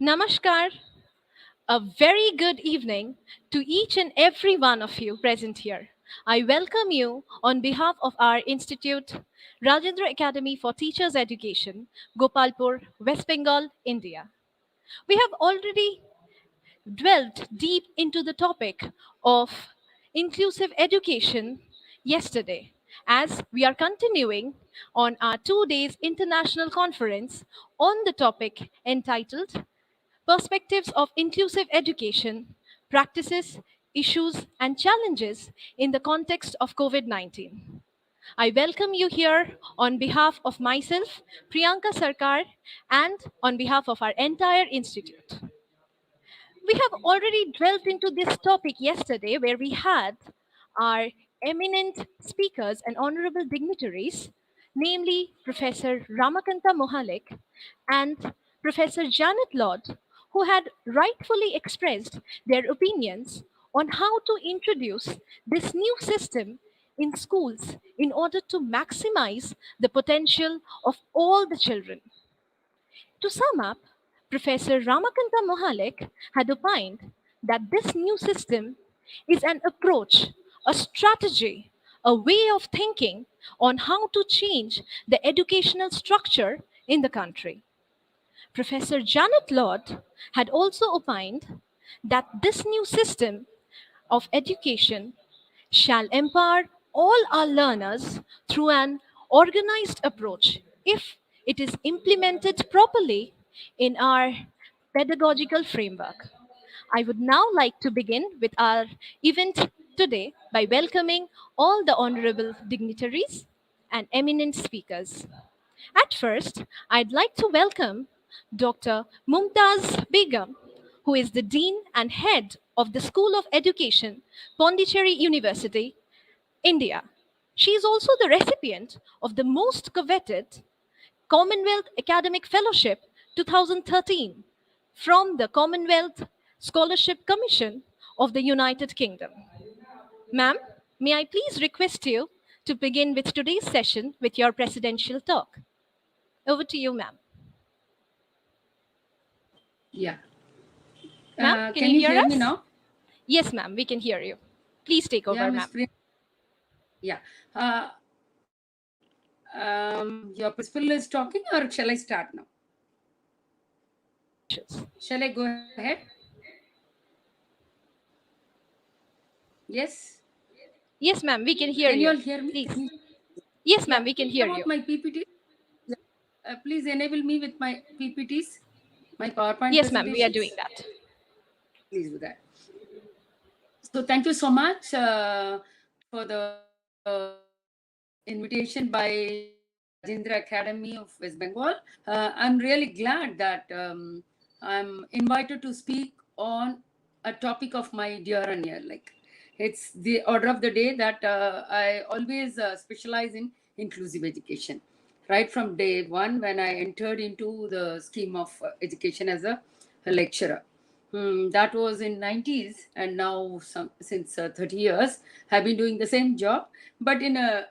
Namaskar. A very good evening to each and every one of you present here. I welcome you on behalf of our institute, Rajendra Academy for Teachers Education, Gopalpur, West Bengal, India. We have already dwelled deep into the topic of inclusive education yesterday, as we are continuing on our 2 days international conference on the topic entitled Perspectives of Inclusive Education, Practices, Issues, and Challenges in the Context of COVID 19. I welcome you here on behalf of myself, Priyanka Sarkar, and on behalf of our entire institute. We have already dwelt into this topic yesterday, where we had our eminent speakers and honorable dignitaries, namely Professor Ramakanta Mohalik and Professor Janet Lord, who had rightfully expressed their opinions on how to introduce this new system in schools in order to maximize the potential of all the children. To sum up, Professor Ramakanta Mohalik had opined that this new system is an approach, a strategy, a way of thinking on how to change the educational structure in the country. Professor Janet Lord had also opined that this new system of education shall empower all our learners through an organized approach if it is implemented properly in our pedagogical framework. I would now like to begin with our event today by welcoming all the honorable dignitaries and eminent speakers. At first, I'd like to welcome Dr. Mumtaz Begum, who is the Dean and Head of the School of Education, Pondicherry University, India. She is also the recipient of the most coveted Commonwealth Academic Fellowship 2013 from the Commonwealth Scholarship Commission of the United Kingdom. Ma'am, may I please request you to begin with today's session with your presidential talk? Over to you, ma'am. Yeah. Ma'am, can Can you you hear hear me us? now? Yes, ma'am, we can hear you. Please take Yeah, over, Miss ma'am. Priya. Yeah. Your principal is talking, or shall I start now? Shall I go ahead? Yes. Yes, ma'am, we can hear Can you you. all hear me? Please. Can you? Yes, ma'am, Yeah. we can hear About you. my PPT. Yeah. Please enable me with my PPTs, my PowerPoint Yes, ma'am, we are doing presentations. that. Please do that. So thank you so much for the invitation by Rajendra Academy of West Bengal. I'm really glad that I'm invited to speak on a topic of my dear and near. Like, it's the order of the day that I always specialize in inclusive education. Right from day one, when I entered into the scheme of education as a lecturer. That was in 90s, and now since 30 years, I've been doing the same job, but in a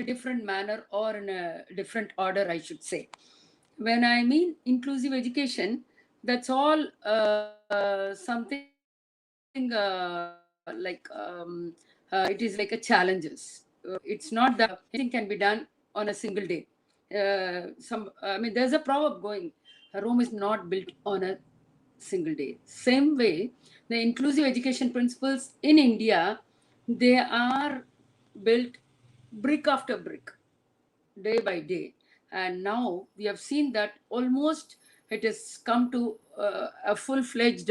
different manner, or in a different order, I should say. When I mean inclusive education, that's all something it is like a challenges. It's not that anything can be done on a single day. There's a proverb going, Rome is not built on a single day. Same way, the inclusive education principles in India, they are built brick after brick, day by day. And now we have seen that almost it has come to a full-fledged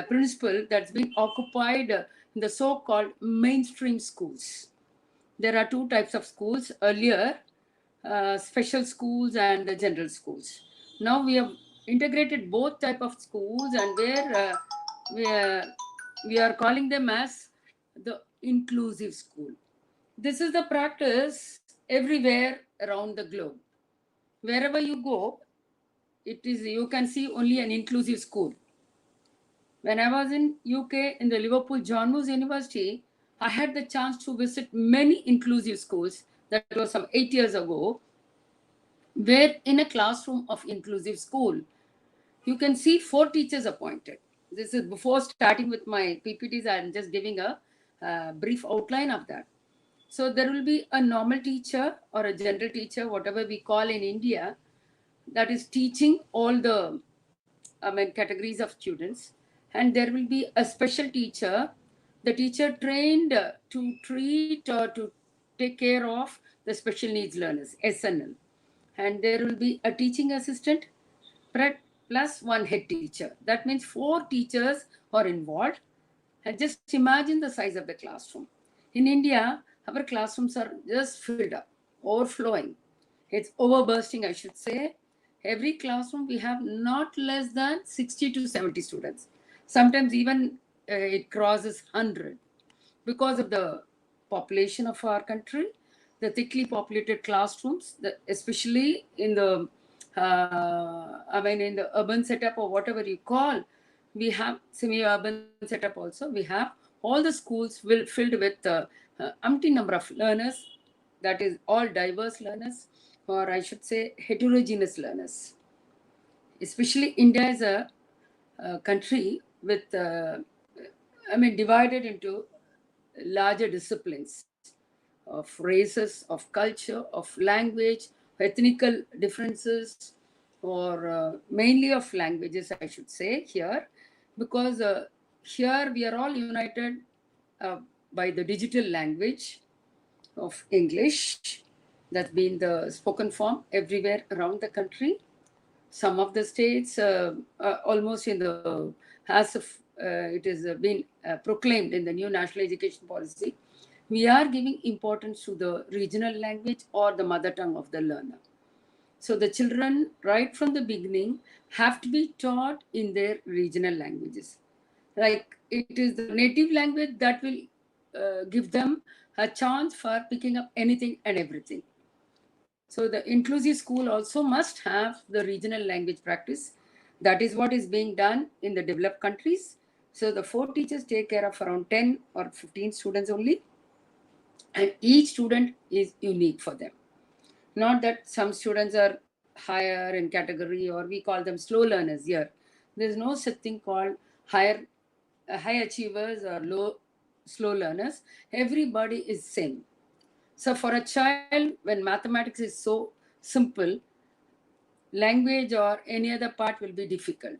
principle that's been occupied in the so-called mainstream schools. There are two types of schools earlier, special schools and the general schools. Now we have integrated both type of schools, and where we, are, we are calling them as the inclusive school. This is the practice everywhere around the globe. Wherever you go, you can see only an inclusive school. When I was in UK in the Liverpool John Moores University, I had the chance to visit many inclusive schools. That was some 8 years ago, where in a classroom of inclusive school, you can see 4 teachers appointed. This is before starting with my PPTs. I'm just giving a brief outline of that. So there will be a normal teacher or a general teacher, whatever we call in India, that is teaching all the categories of students. And there will be a special teacher, the teacher trained to treat or to take care of the special needs learners, SNL. And there will be a teaching assistant plus one head teacher. That means 4 teachers are involved. And just imagine the size of the classroom. In India, our classrooms are just filled up, overflowing. It's overbursting, I should say. Every classroom we have not less than 60 to 70 students. Sometimes even it crosses 100 because of the population of our country, the thickly populated classrooms, especially in the in the urban setup or whatever you call, we have semi-urban setup also. We have all the schools filled with umpteen number of learners, that is all diverse learners, or I should say heterogeneous learners. Especially India is a country with, divided into larger disciplines of races, of culture, of language, ethnical differences, or mainly of languages, I should say here, because here we are all united uh, by the digital language of English that's been the spoken form everywhere around the country. Some of the states, almost in the, as of it has been proclaimed in the new national education policy, we are giving importance to the regional language or the mother tongue of the learner. So the children, right from the beginning, have to be taught in their regional languages. Like it is the native language that will give them a chance for picking up anything and everything. So the inclusive school also must have the regional language practice. That is what is being done in the developed countries. So the 4 teachers take care of around 10 or 15 students only, and each student is unique for them. Not that some students are higher in category, or we call them slow learners here. There's no such thing called high achievers or low slow learners. Everybody is same. So for a child, when mathematics is so simple, language or any other part will be difficult.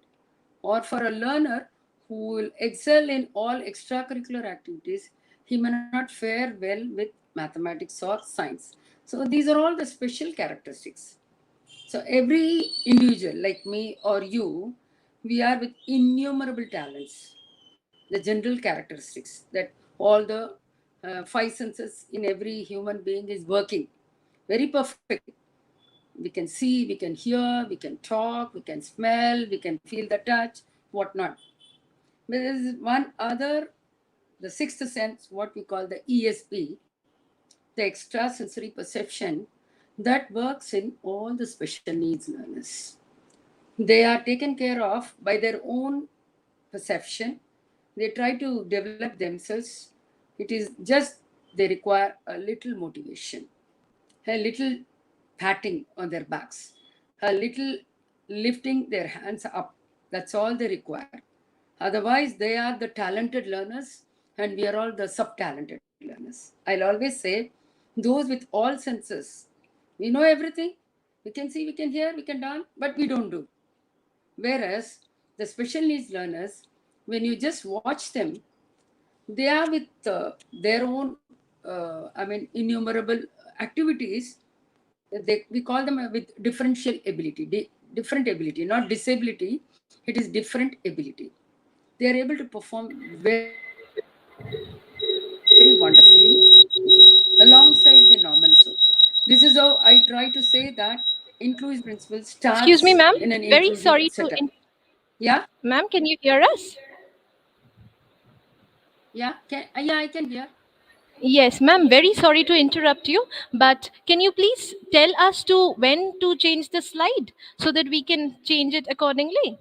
Or for a learner who will excel in all extracurricular activities, he may not fare well with mathematics or science. So these are all the special characteristics. So every individual like me or you, we are with innumerable talents, the general characteristics that all the 5 senses in every human being is working very perfectly. We can see, we can hear, we can talk, we can smell, we can feel the touch, whatnot. But there is one other, the sixth sense, what we call the ESP, the extrasensory perception, that works in all the special needs learners. They are taken care of by their own perception. They try to develop themselves. It is just they require a little motivation, a little patting on their backs, a little lifting their hands up. That's all they require. Otherwise, they are the talented learners and we are all the sub talented learners. I'll always say, those with all senses, we know everything. We can see, we can hear, we can dance, but we don't do. Whereas the special needs learners, when you just watch them, they are with their own, innumerable activities. We call them with differential ability, different ability, not disability. It is different ability. They are able to perform very wonderfully alongside the normal also. This is how I try to say that inclusive principle starts in an Excuse me, inclusive ma'am. setup. Very sorry to Yeah, ma'am, can you hear us? yeah, I can hear. Yes, ma'am. Very sorry to interrupt you, but can you please tell us to when to change the slide so that we can change it accordingly?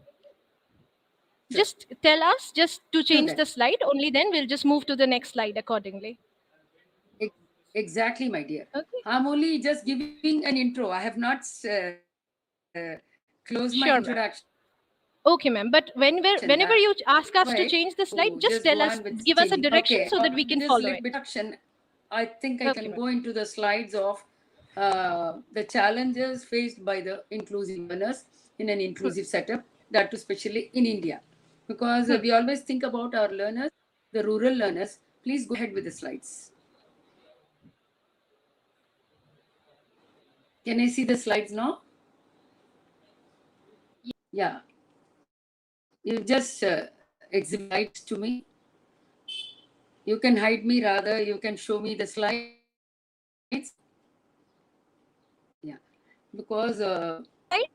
Sure, Just tell us just to sure change then. the slide. Only then we'll just move to the next slide accordingly. Ex- Exactly, my dear. Okay. I'm only just giving an intro. I have not closed my Sure, ma'am. introduction. Okay, ma'am. But whenever That you ask us to way change the slide, to just just tell go us, on with give us a changing. direction Okay, so that we with can this follow little it. bit action, I think I Okay, can ma'am. go into the slides of the challenges faced by the inclusive learners in an Hmm. inclusive setup, that too especially in India. Because Hmm. we always think about our learners, the rural learners. Please go ahead with the slides. Can I see the slides now? Yeah. You just exhibit the slides to me. You can hide me, rather, you can show me the slides. Yeah. Because Slide?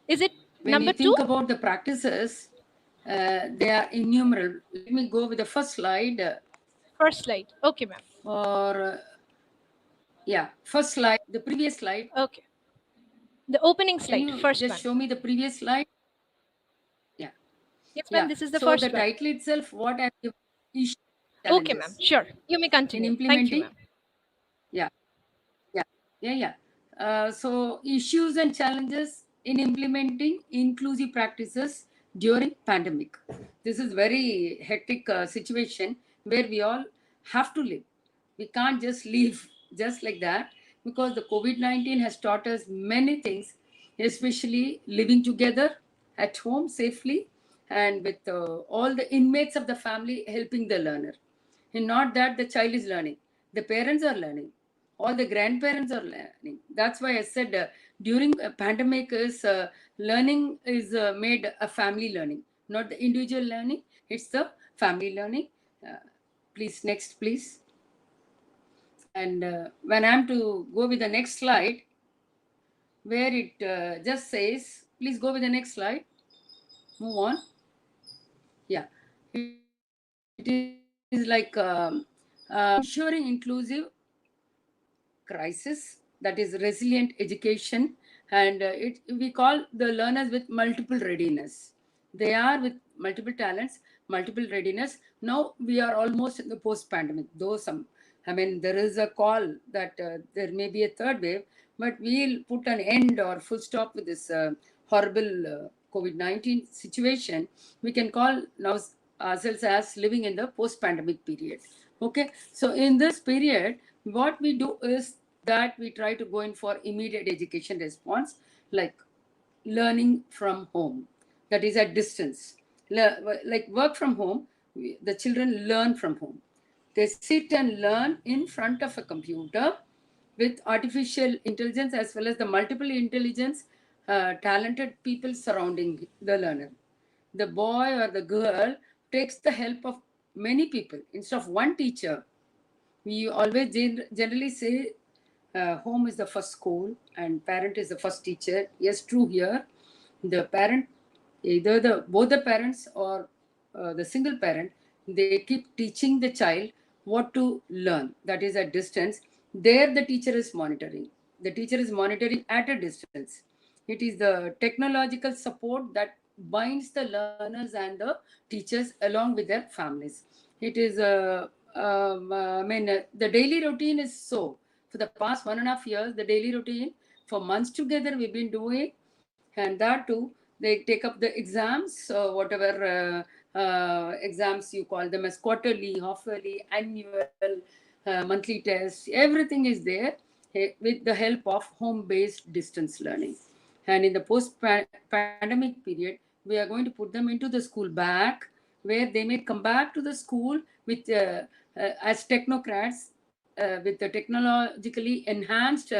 Is it when you number two? think about the practices, they are innumerable. Let me go with the first slide. First slide. Okay, ma'am. Or, yeah, first slide, the previous slide. Okay. The opening Can slide, you first just one. show me the previous slide? Yeah. Yes, ma'am. Yeah. This is the So the first one. title itself, what are the issues, Okay, ma'am. challenges Sure. You may in continue. Thank you, implementing? ma'am. Yeah. Yeah. Yeah. So issues and challenges in implementing inclusive practices during pandemic. This is very hectic situation where we all have to live. We can't just live just like that, because the COVID-19 has taught us many things, especially living together at home safely and with all the inmates of the family helping the learner. And not that the child is learning, the parents are learning, all the grandparents are learning. That's why I said during a pandemic is learning is made a family learning, not the individual learning, it's the family learning. uh, Please, next please. And when I'm to go with the next slide, where it just says, please go with the next slide, move on. Yeah, it is like ensuring inclusive crisis, that is resilient education. And we call the learners with multiple readiness. They are with multiple talents, multiple readiness. Now we are almost in the post pandemic, though some, I mean, there is a call that there may be a third wave, but we'll put an end or full stop with this horrible COVID-19 situation. We can call now ourselves as living in the post pandemic period. Okay, so in this period, what we do is that we try to go in for immediate education response, like learning from home, that is at distance. Like work from home, the children learn from home. They sit and learn in front of a computer with artificial intelligence as well as the multiple intelligence, talented people surrounding the learner. The boy or the girl takes the help of many people instead of one teacher. We always generally say home is the first school and parent is the first teacher. Yes, true here. The parent, either the both the parents or the single parent, they keep teaching the child what to learn. That is at distance. There, the teacher is monitoring. The teacher is monitoring at a distance. It is the technological support that binds the learners and the teachers along with their families. It is I mean, the daily routine is so. For the past 1.5 years, the daily routine for months together we've been doing, and that too, they take up the exams, whatever exams you call them as quarterly, half-yearly, annual, monthly tests, everything is there with the help of home-based distance learning. And in the post-pandemic period, we are going to put them into the school back, where they may come back to the school with as technocrats, with the technologically enhanced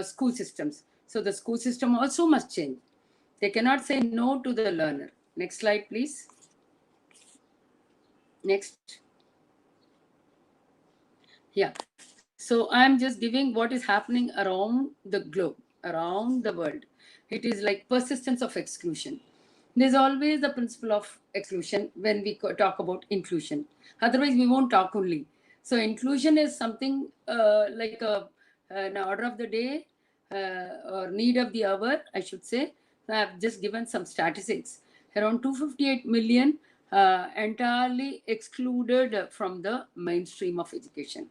school systems. So the school system also must change. They cannot say no to the learner. Next slide, please. Next. Yeah. So I'm just giving what is happening around the globe, around the world. It is like persistence of exclusion. There's always the principle of exclusion when we talk about inclusion. Otherwise, we won't talk only. So inclusion is something like an order of the day or need of the hour, I should say. I've just given some statistics. Around 258 million entirely excluded from the mainstream of education.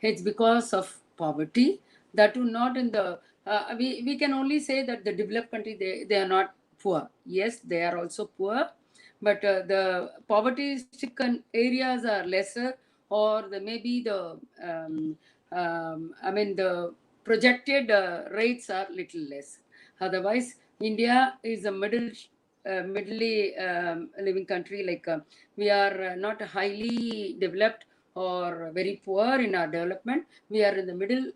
It's because of poverty, that too not in the we can only say that the developed country, they are not poor. Yes, they are also poor, but the poverty-stricken areas are lesser, or the maybe the the projected rates are little less. Otherwise, India is a middly living country. Like we are not highly developed or very poor in our development. We are in the middle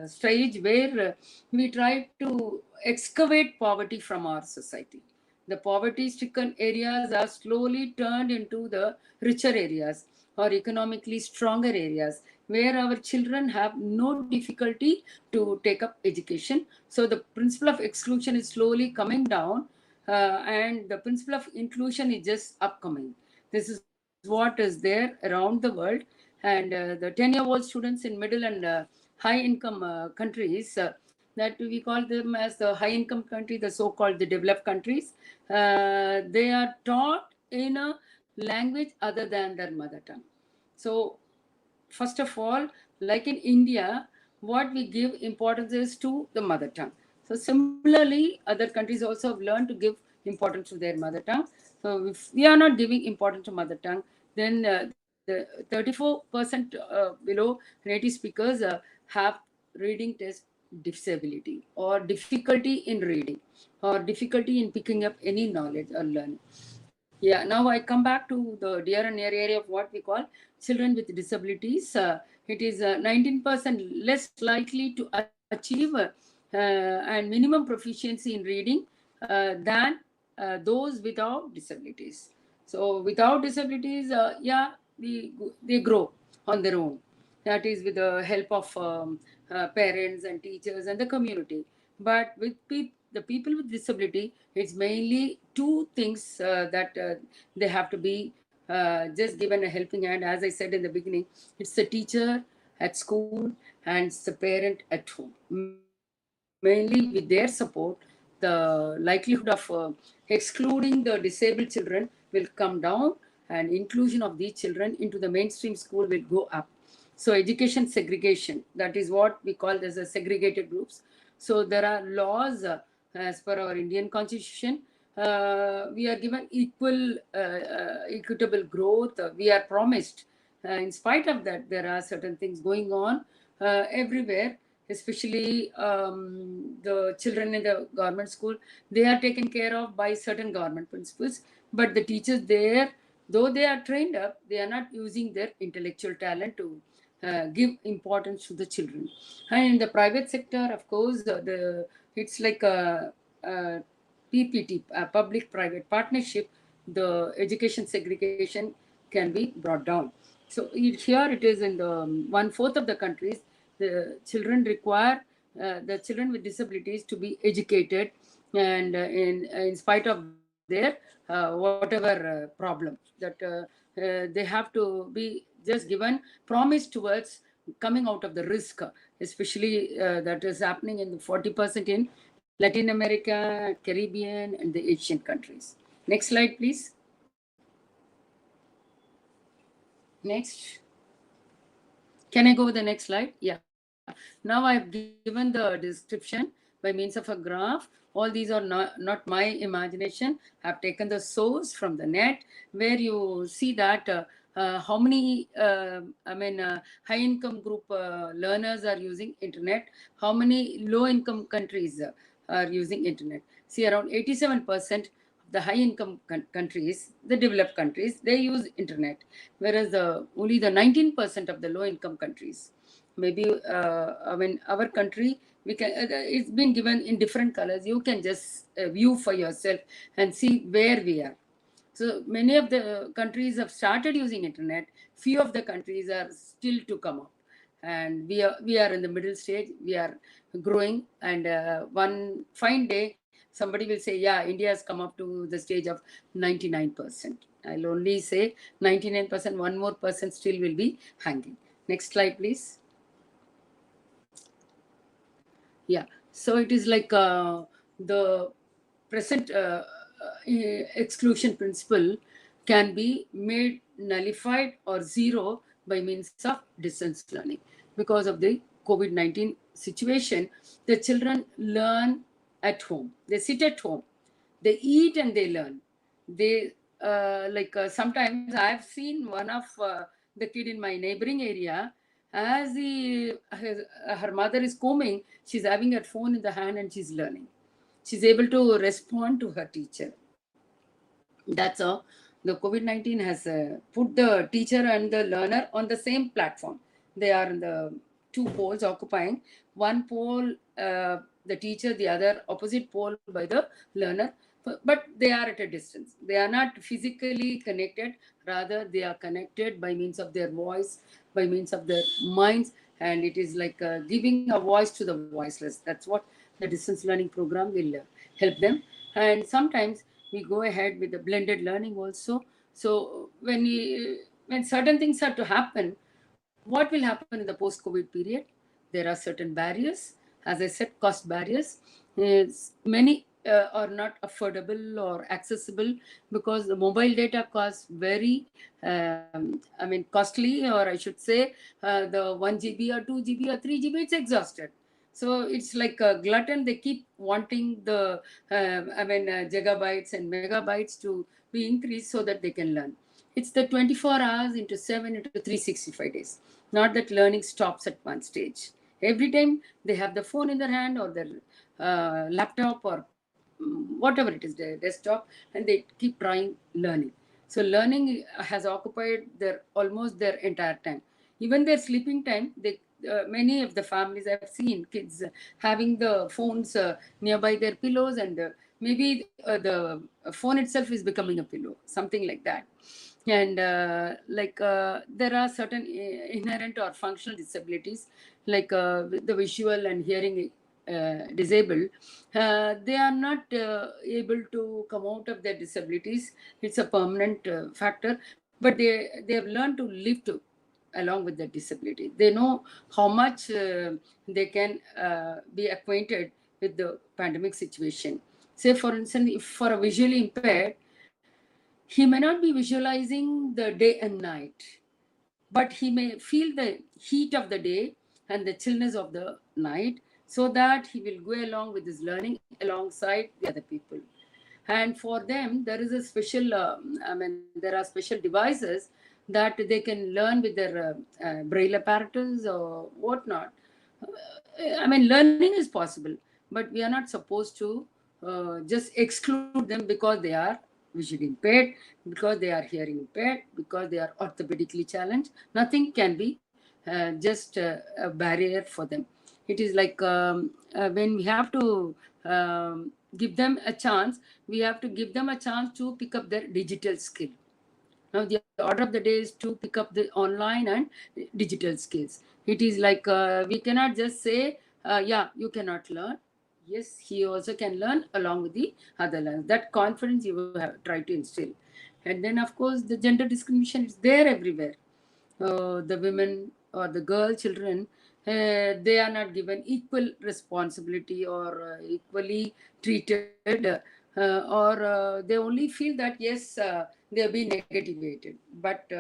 stage where we try to excavate poverty from our society. The poverty stricken areas are slowly turned into the richer areas or economically stronger areas where our children have no difficulty to take up education. So the principle of exclusion is slowly coming down, and the principle of inclusion is just upcoming. This is what is there around the world. And the 10-year-old students in middle and high income countries, that we call them as the high income country, the so-called the developed countries, they are taught in a language other than their mother tongue. So first of all, like in India, what we give importance is to the mother tongue. So similarly, other countries also have learned to give importance to their mother tongue. So if we are not giving importance to mother tongue, then the 34% below native speakers have reading test disability or difficulty in reading or difficulty in picking up any knowledge or learning. Yeah, now I come back to the dear and near area of what we call children with disabilities. It is 19% less likely to achieve and minimum proficiency in reading than those without disabilities. So without disabilities, yeah, they grow on their own. That is with the help of parents and teachers and the community. But with the people with disability, it's mainly two things that they have to be just given a helping hand. As I said in the beginning, it's the teacher at school and it's the parent at home. Mainly with their support, the likelihood of excluding the disabled children will come down, and inclusion of these children into the mainstream school will go up. So education segregation, that is what we call as a segregated groups. So there are laws as per our Indian constitution. We are given equitable growth. We are promised. In spite of that, there are certain things going on everywhere, especially the children in the government school. They are taken care of by certain government principles, but the teachers there, though they are trained up, they are not using their intellectual talent to give importance to the children. And in the private sector, of course, the it's like a PPT, a public-private partnership. The education segregation can be brought down. So here it is in the 1/4 of the countries, the children require the children with disabilities to be educated, and in spite of their whatever problem that they have to be just given promise towards coming out of the risk, especially that is happening in the 40% in Latin America, Caribbean, and the Asian countries. Next slide, please. Next. Can I go with the next slide? Yeah. Now I've given the description by means of a graph. All these are not my imagination. I've taken the source from the net, where you see that how many high income group learners are using internet, how many low income countries are using internet. See, around 87% the high income countries, the developed countries, they use internet, whereas only the 19% of the low income countries. Maybe our country, we can it's been given in different colors. You can just view for yourself and see where we are. So many of the countries have started using internet. Few of the countries are still to come up, and we are in the middle stage. We are growing, and one fine day somebody will say, "Yeah, India has come up to the stage of 99%." I'll only say 99%. One more percent still will be hanging. Next slide, please. Yeah. So it is like the present exclusion principle can be made nullified or zero by means of distance learning. Because of the COVID-19 situation, the children learn at home. They sit at home. They eat and they learn. They sometimes I've seen one of the kid in my neighboring area, as her mother is combing, she's having her phone in the hand and she's learning. She's able to respond to her teacher. That's how the COVID-19 has put the teacher and the learner on the same platform. They are in the two poles occupying. One pole, the teacher, the other opposite pole by the learner. But they are at a distance. They are not physically connected. Rather, they are connected by means of their voice, by means of their minds. And it is like giving a voice to the voiceless. That's what the distance learning program will help them. And sometimes we go ahead with the blended learning also. So when certain things are to happen, what will happen in the post COVID period? There are certain barriers, as I said, cost barriers. Many are not affordable or accessible because the mobile data costs very costly, or I should say the 1 GB or 2 GB or 3 GB, it's exhausted. So it's like a glutton. They keep wanting the gigabytes and megabytes to be increased so that they can learn. It's the 24 hours into 7 into 365 days. Not that learning stops at one stage. Every time they have the phone in their hand or their laptop or whatever it is, their desktop, and they keep trying learning. So learning has occupied their almost their entire time. Even their sleeping time, they many of the families I've seen kids having the phones nearby their pillows, and maybe the phone itself is becoming a pillow, something like that. And there are certain inherent or functional disabilities, like the visual and hearing disabled. They are not able to come out of their disabilities. It's a permanent factor, but they have learned to live to along with their disability. They know how much they can be acquainted with the pandemic situation. Say, for instance, if for a visually impaired, he may not be visualizing the day and night, but he may feel the heat of the day and the chillness of the night, so that he will go along with his learning alongside the other people. And for them, there is a special, there are special devices that they can learn with their braille apparatus or whatnot. Learning is possible, but we are not supposed to just exclude them because they are visually impaired, because they are hearing impaired, because they are orthopedically challenged. Nothing can be just a barrier for them. It is like when we have to give them a chance, we have to give them a chance to pick up their digital skill. Now, the order of the day is to pick up the online and digital skills. It is like we cannot just say, yeah, you cannot learn. Yes, he also can learn along with the other learners. That confidence you have tried to instill. And then, of course, the gender discrimination is there everywhere. The women or the girl children, they are not given equal responsibility or equally treated, or they only feel that yes, they are being negativated. But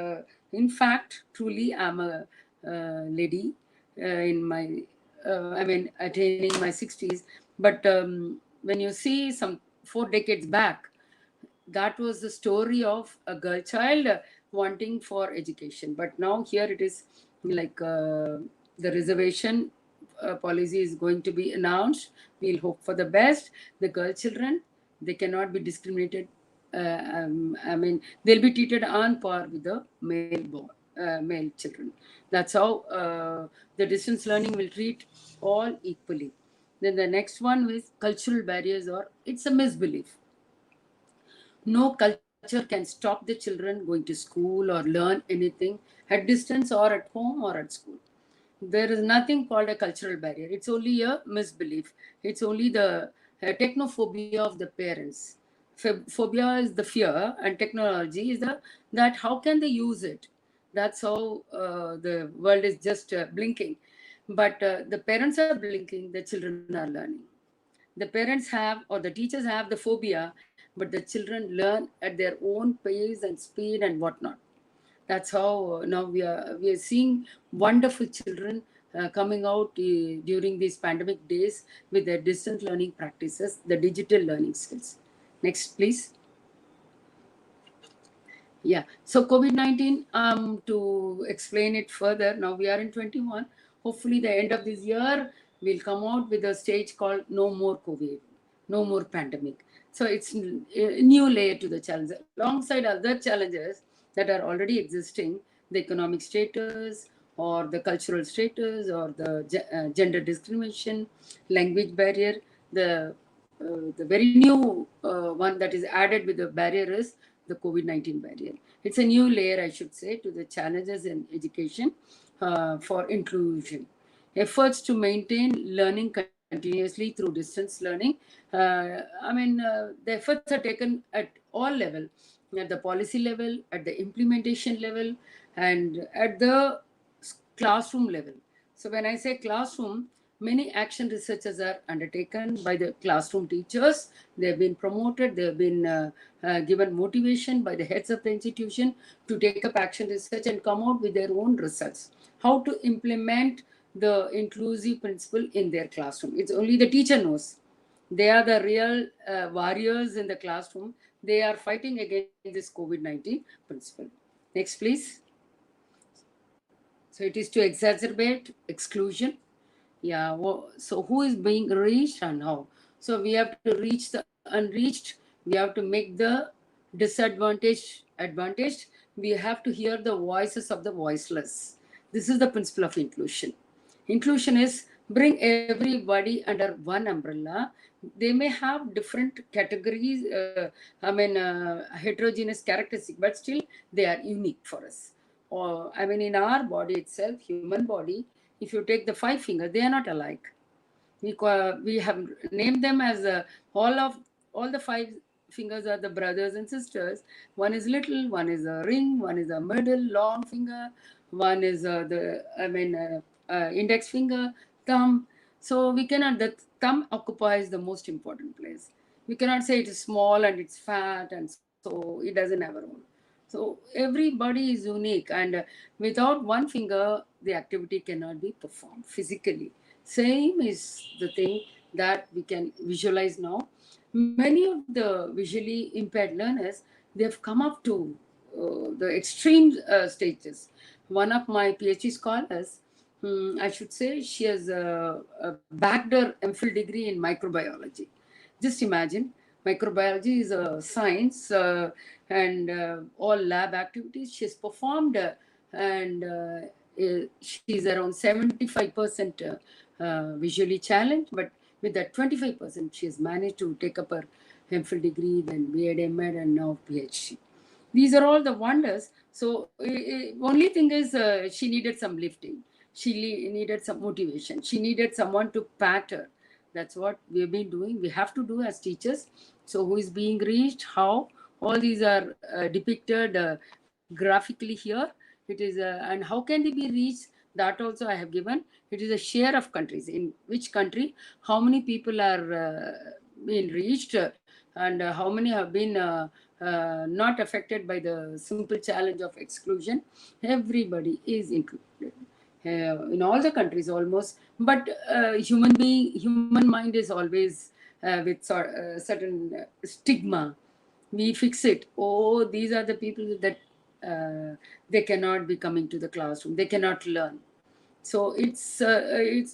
in fact, truly, I'm a lady in my attaining my 60s. But when you see some 4 decades back, that was the story of a girl child wanting for education. But now here it is like the reservation policy is going to be announced. We'll hope for the best. The girl children, they cannot be discriminated. They'll be treated on par with the male children. That's how the distance learning will treat all equally. Then the next one is cultural barriers, or it's a misbelief. No culture can stop the children going to school or learn anything at distance or at home or at school. There is nothing called a cultural barrier. It's only a misbelief. It's only the technophobia of the parents. Phobia is the fear, and technology is the that how can they use it. That's how the world is just blinking. But the parents are blinking, the children are learning. The parents have, or the teachers have the phobia, but the children learn at their own pace and speed and whatnot. That's how now we are seeing wonderful children coming out during these pandemic days with their distance learning practices, the digital learning skills. Next, please. Yeah. So COVID-19, to explain it further, now we are in 21. Hopefully, the end of this year, we'll come out with a stage called No More COVID, No More Pandemic. So it's a new layer to the challenge. Alongside other challenges that are already existing, the economic status or the cultural status or the gender discrimination, language barrier, the very new one that is added with the barrier is the COVID-19 barrier. It's a new layer, I should say, to the challenges in education for inclusion. Efforts to maintain learning continuously through distance learning. The efforts are taken at all level, at the policy level, at the implementation level, and at the classroom level. So when I say classroom, many action researches are undertaken by the classroom teachers. They have been promoted, they have been given motivation by the heads of the institution to take up action research and come out with their own results. How to implement the inclusive principle in their classroom. It's only the teacher knows. They are the real warriors in the classroom. They are fighting against this COVID-19 principle. Next, please. So it is to exacerbate exclusion. Yeah. So who is being reached and how? So we have to reach the unreached. We have to make the disadvantaged advantaged. We have to hear the voices of the voiceless. This is the principle of inclusion. Inclusion is bring everybody under one umbrella. They may have different categories, heterogeneous characteristics, but still they are unique for us. Or, in our body itself, human body, if you take the 5 fingers, they are not alike. We have named them as all the 5 fingers are the brothers and sisters. One is little, one is a ring, one is a middle long finger, one is index finger, thumb. So we cannot. The thumb occupies the most important place. We cannot say it is small and it's fat and so it doesn't have a role. So everybody is unique, and without one finger, the activity cannot be performed physically. Same is the thing that we can visualize now. Many of the visually impaired learners, they have come up to the extreme stages. One of my PhD scholars, I should say, she has backed her MPhil degree in microbiology. Just imagine, microbiology is a science, and all lab activities she has performed, and she's around 75% visually challenged, but with that 25%, she has managed to take up her MPhil degree, then B.Ed, M.Ed, and now PhD. These are all the wonders. So only thing is she needed some lifting. She needed some motivation. She needed someone to pat her. That's what we've been doing. We have to do as teachers. So who is being reached? How? All these are depicted graphically here. It is, and how can they be reached? That also I have given. It is a share of countries. In which country, how many people are being reached, and how many have been not affected by the simple challenge of exclusion. Everybody is included in all the countries almost. But human mind is always with certain stigma. We fix it. Oh, these are the people that they cannot be coming to the classroom. They cannot learn. So it's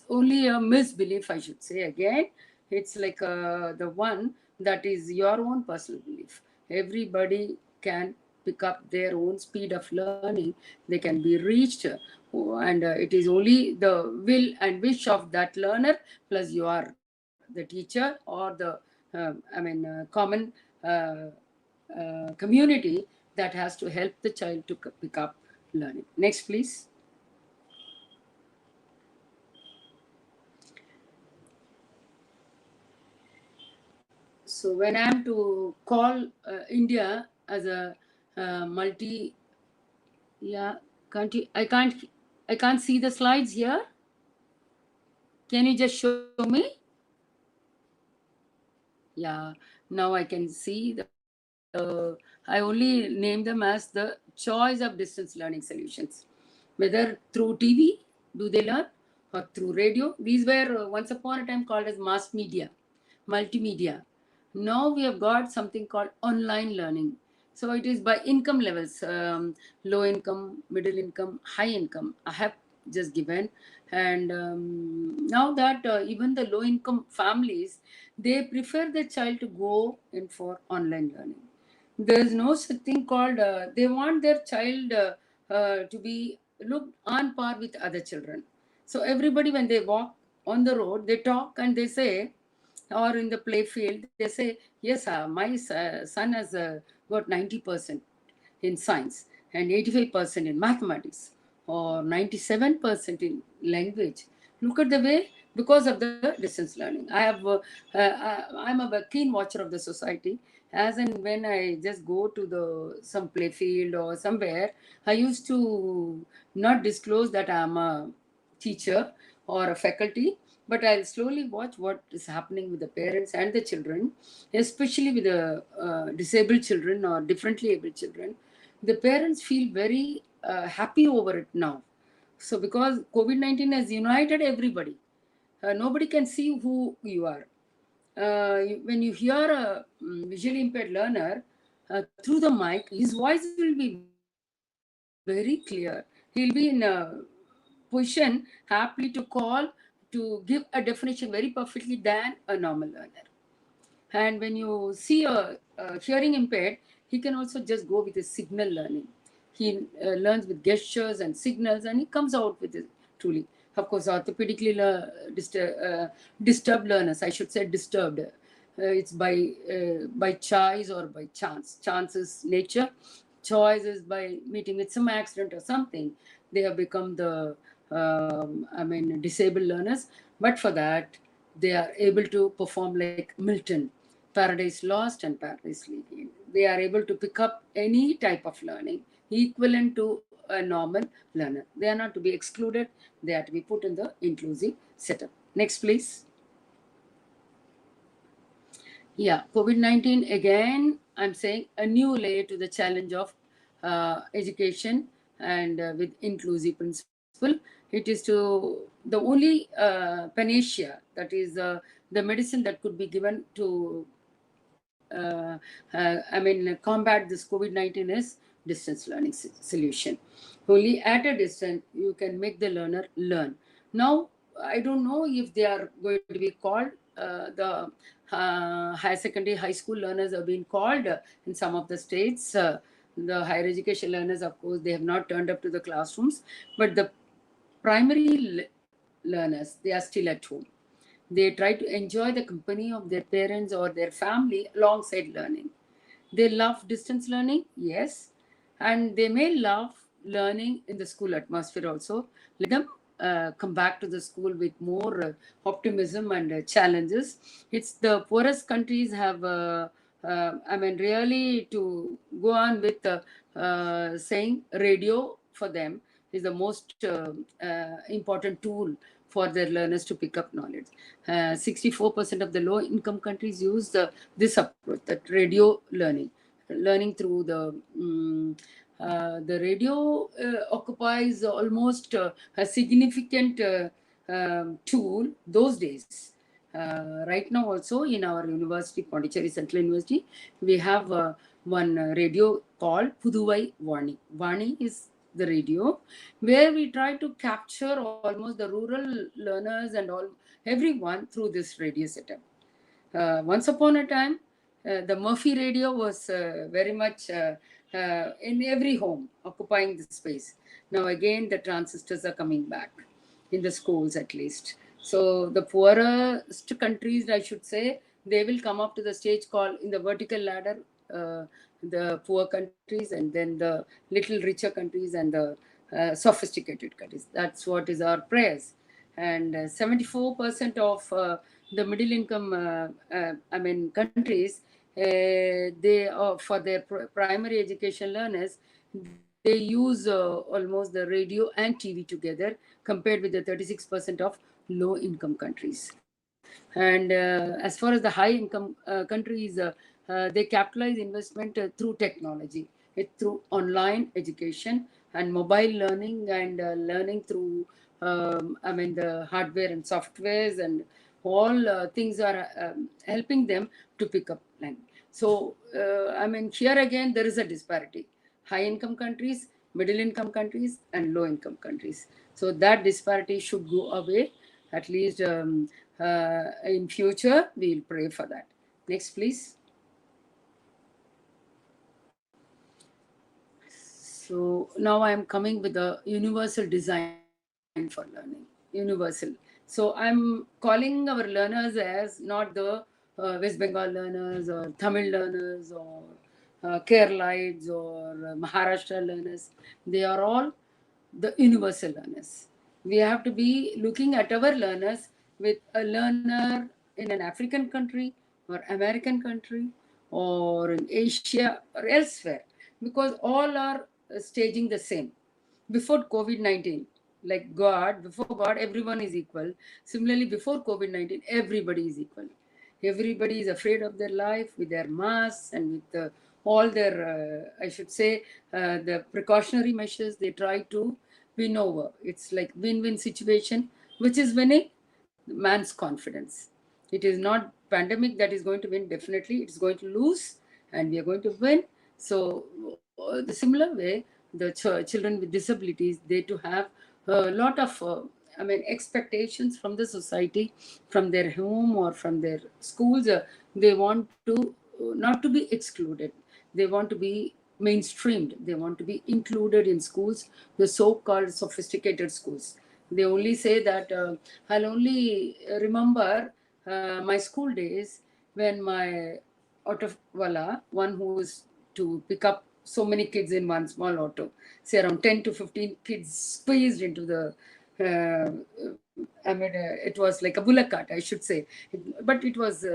only a misbelief, I should say. Again, it's like the one that is your own personal belief. Everybody can pick up their own speed of learning. They can be reached, and it is only the will and wish of that learner, plus you are the teacher or the common community that has to help the child to pick up learning. Next, please. So when I'm to call India as a multi, yeah, can't you? I can't see the slides here. Can you just show me? Yeah, now I can see I only name them as the choice of distance learning solutions. Whether through TV, do they learn, or through radio? These were once upon a time called as mass media, multimedia. Now we have got something called online learning. So it is by income levels, low income, middle income, high income. I have just given, and now that even the low income families, they prefer their child to go in for online learning. There is no such thing called. They want their child to be looked on par with other children. So everybody, when they walk on the road, they talk and they say, or in the play field, they say, yes, my son has got 90% in science and 85% in mathematics or 97% in language. Look at the way, because of the distance learning. I'm a keen watcher of the society. As and when I just go to the some play field or somewhere, I used to not disclose that I'm a teacher or a faculty, but I'll slowly watch what is happening with the parents and the children, especially with the disabled children or differently able children. The parents feel very happy over it now. So, because COVID 19 has united everybody, nobody can see who you are. When you hear a visually impaired learner through the mic, his voice will be very clear. He'll be in a position happily to call to give a definition very perfectly than a normal learner. And when you see a hearing impaired, he can also just go with a signal learning. He learns with gestures and signals, and he comes out with it truly. Of course, orthopedically disturbed learners, I should say disturbed. It's by choice or by chance. Chance is nature. Choice is by meeting with some accident or something. They have become the, disabled learners. But for that, they are able to perform like Milton, Paradise Lost and Paradise Regained. They are able to pick up any type of learning equivalent to a normal learner. They are not to be excluded, they are to be put in the inclusive setup. Next, please. Yeah, COVID 19 again, I'm saying a new layer to the challenge of education and with inclusive principle. It is the only panacea, that is the medicine that could be given to combat this COVID 19 is distance learning solution. Only at a distance, you can make the learner learn. Now, I don't know if they are going to be called the higher secondary, high school learners are being called in some of the states. The higher education learners, of course, they have not turned up to the classrooms, but the primary learners, they are still at home. They try to enjoy the company of their parents or their family alongside learning. They love distance learning, yes, and they may love learning in the school atmosphere also. Let them come back to the school with more optimism and challenges. It's the poorest countries have, really to go on with saying radio for them is the most important tool for their learners to pick up knowledge. 64% of the low income countries use this approach, that radio learning, learning through the radio occupies almost a significant tool those days. Right now, also in our university, Pondicherry Central University, we have one radio called Puduvai Vani. Vani is the radio, where we try to capture almost the rural learners and all everyone through this radio setup. Once upon a time, the Murphy radio was very much in every home, occupying the space. Now again, the transistors are coming back in the schools at least. So the poorest countries, I should say, they will come up to the stage called in the vertical ladder, the poor countries, and then the little richer countries and the sophisticated countries. That's what is our prayers. And 74% of the middle income countries, they for their primary education learners, they use almost the radio and TV together, compared with the 36% of low income countries. And as far as the high income countries, they capitalize investment through technology. It's through online education and mobile learning, and learning through the hardware and softwares and all things are helping them to pick up language. So, I mean, here again, there is a disparity. High income countries, middle income countries, and low income countries. So that disparity should go away. At least in future, we'll pray for that. Next, please. So now I am coming with a universal design for learning. Universal. So I'm calling our learners as not the West Bengal learners or Tamil learners or Keralites or Maharashtra learners. They are all the universal learners. We have to be looking at our learners with a learner in an African country or American country or in Asia or elsewhere, because all are staging the same. Before COVID-19, like God, before God, everyone is equal. Similarly, before COVID-19, everybody is equal. Everybody is afraid of their life with their masks and with all their, I should say, the precautionary measures they try to win over. It's like win-win situation, which is winning man's confidence. It is not pandemic that is going to win. Definitely, it's going to lose, and we are going to win. So, the similar way, the children with disabilities, they to have a lot of, I mean, expectations from the society, from their home or from their schools. They want to not to be excluded. They want to be mainstreamed. They want to be included in schools, the so-called sophisticated schools. They only say that I'll only remember my school days when my auto wala, one who is to pick up so many kids in one small auto, say around 10 to 15 kids squeezed into the, I mean, it was like a bullock cart, I should say. But it was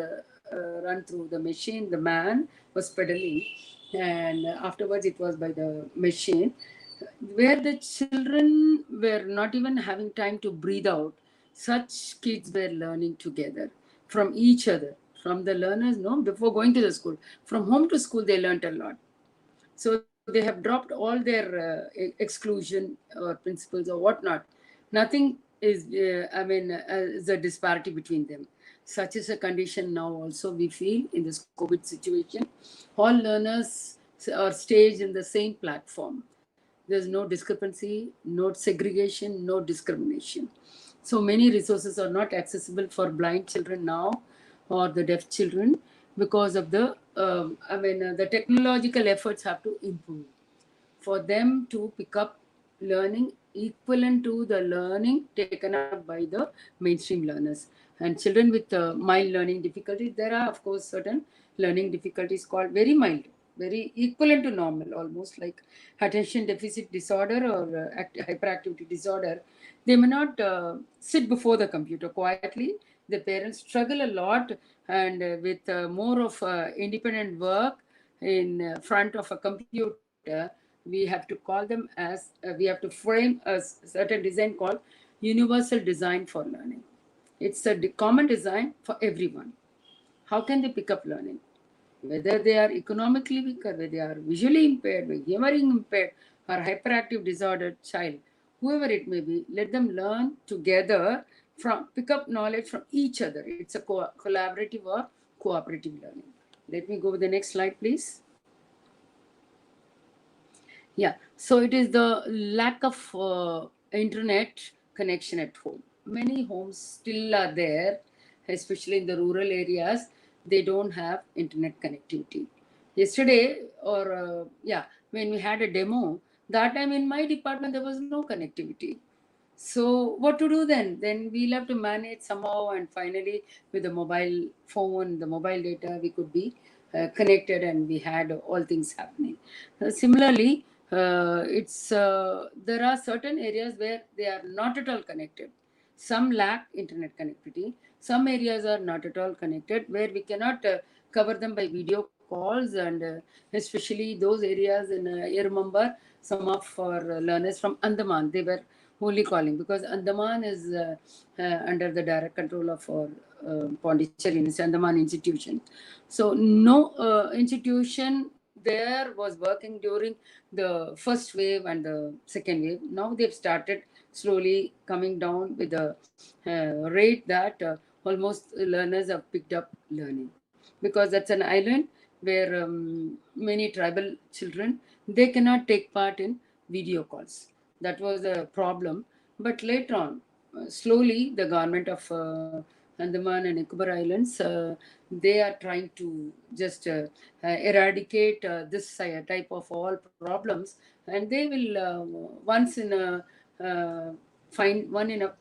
run through the machine. The man was pedaling, and afterwards it was by the machine, where the children were not even having time to breathe out. Such kids were learning together from each other, from the learners, no, before going to the school. From home to school, they learnt a lot. So they have dropped all their exclusion or principles or whatnot. Nothing is, I mean, is a disparity between them. Such is a condition now also we feel in this COVID situation. All learners are staged in the same platform. There's no discrepancy, no segregation, no discrimination. So many resources are not accessible for blind children now or the deaf children because of the, the technological efforts have to improve for them to pick up learning equivalent to the learning taken up by the mainstream learners. And children with mild learning difficulties, there are of course certain learning difficulties called very mild, very equivalent to normal, almost like attention deficit disorder or hyperactivity disorder. They may not sit before the computer quietly. The parents struggle a lot, and with more of independent work in front of a computer, we have to call them as we have to frame a certain design called universal design for learning. It's a common design for everyone. How can they pick up learning? Whether they are economically weak, or whether they are visually impaired, or hearing impaired, or hyperactive disordered child, whoever it may be, let them learn together, from pick up knowledge from each other. It's a collaborative or cooperative learning. Let me go with the next slide, please. Yeah, so it is the lack of internet connection at home. Many homes still are there, especially in the rural areas. They don't have internet connectivity. Yesterday, or when we had a demo, that time in my department there was no connectivity. So what to do then? Then we'll have to manage somehow, and finally, with the mobile phone, the mobile data, we could be connected, and we had all things happening. Similarly, it's there are certain areas where they are not at all connected. Some lack internet connectivity. Some areas are not at all connected, where we cannot cover them by video calls, and especially those areas in I remember some of our learners from Andaman, they were only calling, because Andaman is under the direct control of our Pondicherry Andaman institution. So no institution there was working during the first wave and the second wave. Now they've started slowly coming down with the rate that almost learners have picked up learning, because that's an island where many tribal children, they cannot take part in video calls. That was a problem. But later on, slowly the government of Andaman and Nicobar Islands, they are trying to just eradicate this type of all problems, and they will once in a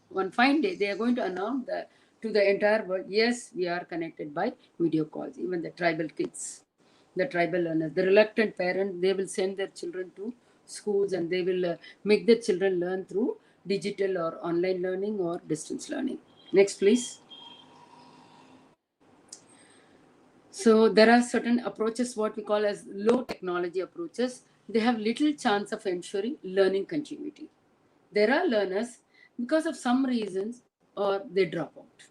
one fine day, they are going to announce that to the entire world, yes, we are connected by video calls. Even the tribal kids, the tribal learners, the reluctant parents, they will send their children to schools, and they will make their children learn through digital or online learning or distance learning. Next, please. So there are certain approaches, what we call as low technology approaches. They have little chance of ensuring learning continuity. There are learners, because of some reasons, or they drop out.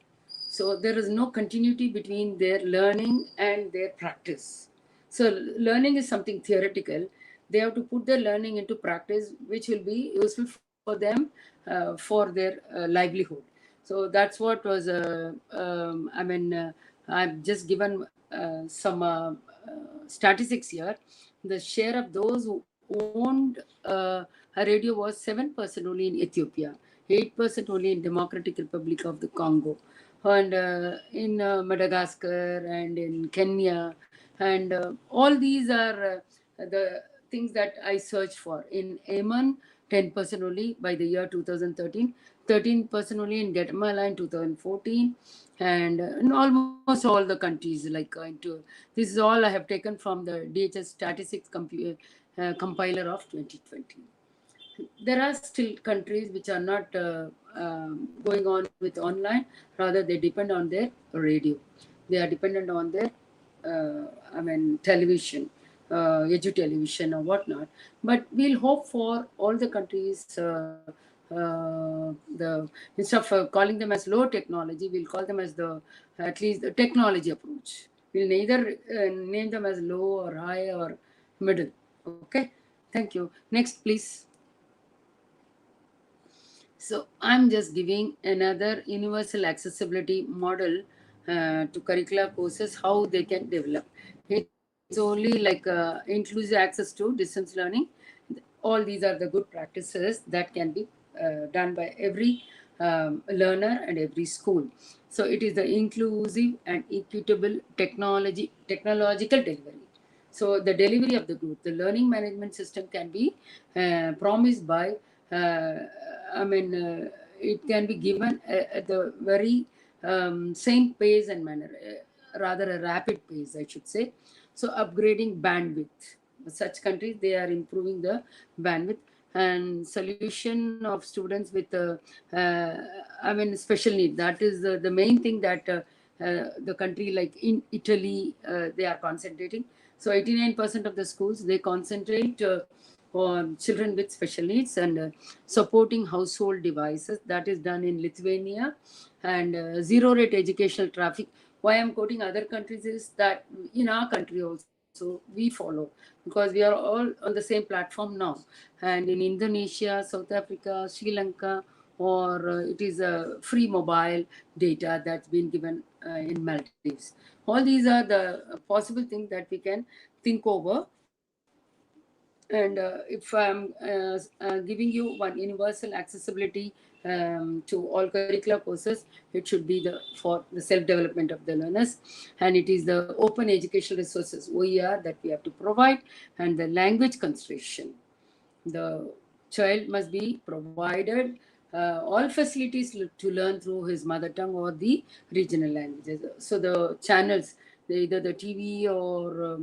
So there is no continuity between their learning and their practice. So learning is something theoretical. They have to put their learning into practice, which will be useful for them for their livelihood. So that's what was. I've just given some statistics here. The share of those who owned a radio was 7% only in Ethiopia, 8% only in Democratic Republic of the Congo, and in Madagascar and in Kenya, and all these are the things that I searched for. In Yemen, 10% only by the year 2013, 13% only in Guatemala in 2014, and in almost all the countries. Like this is all I have taken from the DHS Statistics compiler of 2020. There are still countries which are not going on with online. Rather, they depend on their radio. They are dependent on their, television, edu-television or whatnot. But we'll hope for all the countries. Instead of calling them as low technology, we'll call them as the at least the technology approach. We'll neither name them as low or high or middle. Okay. Thank you. Next, please. So I'm just giving another universal accessibility model to curricular courses, how they can develop. It's only like inclusive access to distance learning. All these are the good practices that can be done by every learner and every school. So it is the inclusive and equitable technological delivery. So the delivery of the group, the learning management system can be promised by, uh, it can be given at the very same pace and manner, rather a rapid pace, I should say. So upgrading bandwidth. Such countries, they are improving the bandwidth and solution of students with, special need. That is the main thing that the country like in Italy, they are concentrating. So 89% of the schools, they concentrate on children with special needs and supporting household devices. That is done in Lithuania. And zero rate educational traffic. Why I'm quoting other countries is that in our country also we follow, because we are all on the same platform now. And in Indonesia, South Africa, Sri Lanka, or it is a free mobile data that's been given in Maldives. All these are the possible things that we can think over. And if I'm giving you one universal accessibility to all curricular courses, it should be for the self-development of the learners, and it is the open educational resources OER that we have to provide, and the language consideration. The child must be provided all facilities to learn through his mother tongue or the regional languages. So the channels, either the TV or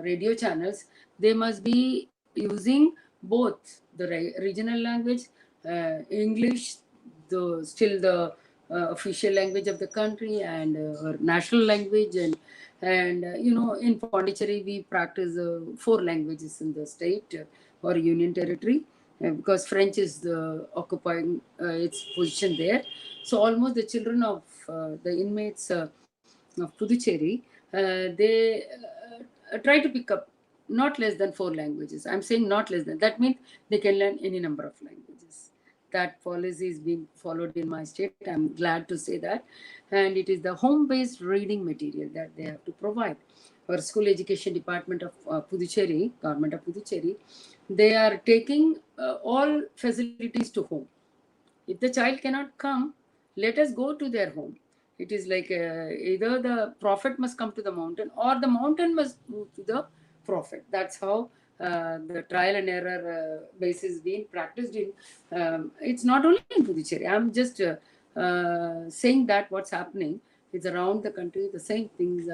radio channels, they must be using both the regional language, English, still the official language of the country, and our national language. And in Pondicherry we practice 4 languages in the state or union territory, because French is occupying its position there. So almost the children of the inmates of Puducherry, they try to pick up not less than 4 languages. I'm saying not less than. That means they can learn any number of languages. that policy is being followed in my state. I'm glad to say that. And it is the home-based reading material that they have to provide. Our school education department of Puducherry, government of Puducherry, they are taking all facilities to home. If the child cannot come, let us go to their home. It is like either the prophet must come to the mountain or the mountain must move to the prophet. That's how the trial and error basis being practiced in. It's not only in Puducherry. I'm just saying that what's happening is around the country. The same things,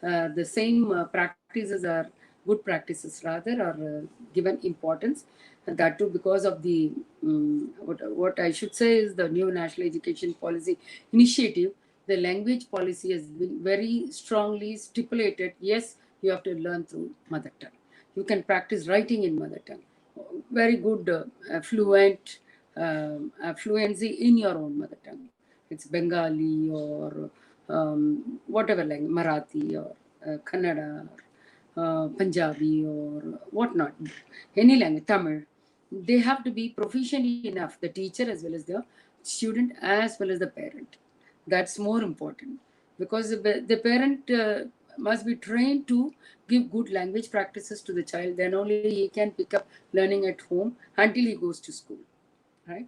the same practices are good practices rather are given importance, and that too because of the what I should say is the new national education policy initiative. The language policy has been very strongly stipulated. Yes, you have to learn through mother tongue. You can practice writing in mother tongue. Very good, fluency in your own mother tongue. It's Bengali or whatever language, Marathi or Kannada, Punjabi or whatnot, any language, Tamil. They have to be proficient enough, the teacher as well as the student as well as the parent. That's more important because the parent must be trained to give good language practices to the child. Then only he can pick up learning at home until he goes to school. Right?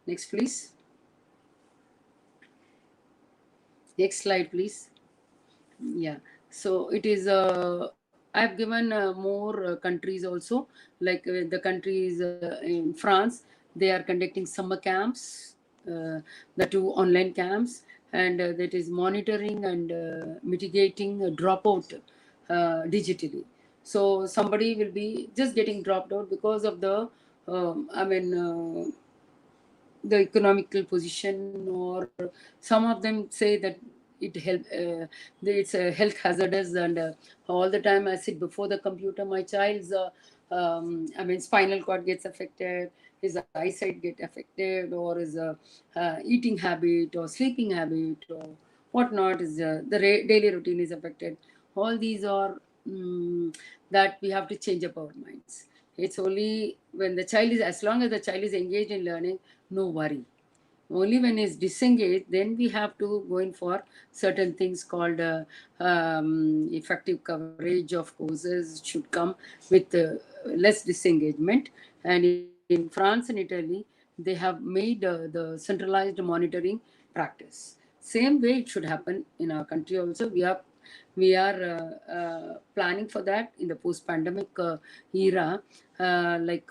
Next, please. Next slide, please. Yeah. So it is. I've given more countries also, like the countries in France. They are conducting summer camps, the two online camps, and that is monitoring and mitigating dropout digitally. So somebody will be just getting dropped out because of the, I mean. The economical position, or some of them say that it's a health hazardous, and all the time I sit before the computer, my child's spinal cord gets affected, his eyesight get affected, or his eating habit or sleeping habit or whatnot is the daily routine is affected. All these are that we have to change up our minds. It's only when the child is, as long as the child is engaged in learning, no worry. Only when it's disengaged, then we have to go in for certain things called effective coverage of courses should come with less disengagement. And in France and Italy, they have made the centralized monitoring practice. Same way it should happen in our country also. We are planning for that in the post-pandemic era, like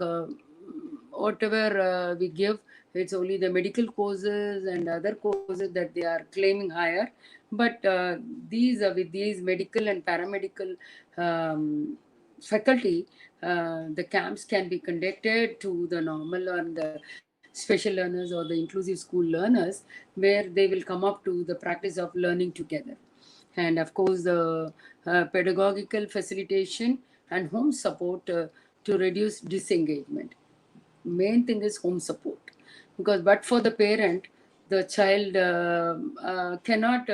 whatever we give, it's only the medical courses and other courses that they are claiming higher. But these with these medical and paramedical faculty, the camps can be conducted to the normal and the special learners or the inclusive school learners, where they will come up to the practice of learning together. And of course the pedagogical facilitation and home support to reduce disengagement. Main thing is home support, because but for the parent, the child cannot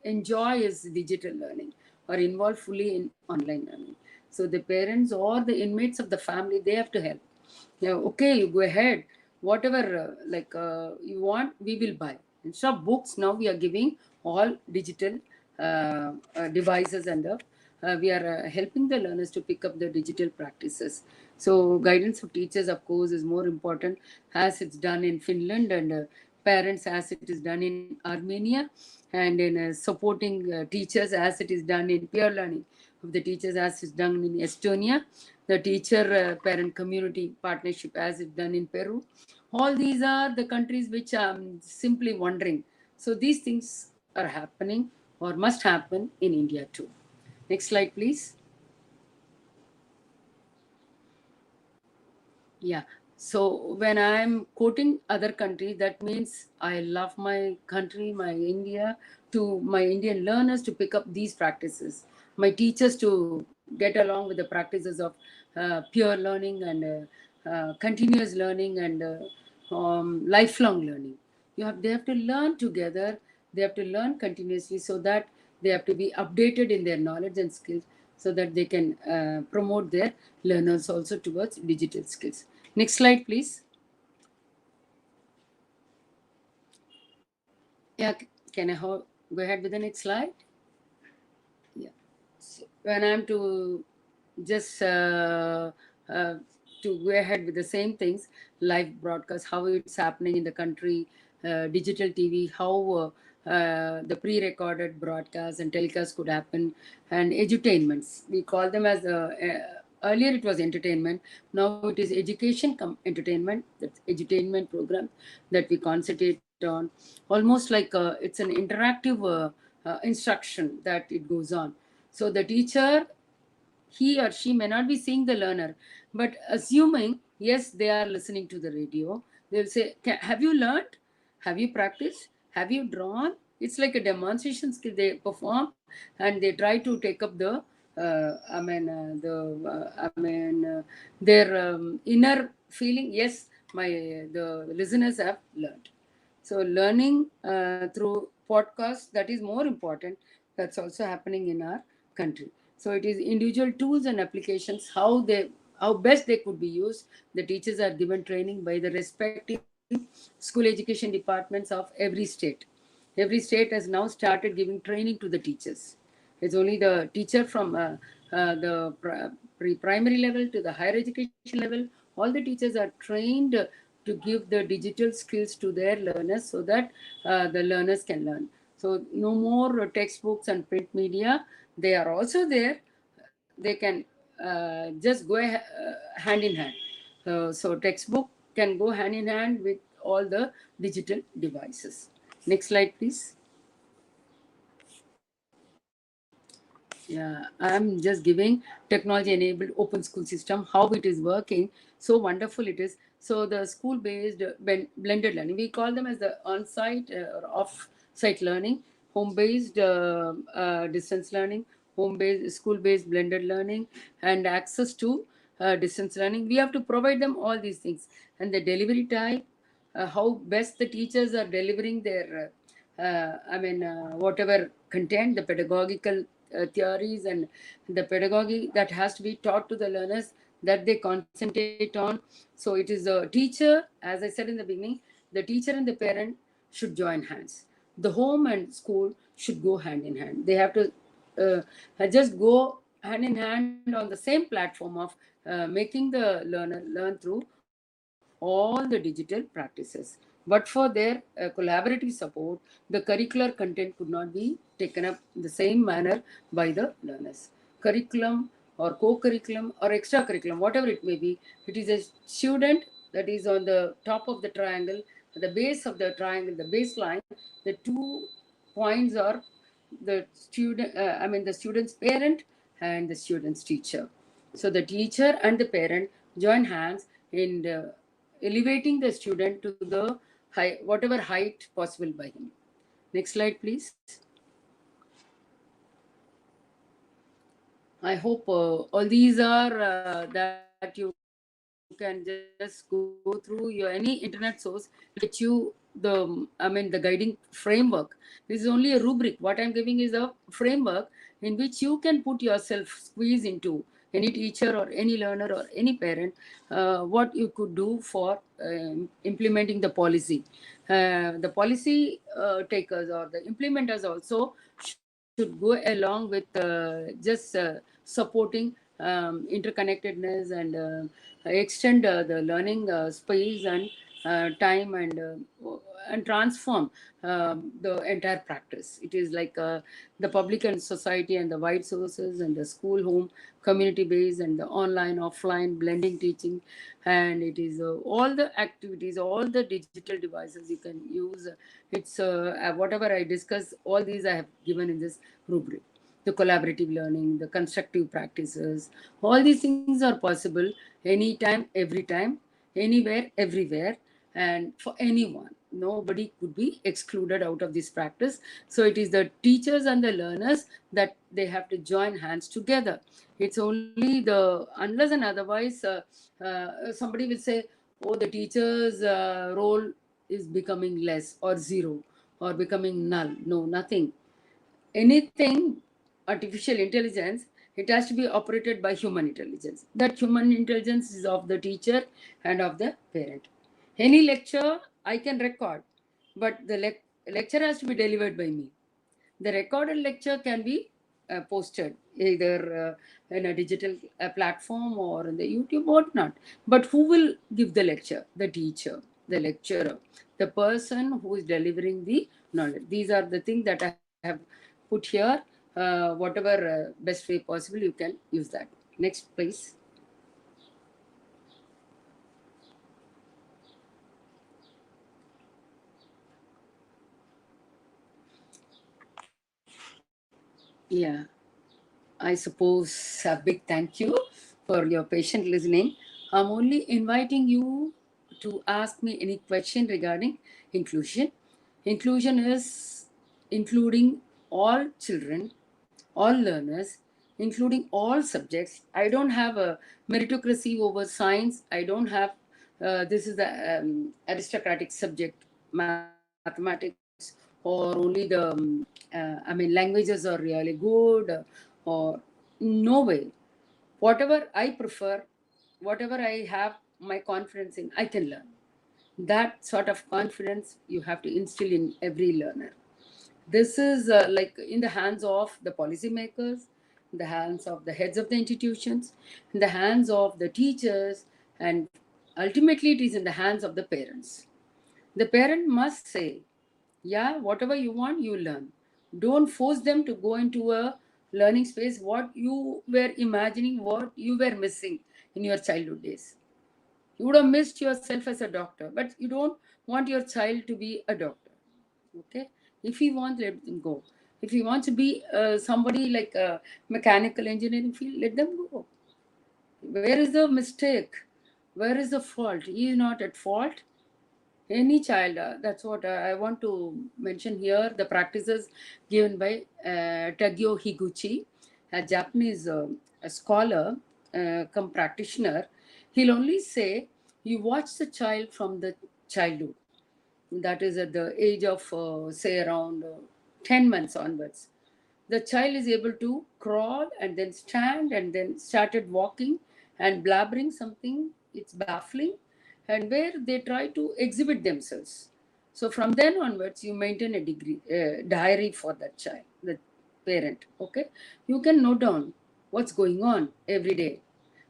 enjoy his digital learning or involve fully in online learning. So the parents or the inmates of the family, they have to help. Yeah, okay, you go ahead. Whatever you want, we will buy. Instead of books, now we are giving all digital devices, and we are helping the learners to pick up the digital practices. So guidance of teachers, of course, is more important, as it's done in Finland, and parents as it is done in Armenia, and in supporting teachers as it is done in peer learning of the teachers as it's done in Estonia, the teacher parent community partnership as it's done in Peru. All these are the countries which I'm simply wondering. So these things are happening or must happen in India too. Next slide, please. Yeah. So when I'm quoting other countries, that means I love my country, my India, to my Indian learners to pick up these practices, my teachers to get along with the practices of peer learning and continuous learning and lifelong learning. They have to learn together. They have to learn continuously, so that they have to be updated in their knowledge and skills, so that they can promote their learners also towards digital skills. Next slide, please. Yeah, can I go ahead with the next slide? Yeah. So when I'm to just to go ahead with the same things, live broadcast, how it's happening in the country, digital TV, how the pre-recorded broadcast and telecast could happen, and edutainments. We call them as earlier it was entertainment. Now it is education entertainment. That's edutainment program that we concentrate on. Almost like it's an interactive instruction that it goes on. So the teacher, he or she may not be seeing the learner, but assuming, yes, they are listening to the radio, they'll say, have you learned? Have you practiced? Have you drawn? It's like a demonstration skill they perform, and they try to take up the, their inner feeling. Yes, the listeners have learned. So learning through podcasts, that is more important. That's also happening in our country. So it is individual tools and applications, how best they could be used. The teachers are given training by the respective school education departments of every state. Every state has now started giving training to the teachers. It's only the teacher from the pre-primary level to the higher education level. All the teachers are trained to give the digital skills to their learners so that the learners can learn. So no more textbooks and print media. They are also there. They can just go hand in hand. So textbook can go hand in hand with all the digital devices. Next slide, please. Yeah, I'm just giving technology-enabled open school system, how it is working. So wonderful it is. So the school-based blended learning, we call them as the on-site or off-site learning, home-based distance learning, home-based, school-based blended learning, and access to distance learning. We have to provide them all these things. And the delivery type, how best the teachers are delivering their whatever content, the pedagogical theories and the pedagogy that has to be taught to the learners, that they concentrate on. So it is the teacher, as I said in the beginning, the teacher and the parent should join hands. The home and school should go hand in hand. They have to just go hand in hand on the same platform of making the learner learn through all the digital practices. But for their collaborative support, the curricular content could not be taken up in the same manner by the learners. Curriculum or co-curriculum or extracurriculum, whatever it may be, it is a student that is on the top of the triangle, at the base of the triangle, the baseline. The 2 points are the student, the student's parent and the student's teacher. So the teacher and the parent join hands in elevating the student to the whatever height possible by him. Next slide, please. I hope all these are that you can just go through your any internet source get you the guiding framework. This is only a rubric. What I'm giving is a framework in which you can put yourself, squeeze into any teacher or any learner or any parent what you could do for implementing the policy. The policy takers or the implementers also should go along with just supporting interconnectedness and extend the learning space and time and transform the entire practice. It is like the public and society and the wide sources and the school, home, community based and the online, offline, blending teaching. And it is all the activities, all the digital devices you can use. It's whatever I discuss, all these I have given in this rubric. The collaborative learning, the constructive practices, all these things are possible anytime, every time, anywhere, everywhere, and for anyone. Nobody could be excluded out of this practice. So it is the teachers and the learners that they have to join hands together. It's only the, unless and otherwise, somebody will say, oh, the teacher's role is becoming less or zero or becoming null. No, nothing. Anything artificial intelligence, it has to be operated by human intelligence. That human intelligence is of the teacher and of the parent. Any lecture I can record, but lecture has to be delivered by me. The recorded lecture can be posted either in a digital platform or in the YouTube, whatnot. But who will give the lecture? The teacher, the lecturer, the person who is delivering the knowledge. These are the things that I have put here. Whatever best way possible, you can use that. Next, please. Yeah. I suppose a big thank you for your patient listening. I'm only inviting you to ask me any question regarding inclusion. Inclusion is including all children, all learners, including all subjects. I don't have a meritocracy over science. I don't have this is the aristocratic subject, mathematics, or only the languages are really good, or no way. Whatever I prefer, whatever I have my confidence in, I can learn. That sort of confidence you have to instill in every learner. This is like in the hands of the policymakers, in the hands of the heads of the institutions, in the hands of the teachers, and ultimately it is in the hands of the parents. The parent must say, yeah, whatever you want, you learn. Don't force them to go into a learning space what you were imagining, what you were missing in your childhood days. You would have missed yourself as a doctor, but you don't want your child to be a doctor. Okay? If he wants, let him go. If he wants to be somebody like a mechanical engineering field, let them go. Where is the mistake? Where is the fault? He is not at fault. Any child, that's what I want to mention here. The practices given by Tagyo Higuchi, a Japanese a scholar, come practitioner. He'll only say, you watch the child from the childhood, that is at the age of say around 10 months onwards. The child is able to crawl and then stand and then started walking and blabbering something. It's baffling, and where they try to exhibit themselves. So from then onwards, you maintain a diary for that child, the parent. Okay, you can note down what's going on every day.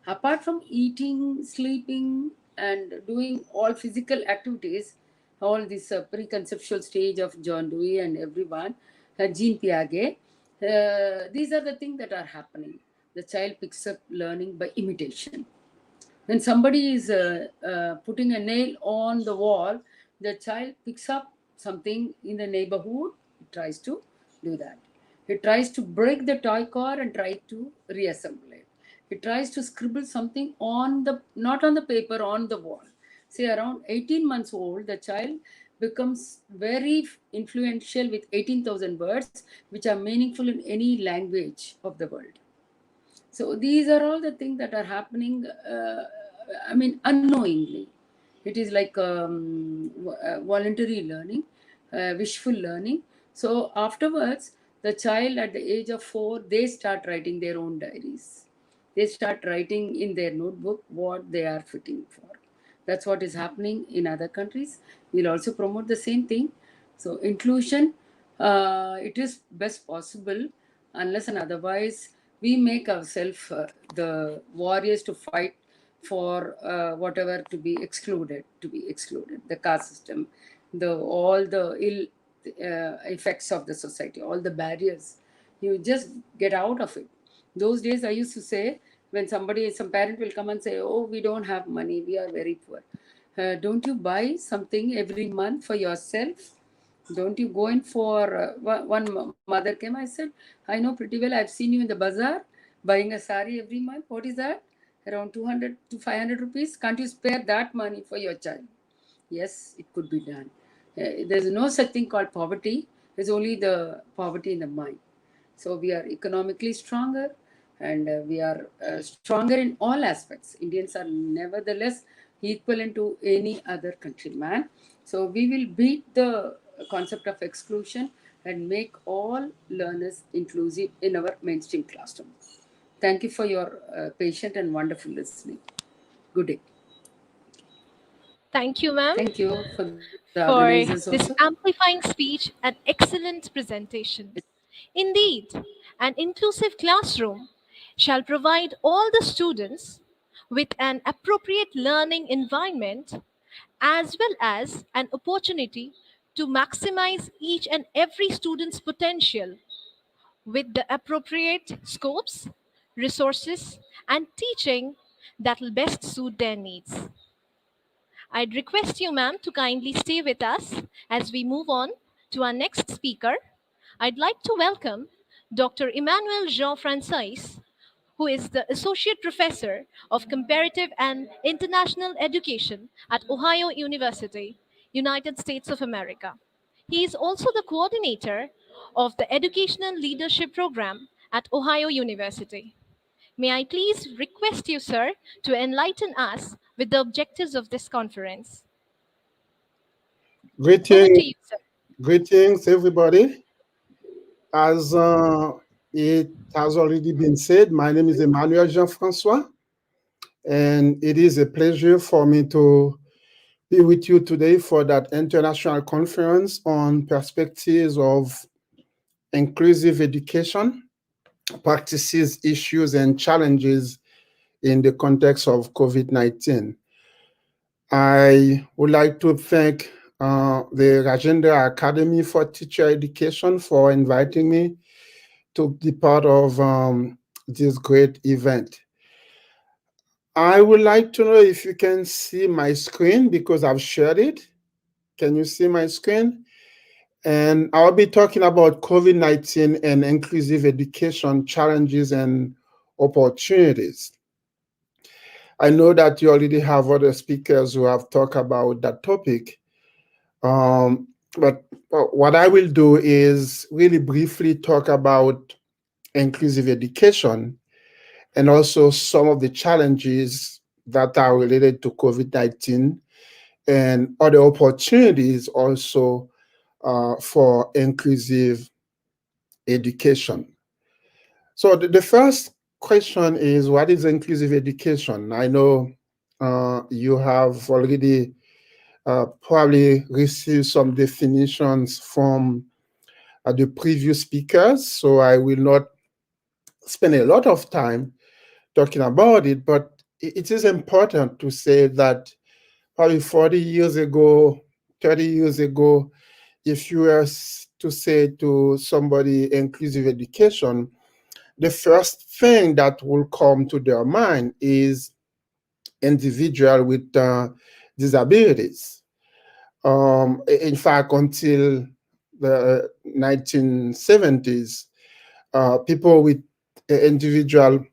Apart from eating, sleeping, and doing all physical activities, all this preconceptual stage of John Dewey and everyone, Jean Piaget, these are the things that are happening. The child picks up learning by imitation. When somebody is putting a nail on the wall, the child picks up something in the neighborhood, it tries to do that. It tries to break the toy car and try to reassemble it. It tries to scribble something on the, not on the paper, on the wall. Say around 18 months old, the child becomes very influential with 18,000 words, which are meaningful in any language of the world. So these are all the things that are happening, unknowingly. It is like voluntary learning, wishful learning. So afterwards, the child at the age of 4, they start writing their own diaries. They start writing in their notebook what they are fitting for. That's what is happening in other countries. We'll also promote the same thing. So inclusion, it is best possible unless and otherwise we make ourselves the warriors to fight for whatever to be excluded, the caste system, the all the ill effects of the society, all the barriers. You just get out of it. Those days I used to say, when some parent will come and say, oh, we don't have money, we are very poor. Don't you buy something every month for yourself? Don't you go in for one mother came? I said, I know pretty well. I've seen you in the bazaar buying a sari every month. What is that? Around 200 to 500 rupees. Can't you spare that money for your child? Yes, it could be done. There's no such thing called poverty. There's only the poverty in the mind. So we are economically stronger, and we are stronger in all aspects. Indians are nevertheless equivalent to any other countryman. So we will beat the concept of exclusion and make all learners inclusive in our mainstream classroom. Thank you for your patient and wonderful listening. Good day. Thank you, ma'am. Thank you for the the for organizers this also. amplifying speech and excellent presentation. Indeed, an inclusive classroom shall provide all the students with an appropriate learning environment as well as an opportunity to maximize each and every student's potential with the appropriate scopes, resources, and teaching that will best suit their needs. I'd request you, ma'am, to kindly stay with us as we move on to our next speaker. I'd like to welcome Dr. Emmanuel Jean Francois, who is the Associate Professor of Comparative and International Education at Ohio University, United States of America. He is also the coordinator of the Educational Leadership Program at Ohio University. May I please request you, sir, to enlighten us with the objectives of this conference? Over to Greeting, you, sir. greetings, everybody. As it has already been said, my name is Emmanuel Jean-Francois, and it is a pleasure for me to be with you today for that international conference on perspectives of inclusive education, practices, issues, and challenges in the context of COVID-19. I would like to thank the Rajendra Academy for Teacher Education for inviting me to be part of this great event. I would like to know if you can see my screen because I've shared it. Can you see my screen? And I'll be talking about COVID-19 and inclusive education challenges and opportunities. I know that you already have other speakers who have talked about that topic. But what I will do is really briefly talk about inclusive education and also some of the challenges that are related to COVID-19 and other opportunities also for inclusive education. So the first question is, what is inclusive education? I know you have already probably received some definitions from the previous speakers, so I will not spend a lot of time talking about it, but it is important to say that probably 40 years ago, 30 years ago, if you were to say to somebody inclusive education, the first thing that will come to their mind is individual with disabilities. In fact, until the 1970s, people with individual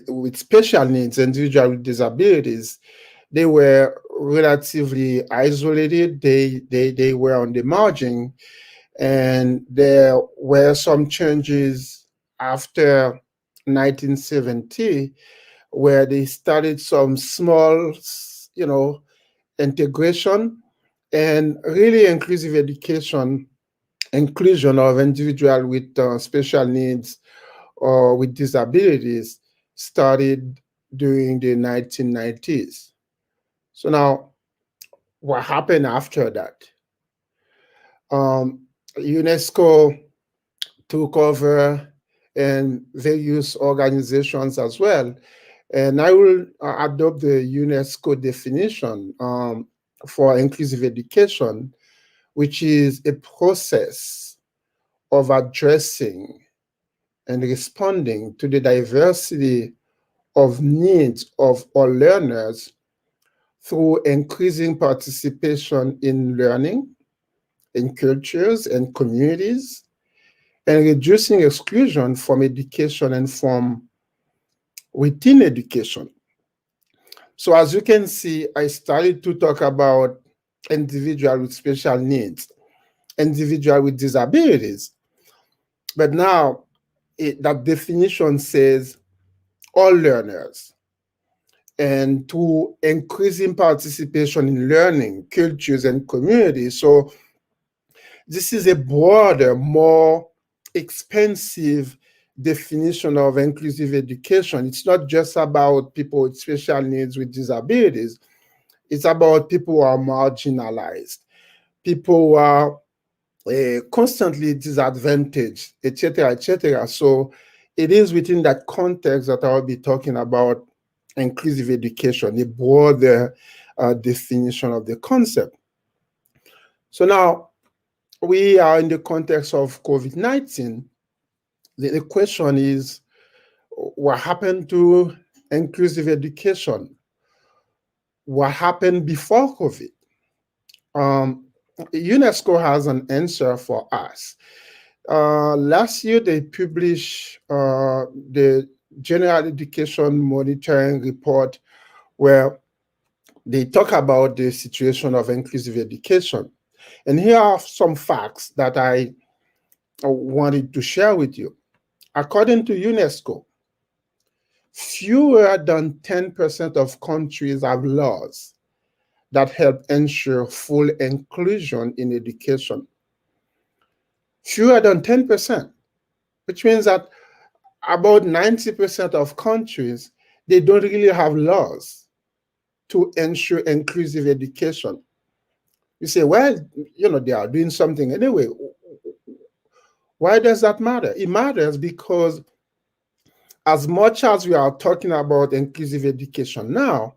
with special needs, individual with disabilities, they were relatively isolated. They were on the margin, and there were some changes after 1970 where they started some small, integration and really inclusive education, inclusion of individual with special needs or with disabilities started during the 1990s. So now, what happened after that? UNESCO took over and various organizations as well. And I will adopt the UNESCO definition for inclusive education, which is a process of addressing and responding to the diversity of needs of all learners through increasing participation in learning, in cultures and communities, and reducing exclusion from education and from within education. So as you can see, I started to talk about individual with special needs, individual with disabilities. But now that definition says all learners, and to increasing participation in learning, cultures, and communities. So this is a broader, more expensive definition of inclusive education. It's not just about people with special needs, with disabilities. It's about people who are marginalized. people who are constantly disadvantaged, etc., etc. So it is within that context that I'll be talking about inclusive education, a broader definition of the concept. So now we are in the context of COVID-19. The question is, what happened to inclusive education? What happened before COVID? Um, UNESCO has an answer for us. Last year, they published the General Education Monitoring Report, where they talk about the situation of inclusive education. And here are some facts that I wanted to share with you. According to UNESCO, fewer than 10% of countries have laws that help ensure full inclusion in education. Fewer than 10%, which means that about 90% of countries, they don't really have laws to ensure inclusive education. You say, well, they are doing something anyway. Why does that matter? It matters because as much as we are talking about inclusive education now,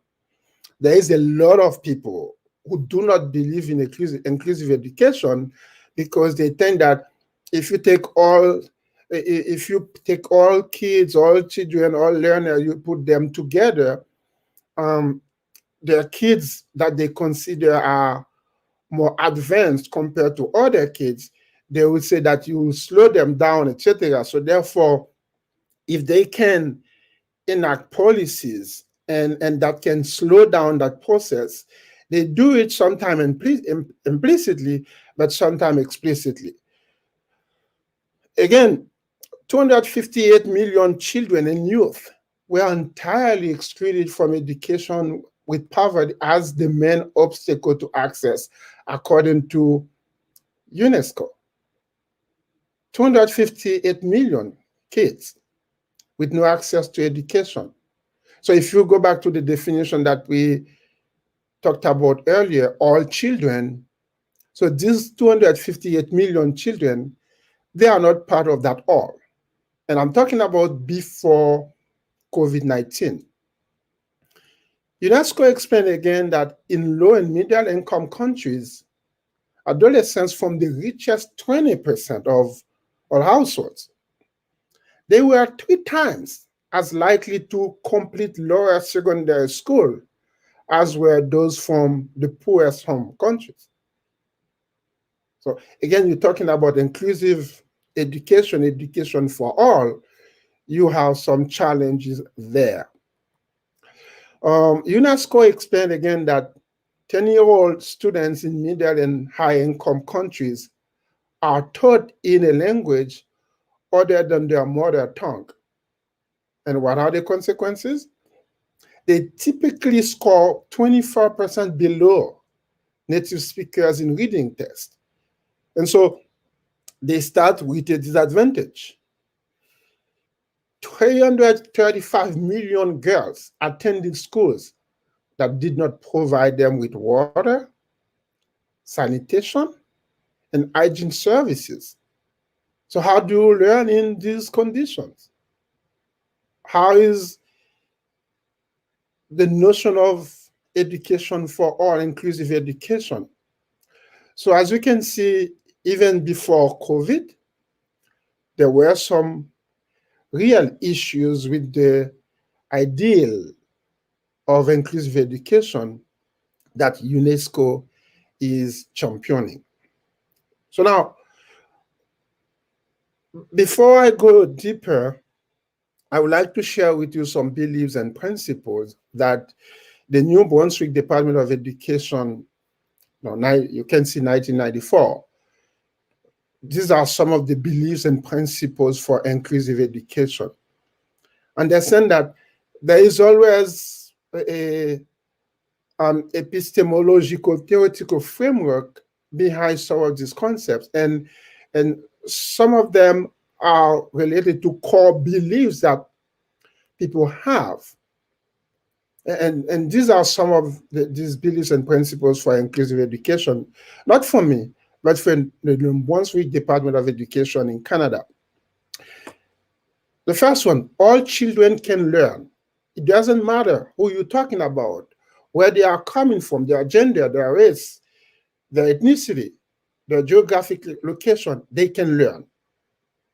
there is a lot of people who do not believe in inclusive education because they think that if you take all if you take all kids, all children, all learners, you put them together, um, there are kids that they consider are more advanced compared to other kids. They would say that you will slow them down, etc. So therefore, if they can enact policies and that can slow down that process, they do it sometimes implicitly, but sometimes explicitly. Again, 258 million children and youth were entirely excluded from education, with poverty as the main obstacle to access, according to UNESCO. 258 million kids with no access to education. So if you go back to the definition that we talked about earlier, all children, so these 258 million children, they are not part of that all. And I'm talking about before COVID-19. UNESCO explained again that in low and middle income countries, adolescents from the richest 20% of all households, they were 3 times as likely to complete lower secondary school as were those from the poorest home countries. So again, you're talking about inclusive education, education for all. You have some challenges there. UNESCO explained again that 10-year-old students in middle and high income countries are taught in a language other than their mother tongue. And what are the consequences? They typically score 24% below native speakers in reading tests. And so they start with a disadvantage. 335 million girls attending schools that did not provide them with water, sanitation, and hygiene services. So how do you learn in these conditions? How is the notion of education for all, inclusive education? So as you can see, even before COVID, there were some real issues with the ideal of inclusive education that UNESCO is championing. So now, before I go deeper, I would like to share with you some beliefs and principles that the New Brunswick Department of Education, you can see 1994. These are some of the beliefs and principles for inclusive education. Understand that there is always an epistemological theoretical framework behind some of these concepts, and some of them are related to core beliefs that people have. And these are some of these beliefs and principles for inclusive education, not for me, but for the Brunswick Department of Education in Canada. The first one, all children can learn. It doesn't matter who you're talking about, where they are coming from, their gender, their race, their ethnicity, their geographic location, they can learn.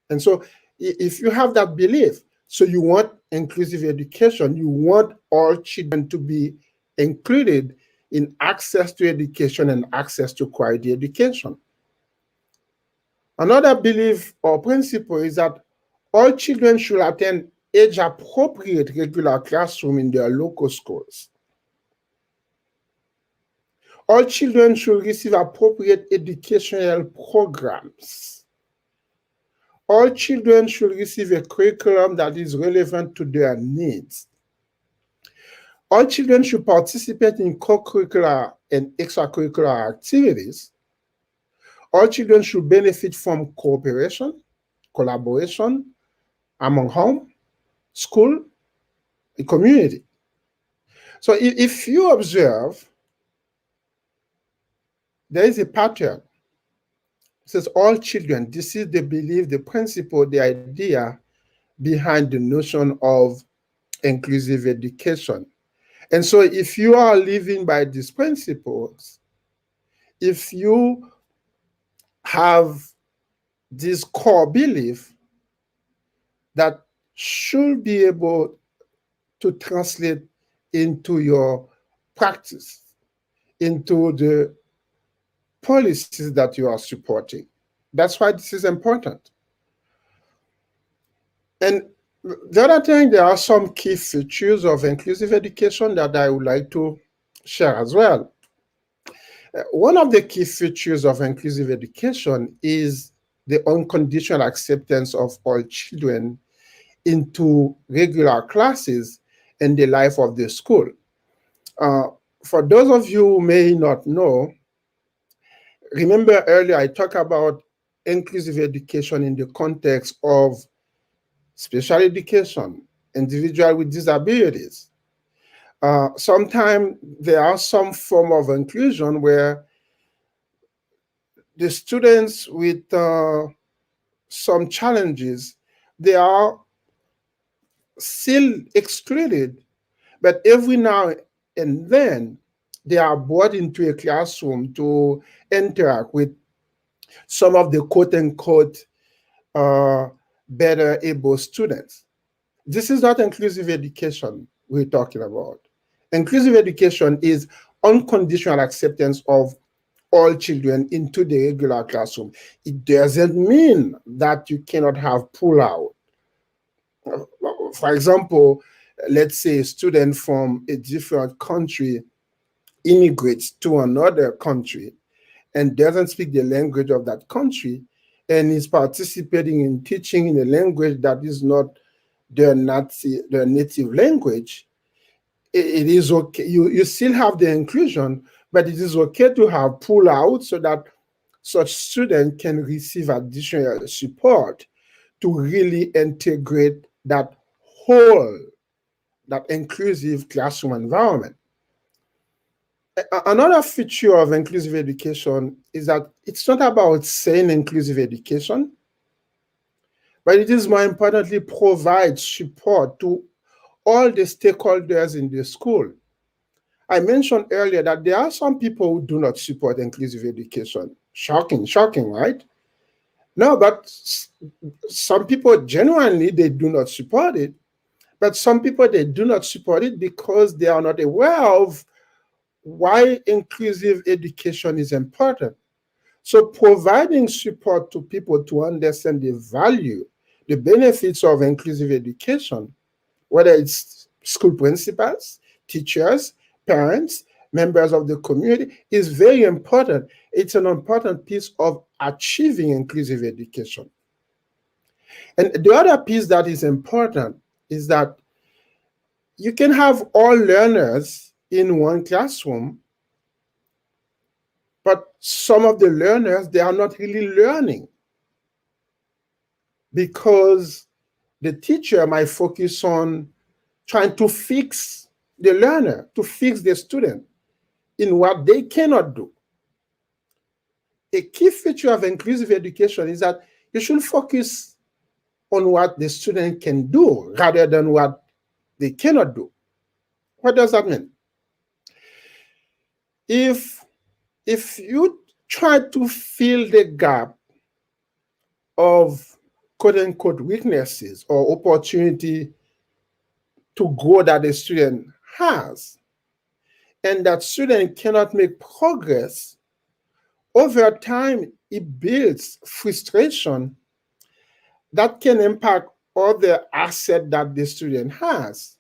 And so if you have that belief, so you want inclusive education, you want all children to be included in access to education and access to quality education. Another belief or principle is that all children should attend age-appropriate regular classroom in their local schools. All children should receive appropriate educational programs. All children should receive a curriculum that is relevant to their needs. All children should participate in co-curricular and extracurricular activities. All children should benefit from cooperation, collaboration among home, school, and community. So if you observe, there is a pattern. It says all children, this is the belief, the principle, the idea behind the notion of inclusive education. And so if you are living by these principles, if you have this core belief that should be able to translate into your practice, into the policies that you are supporting. That's why this is important. And the other thing, there are some key features of inclusive education that I would like to share as well. One of the key features of inclusive education is the unconditional acceptance of all children into regular classes in the life of the school. For those of you who may not know, remember earlier I talked about inclusive education in the context of special education, individuals with disabilities. Sometimes there are some form of inclusion where the students with some challenges, they are still excluded, but every now and then they are brought into a classroom to interact with some of the quote unquote better able students. This is not inclusive education we're talking about. Inclusive education is unconditional acceptance of all children into the regular classroom. It doesn't mean that you cannot have pull out. For example, let's say a student from a different country immigrates to another country and doesn't speak the language of that country and is participating in teaching in a language that is not their native language. It is okay. You still have the inclusion, but it is okay to have pull out so that such students can receive additional support to really integrate that whole, that inclusive classroom environment. Another feature of inclusive education is that it's not about saying inclusive education, but it is more importantly provide support to all the stakeholders in the school. I mentioned earlier that there are some people who do not support inclusive education. Shocking, right? No, but some people genuinely, they do not support it. But some people, they do not support it because they are not aware of why inclusive education is important. So providing support to people to understand the value, the benefits of inclusive education, whether it's school principals, teachers, parents, members of the community, is very important. It's an important piece of achieving inclusive education. And the other piece that is important is that you can have all learners in one classroom, but some of the learners, they are not really learning because the teacher might focus on trying to fix the learner, to fix the student in what they cannot do. A key feature of inclusive education is that you should focus on what the student can do rather than what they cannot do. What does that mean? If if you try to fill the gap of quote unquote weaknesses or opportunity to grow that the student has, and that student cannot make progress, over time it builds frustration that can impact other assets that the student has.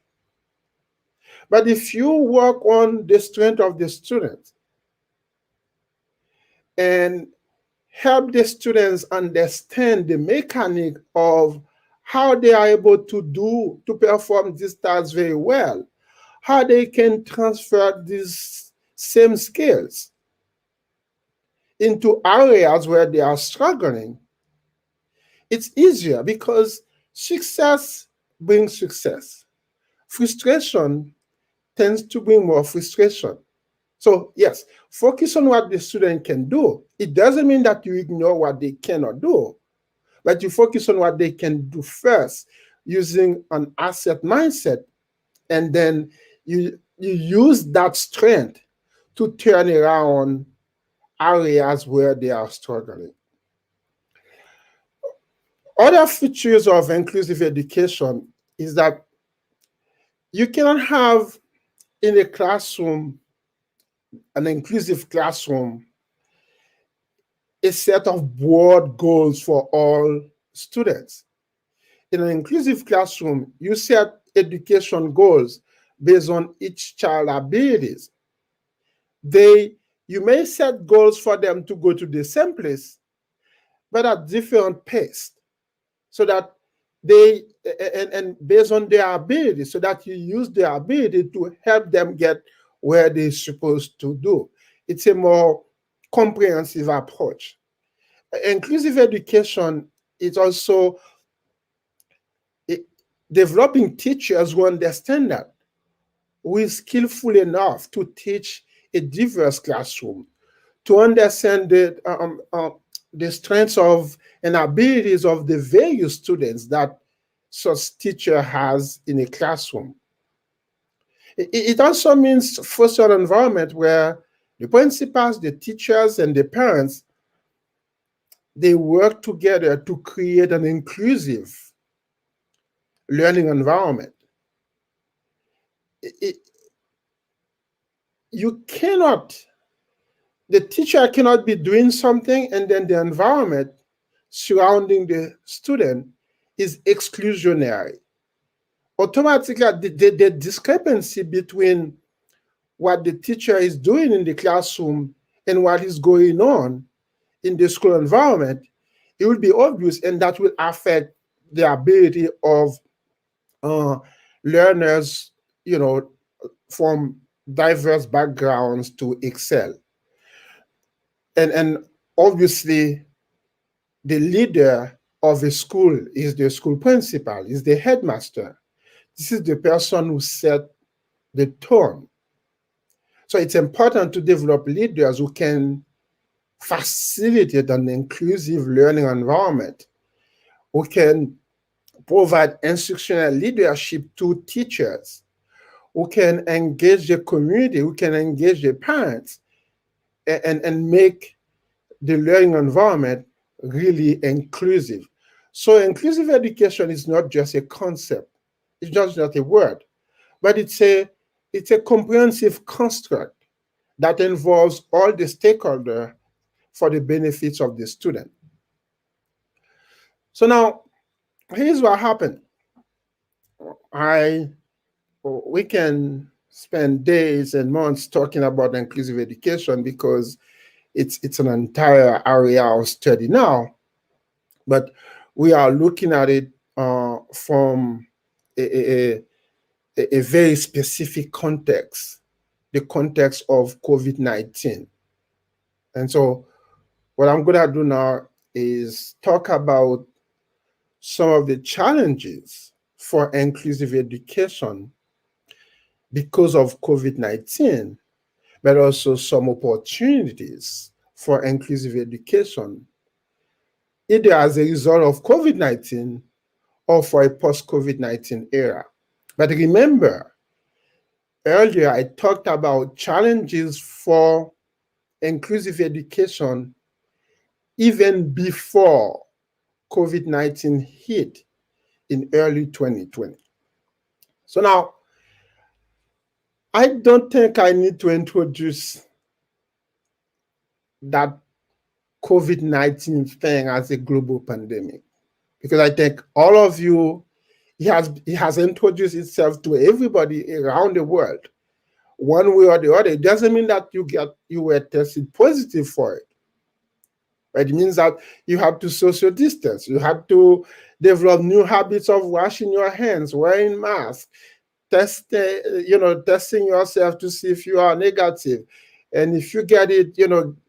But if you work on the strength of the student and help the students understand the mechanic of how they are able to perform these tasks very well, how they can transfer these same skills into areas where they are struggling, it's easier because success brings success. Frustration tends to bring more frustration. So, yes, focus on what the student can do. It doesn't mean that you ignore what they cannot do, but you focus on what they can do first using an asset mindset. And then you use that strength to turn around areas where they are struggling. Other features of inclusive education is that you cannot have in a classroom, an inclusive classroom, a set of broad goals for all students. In an inclusive classroom, you set education goals based on each child's abilities. They, you may set goals for them to go to the same place, but at different pace, so that they and based on their ability, so that you use their ability to help them get where they're supposed to do. It's a more comprehensive approach. Inclusive education is also eh, developing teachers who understand that, who is skillful enough to teach a diverse classroom, to understand the strengths of and abilities of the various students that such teacher has in a classroom. It also means foster an environment where the principals, the teachers, and the parents, they work together to create an inclusive learning environment. It, you cannot, the teacher cannot be doing something and then the environment surrounding the student is exclusionary. Automatically, the discrepancy between what the teacher is doing in the classroom and what is going on in the school environment, it will be obvious, and that will affect the ability of uh, learners, from diverse backgrounds to excel. And obviously, the leader of a school is the school principal, is the headmaster. This is the person who set the tone. So it's important to develop leaders who can facilitate an inclusive learning environment, who can provide instructional leadership to teachers, who can engage the community, who can engage the parents, and make the learning environment really inclusive. So inclusive education is not just a concept, it's just not a word, but it's a comprehensive construct that involves all the stakeholders for the benefits of the student. So now here's what happened. I We can spend days and months talking about inclusive education because it's an entire area of study now, but we are looking at it from a, a very specific context, the context of COVID-19. And so what I'm going to do now is talk about some of the challenges for inclusive education because of COVID-19, but also some opportunities for inclusive education, either as a result of COVID-19 or for a post-COVID-19 era. But remember, earlier I talked about challenges for inclusive education even before COVID-19 hit in early 2020. So now, I don't think I need to introduce that COVID-19 thing as a global pandemic, because I think all of you, it has introduced itself to everybody around the world, one way or the other. It doesn't mean that you were tested positive for it. Right? It means that you have to social distance. You have to develop new habits of washing your hands, wearing masks, testing yourself to see if you are negative, and if you get it,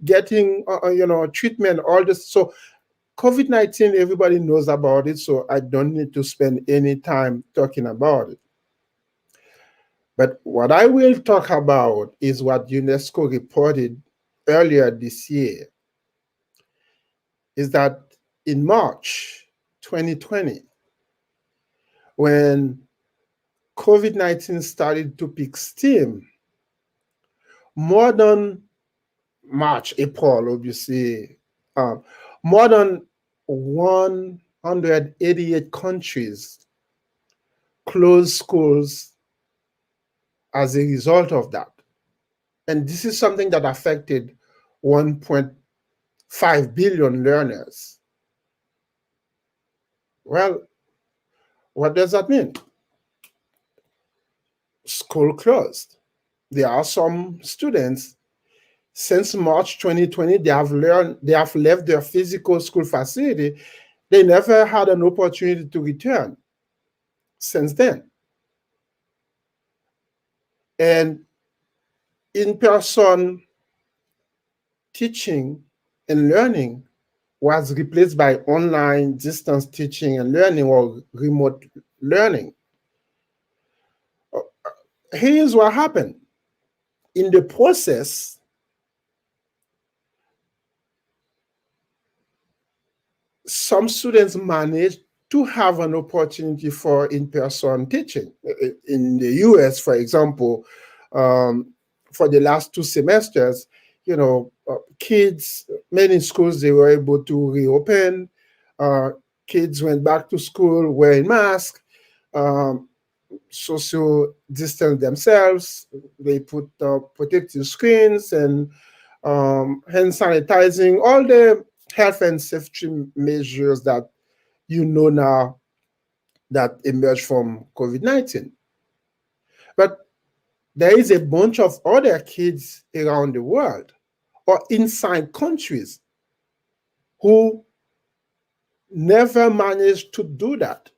getting treatment, all this. So COVID-19, everybody knows about it, so I don't need to spend any time talking about it. But what I will talk about is what UNESCO reported earlier this year, is that in March 2020, when COVID-19 started to pick steam, more than March, April, obviously, um, more than 188 countries closed schools as a result of that. And this is something that affected 1.5 billion learners. Well, what does that mean? School closed. There are some students, since March 2020, they have left their physical school facility. They never had an opportunity to return since then. And in-person teaching and learning was replaced by online distance teaching and learning, or remote learning. Here's what happened. In the process, some students managed to have an opportunity for in-person teaching. In the US, for example, for the last 2 semesters, kids, many schools, they were able to reopen. Kids went back to school wearing masks, um, social distance themselves. They put protective screens and hand sanitizing, all the health and safety measures that now that emerged from COVID-19. But there is a bunch of other kids around the world or inside countries who never managed to do that.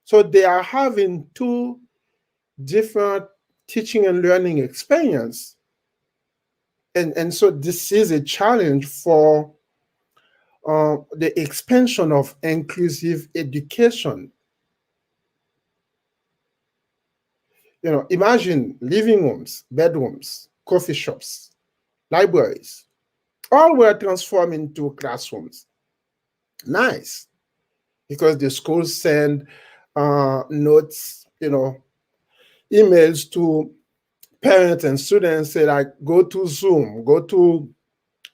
So they are having two different teaching and learning experience. And so this is a challenge for the expansion of inclusive education. Imagine living rooms, bedrooms, coffee shops, libraries, all were transformed into classrooms. Nice, because the schools send notes, emails to parents and students, say like, go to Zoom, go to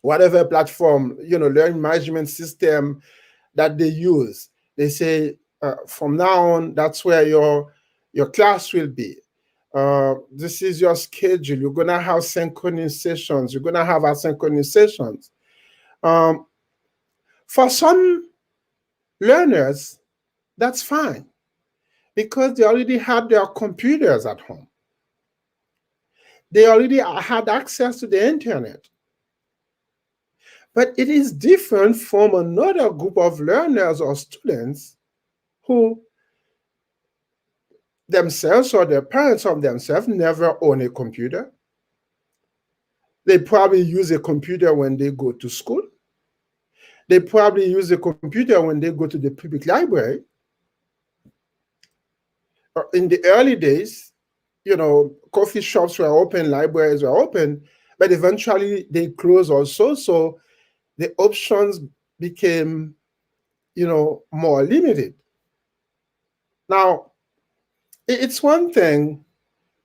whatever platform, learning management system that they use. They say, from now on, that's where your class will be. This is your schedule. You're gonna have synchronous sessions. You're gonna have asynchronous sessions. Um, for some learners, that's fine because they already had their computers at home. They already had access to the internet. But it is different from another group of learners or students who themselves or their parents of themselves never own a computer. They probably use a computer when they go to school. They probably use a computer when they go to the public library. In the early days, coffee shops were open, libraries were open, but eventually they closed also. So the options became, more limited. Now, it's one thing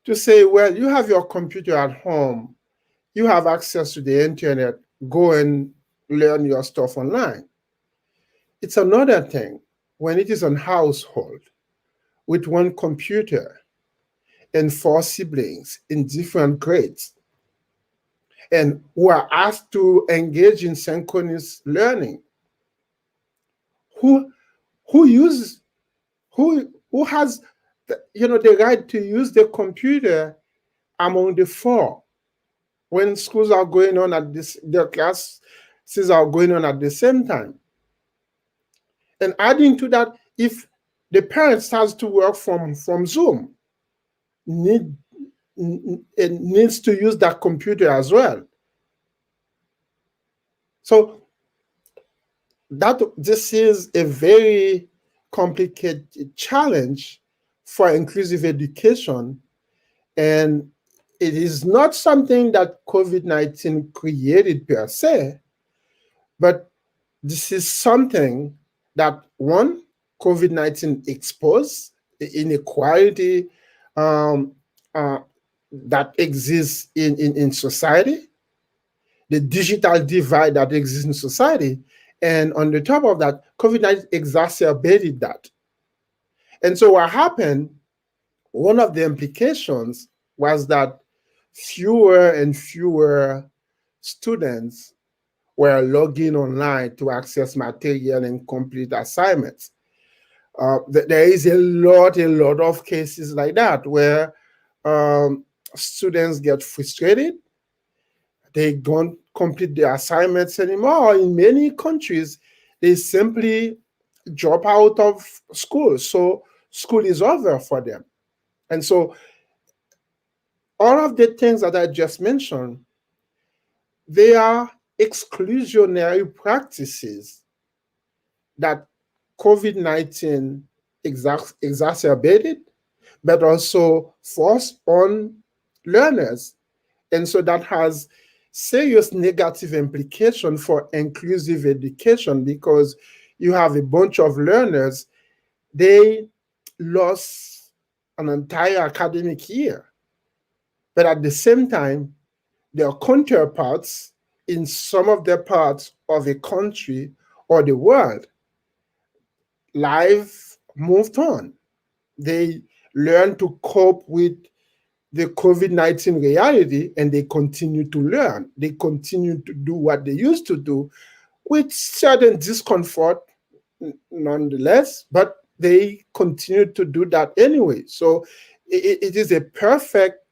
to say, well, you have your computer at home, you have access to the internet, go and learn your stuff online. It's another thing when it is a household with one computer and four siblings in different grades and who are asked to engage in synchronous learning. Who who uses who has the right to use the computer among the four when schools are going on at this their classes are going on at the same time? And adding to that, if the parent starts to work from Zoom, need it needs to use that computer as well. So that this is a very complicated challenge for inclusive education, and it is not something that COVID-19 created per se, but this is something that one, COVID-19 exposed the inequality um, uh, that exists in society, the digital divide that exists in society. And on the top of that, COVID-19 exacerbated that. And so what happened, one of the implications was that fewer and fewer students were logging online to access material and complete assignments. There is a lot of cases like that where um, students get frustrated, they don't complete the assignments anymore. In many countries, they simply drop out of school. So school is over for them. And so all of the things that I just mentioned, they are exclusionary practices that COVID-19 exacerbated, but also forced on learners. And so that has serious negative implication for inclusive education because you have a bunch of learners, they lost an entire academic year. But at the same time, their counterparts in some of the parts of a country or the world, life moved on. They learned to cope with the COVID-19 reality and they continue to learn. They continue to do what they used to do with certain discomfort nonetheless, but they continue to do that anyway. So it is a perfect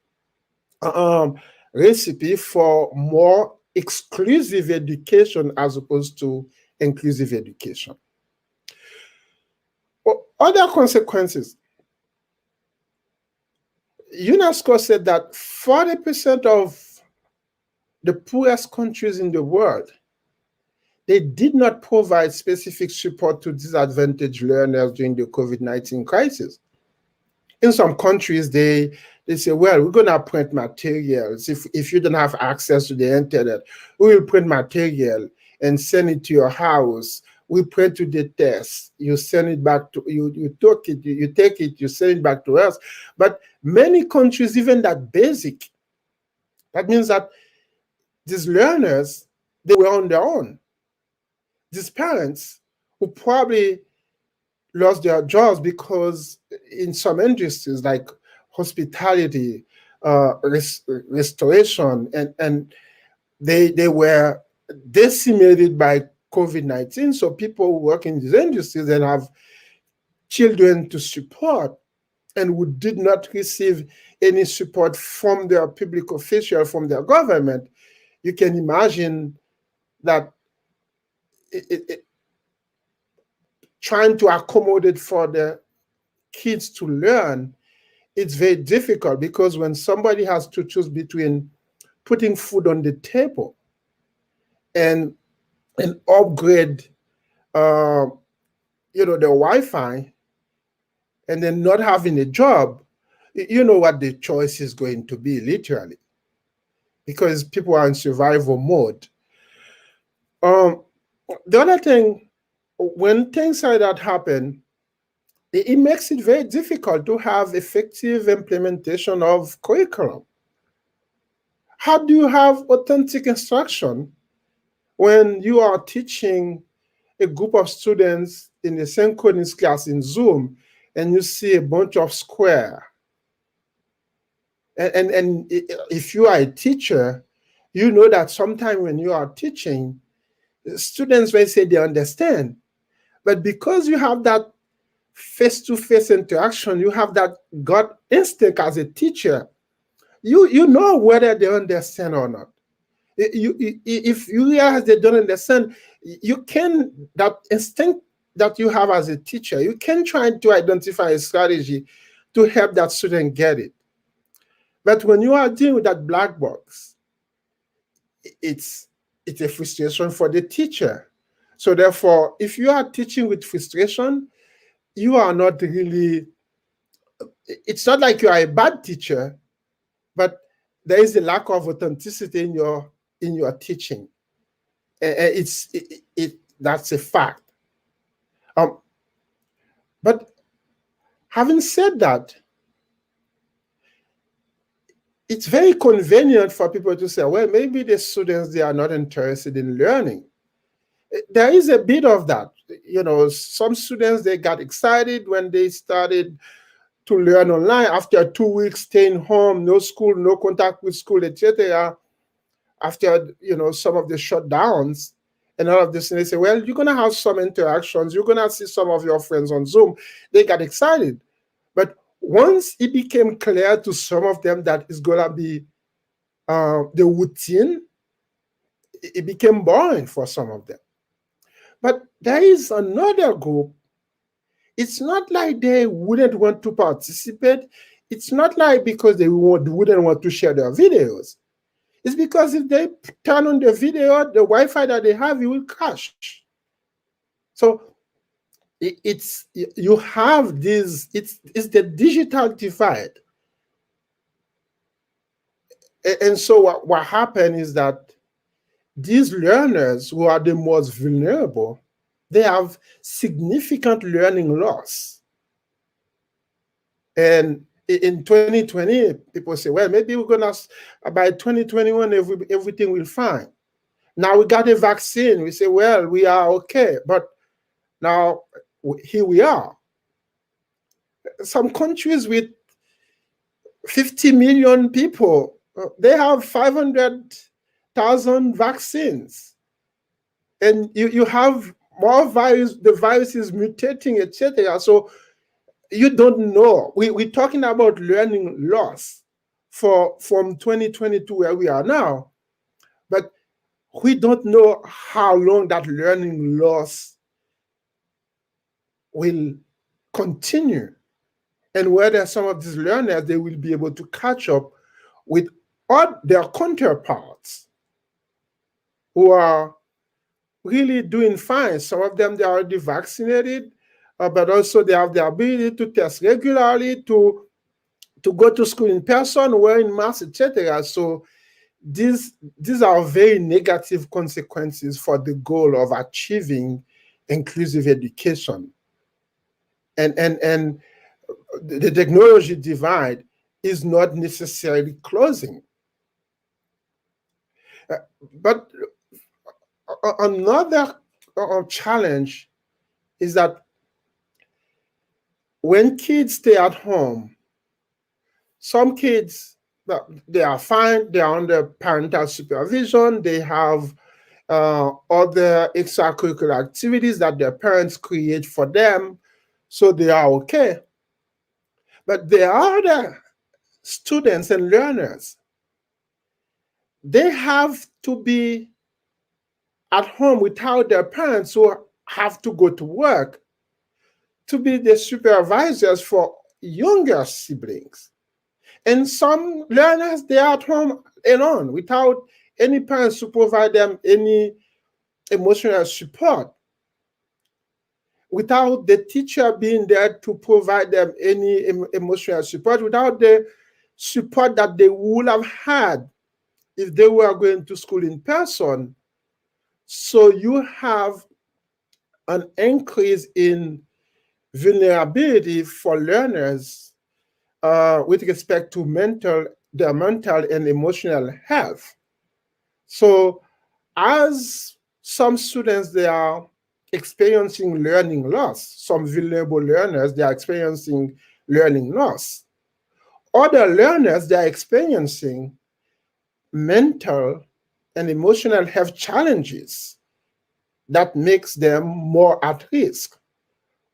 um, recipe for more exclusive education as opposed to inclusive education. Other consequences, UNESCO said that 40% of the poorest countries in the world, they did not provide specific support to disadvantaged learners during the COVID-19 crisis. In some countries, they say, well, we're going to print materials. If you don't have access to the internet, we will print material and send it to your house. We print to the test. You send it back to you took it, you take it, you send it back to us. But many countries, even that basic, that means that these learners, they were on their own. These parents who probably lost their jobs because in some industries like hospitality, restoration, and they were decimated by COVID-19. So people who work in these industries and have children to support and who did not receive any support from their public official, from their government, you can imagine that it, trying to accommodate for the kids to learn, it's very difficult because when somebody has to choose between putting food on the table and upgrade, the Wi-Fi, and then not having a job, You know what the choice is going to be, literally, because people are in survival mode. Um, the other thing, when things like that happen, it makes it very difficult to have effective implementation of curriculum. How do you have authentic instruction when you are teaching a group of students in a synchronous class in Zoom and you see a bunch of square? And if you are a teacher, you know that sometimes when you are teaching, students may say they understand, but because you have that face-to-face interaction, you have that gut instinct as a teacher, you know whether they understand or not. If you realize they don't understand, you can, that instinct that you have as a teacher, you can try to identify a strategy to help that student get it. But when you are dealing with that black box, it's it's a frustration for the teacher. So therefore, if you are teaching with frustration, you are not really, it's not like you are a bad teacher, but there is a lack of authenticity in your teaching. That's a fact. Um, but having said that, it's very convenient for people to say, well, maybe the students, they are not interested in learning. There is a bit of that. You know, some students, they got excited when they started to learn online after 2 weeks staying home, no school, no contact with school, etc. After, you know, some of the shutdowns and all of this, and they say, well, you're gonna have some interactions, you're gonna see some of your friends on Zoom. They got excited. But once it became clear to some of them that it's gonna be the routine, it became boring for some of them. But there is another group. It's not like they wouldn't want to participate. It's not like because they wouldn't want to share their videos. It's because if they turn on the video, the Wi-Fi that they have, it will crash. So it's, you have this. It's the digital divide. And so what happened is that these learners who are the most vulnerable, they have significant learning loss. And in 2020, people say, well, maybe we're gonna, by 2021, everything will fine. Now we got a vaccine. We say, well, we are okay. But now here we are. Some countries with 50 million people, they have 500,000 vaccines. And you have more virus, the virus is mutating, etc. So you don't know. We're talking about learning loss from 2020 to where we are now. But we don't know how long that learning loss will continue, and whether some of these learners, they will be able to catch up with all their counterparts who are really doing fine. Some of them, they are already vaccinated, but also they have the ability to test regularly, to go to school in person, wearing masks, etc. So these are very negative consequences for the goal of achieving inclusive education. And the technology divide is not necessarily closing. Uh, but another challenge is that when kids stay at home, some kids, they are fine, they are under parental supervision, they have other extracurricular activities that their parents create for them, so they are okay. But there are other students and learners, they have to be at home without their parents who have to go to work to be the supervisors for younger siblings. And some learners, they are at home alone without any parents to provide them any emotional support. without the teacher being there to provide them any emotional support, without the support that they would have had if they were going to school in person. So you have an increase in vulnerability for learners with respect to their mental and emotional health. So as some students, they are experiencing learning loss. Some vulnerable learners, they are experiencing learning loss. Other learners, they are experiencing mental and emotional health challenges that makes them more at risk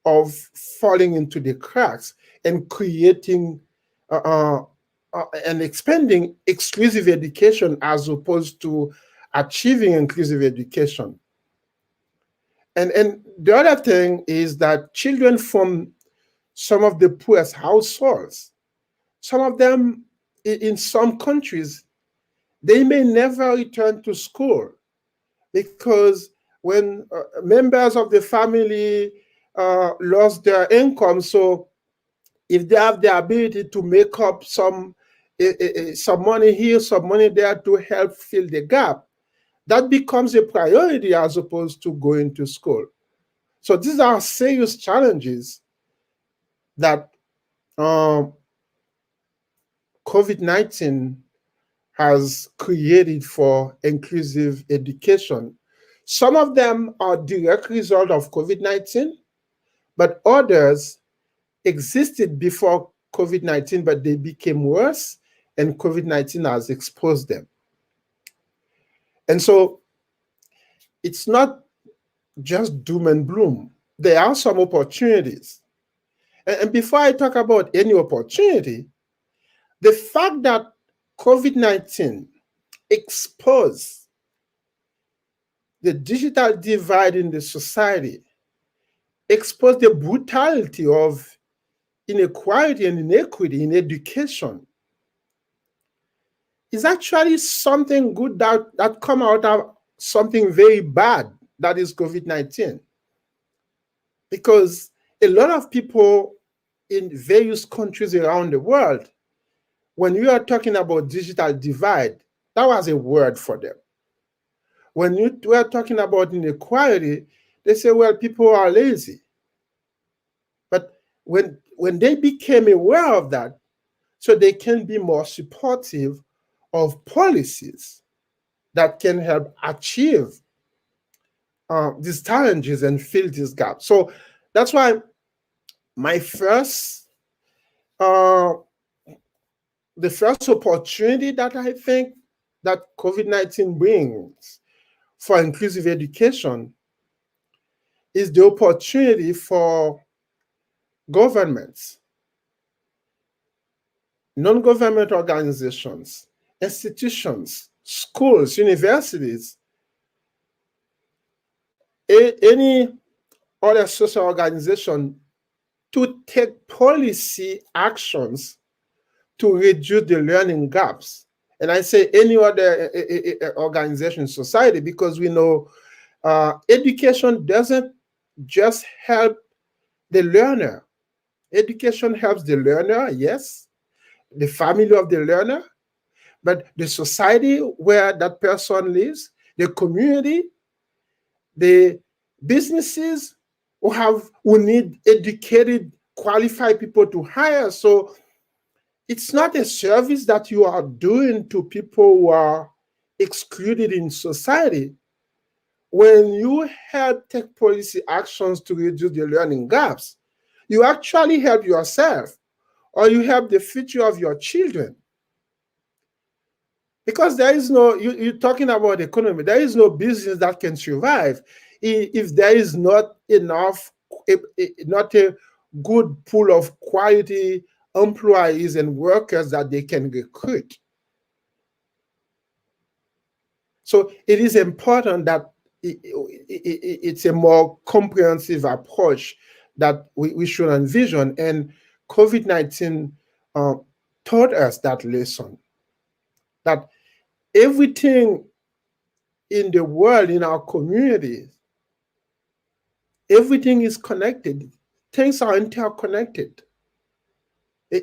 of falling into the cracks and creating uh, uh, and expanding exclusive education as opposed to achieving inclusive education. And the other thing is that children from some of the poorest households, some of them in some countries, they may never return to school because when members of the family lost their income, so if they have the ability to make up some money here, some money there to help fill the gap, that becomes a priority as opposed to going to school. So these are serious challenges that um, COVID-19 has created for inclusive education. Some of them are direct result of COVID-19, but others existed before COVID-19, but they became worse, and COVID-19 has exposed them. And so it's not just doom and gloom. There are some opportunities. And before I talk about any opportunity, the fact that COVID-19 exposed the digital divide in the society, exposed the brutality of inequality and inequity in education, is actually something good that come out of something very bad, that is COVID-19. Because a lot of people in various countries around the world, when you are talking about digital divide, that was a word for them. When you were talking about inequality, they say, well, people are lazy. But when they became aware of that, so they can be more supportive of policies that can help achieve these challenges and fill this gap. So that's why my uh, the first opportunity that I think that COVID-19 brings for inclusive education is the opportunity for governments, non-government organizations, institutions, schools, universities, any other social organization to take policy actions to reduce the learning gaps. And I say any other organization, society, because we know education doesn't just help the learner. Education helps the learner, yes, the family of the learner, but the society where that person lives, the community, the businesses who need educated, qualified people to hire. So it's not a service that you are doing to people who are excluded in society. When you help take policy actions to reduce the learning gaps, you actually help yourself or you help the future of your children. Because there is no, you're talking about economy, there is no business that can survive if there is not enough, not a good pool of quality employees and workers that they can recruit. So it is important that it's a more comprehensive approach that we should envision. And COVID-19 uh, taught us that lesson, that everything in the world, in our communities, everything is connected. Things are interconnected.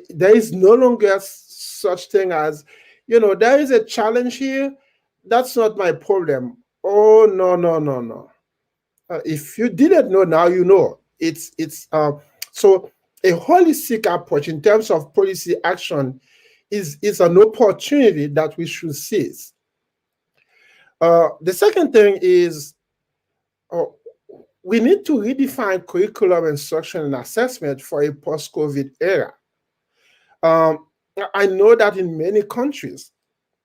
There is no longer such thing as, there is a challenge here. That's not my problem. Oh, no, no, no, no. If you didn't know, now you know. So a holistic approach in terms of policy action is an opportunity that we should seize. The second thing is, uh, we need to redefine curriculum instruction and assessment for a post-COVID era. Um, I know that in many countries,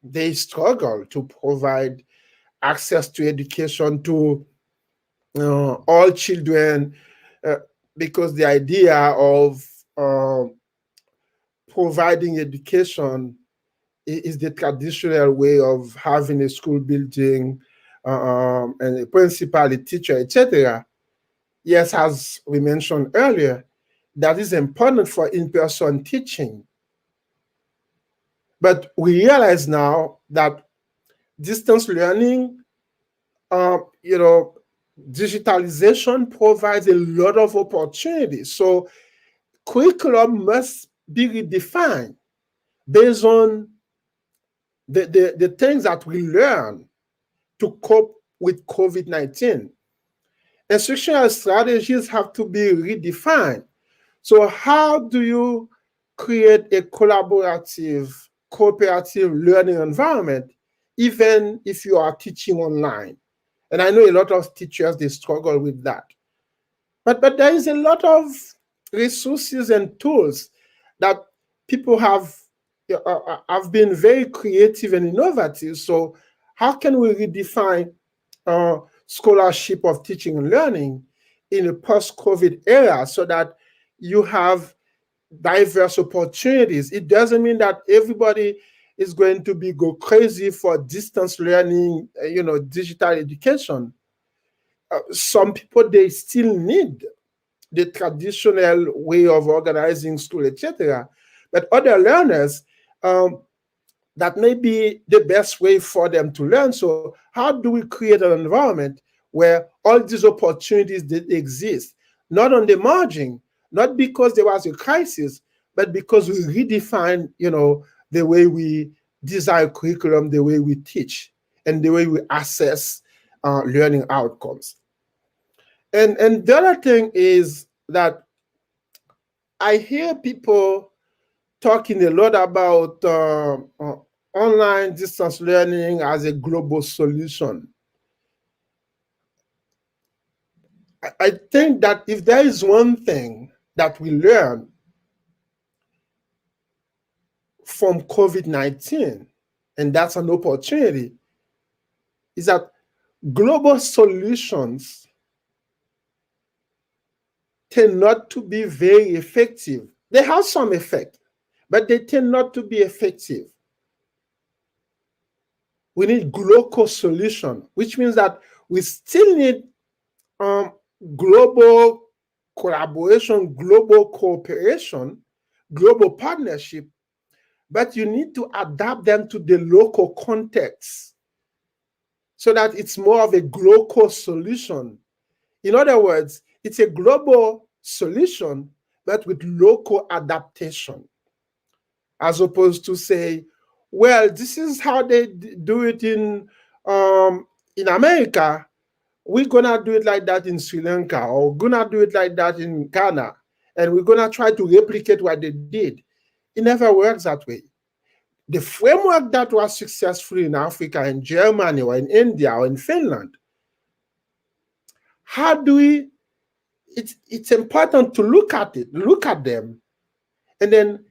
they struggle to provide access to education to all children, uh, because the idea of uh, providing education is the traditional way of having a school building, and a principal, a teacher, etc. Yes, as we mentioned earlier, that is important for in-person teaching. But we realize now that distance learning, uh, you know, digitalization provides a lot of opportunities. So curriculum must be redefined based on the things that we learn to cope with COVID-19. Instructional strategies have to be redefined. So how do you create a collaborative, cooperative learning environment, even if you are teaching online? And I know a lot of teachers, they struggle with that. But there is a lot of resources and tools that people have been very creative and innovative. So how can we redefine scholarship of teaching and learning in a post-COVID era so that you have diverse opportunities? It doesn't mean that everybody is going to be go crazy for distance learning, digital education. Some people, they still need the traditional way of organizing school, etc. But other learners, that may be the best way for them to learn. So how do we create an environment where all these opportunities that exist, not on the margin, not because there was a crisis, but because we redefine, the way we design curriculum, the way we teach, and the way we assess learning outcomes. And the other thing is that I hear people talking a lot about online distance learning as a global solution. I think that if there is one thing that we learn from COVID-19, and that's an opportunity, is that global solutions tend not to be very effective. They have some effect, but they tend not to be effective. We need global solution, which means that we still need um, global collaboration, global cooperation, global partnership, but you need to adapt them to the local context so that it's more of a global solution. In other words, it's a global solution, but with local adaptation, as opposed to say, well, this is how they do it in America. We're gonna do it like that in Sri Lanka, or gonna do it like that in Ghana, and we're gonna try to replicate what they did. It never works that way. The framework that was successful in Africa, in Germany, or in India, or in Finland, how do we? It's important to look at them, and then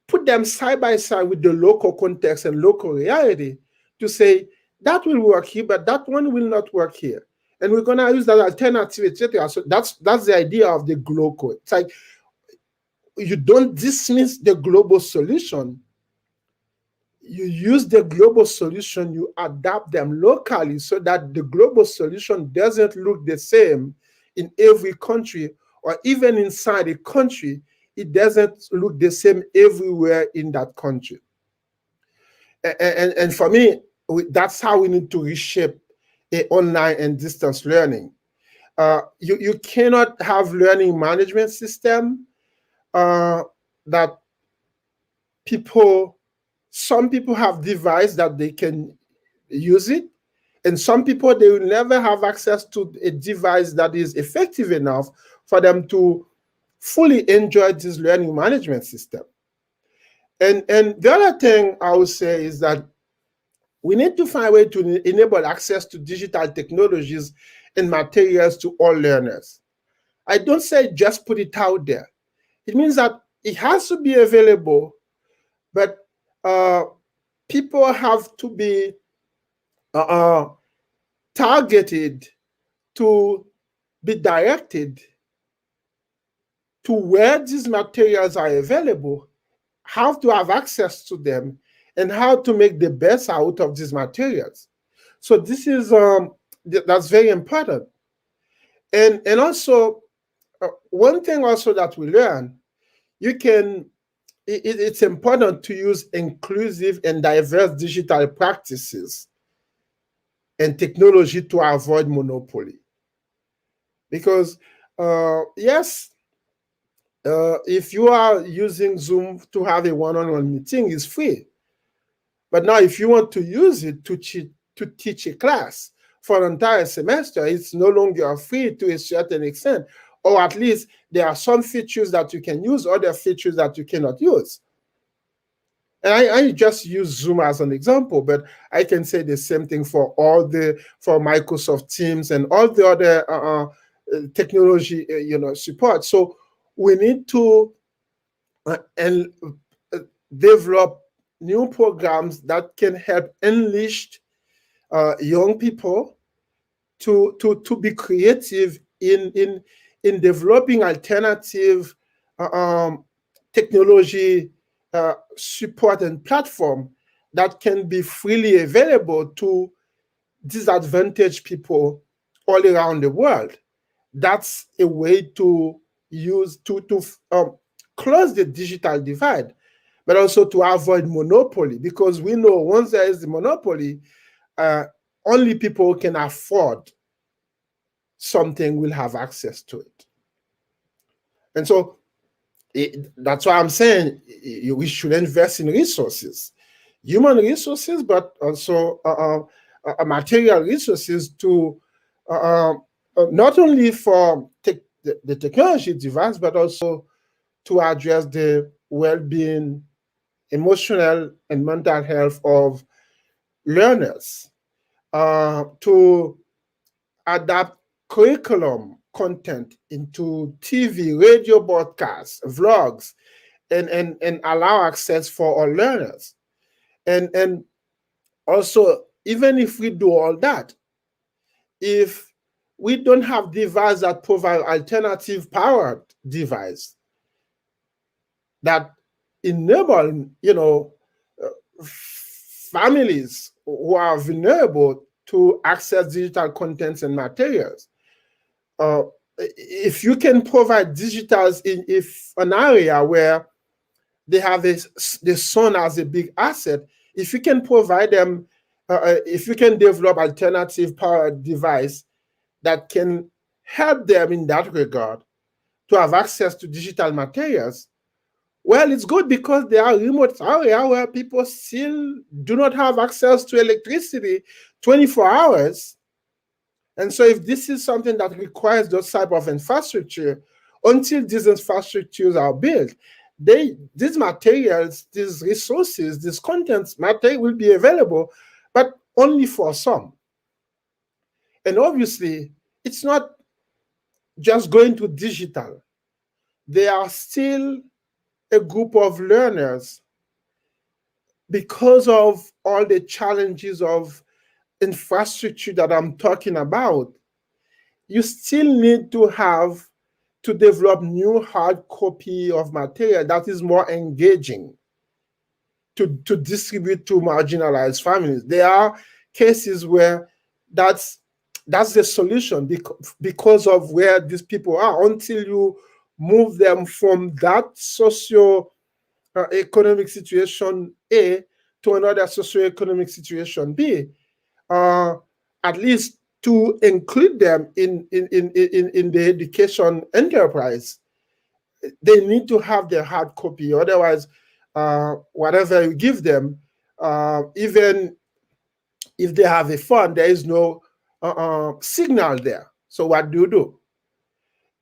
put them side by side with the local context and local reality to say that will work here, but that one will not work here. And we're gonna use that alternative, etc. So that's the idea of the global. It's like you don't dismiss the global solution. You use the global solution, you adapt them locally so that the global solution doesn't look the same in every country, or even inside a country, it doesn't look the same everywhere in that country. And for me, that's how we need to reshape online and distance learning. You cannot have learning management system that people, some people have device that they can use it, and some people they will never have access to a device that is effective enough for them to fully enjoy this learning management system. And the other thing I would say is that we need to find a way to enable access to digital technologies and materials to all learners. I don't say just put it out there. It means that it has to be available, but uh, people have to be uh, uh, targeted to be directed to where these materials are available, how to have access to them, and how to make the best out of these materials. So this is that's very important. And also one thing also that we learn, you can it's important to use inclusive and diverse digital practices and technology to avoid monopoly. Because yes, if you are using Zoom to have a one-on-one meeting, it's free. But now, if you want to use it to teach a class for an entire semester, it's no longer free to a certain extent. Or at least there are some features that you can use, other features that you cannot use. And I just use Zoom as an example, but I can say the same thing for for Microsoft Teams and all the other technology support. So we need to and develop new programs that can help unleash young people to be creative in developing alternative um, technology support and platform that can be freely available to disadvantaged people all around the world. That's a way to use to close the digital divide, but also to avoid monopoly, because we know once there is the monopoly, uh, only people who can afford something will have access to it. And so that's why I'm saying we should invest in resources, human resources, but also material resources to uh, not only for the technology device, but also to address the well-being, emotional and mental health of learners, to adapt curriculum content into TV, radio broadcasts, vlogs, and allow access for all learners. And also, even if we do all that, if we don't have devices that provide alternative powered device that enable, families who are vulnerable to access digital contents and materials. Uh, if you can provide digitals in if an area where they have the sun as a big asset, if you can provide them, if you can develop alternative power device that can help them in that regard to have access to digital materials, well, it's good because there are remote areas where people still do not have access to electricity 24 hours. And so if this is something that requires those type of infrastructure, until these infrastructures are built, these materials, these resources, these contents material will be available, but only for some. And obviously, it's not just going to digital. There are still a group of learners, because of all the challenges of infrastructure that I'm talking about, you still need to develop new hard copy of material that is more engaging to distribute to marginalized families. There are cases where that's the solution because of where these people are. Until you move them from that socio economic situation A to another socioeconomic situation B, uh, at least to include them in the education enterprise. They need to have their hard copy. Otherwise, whatever you give them, even if they have a fund, there is no signal there. So what do you do?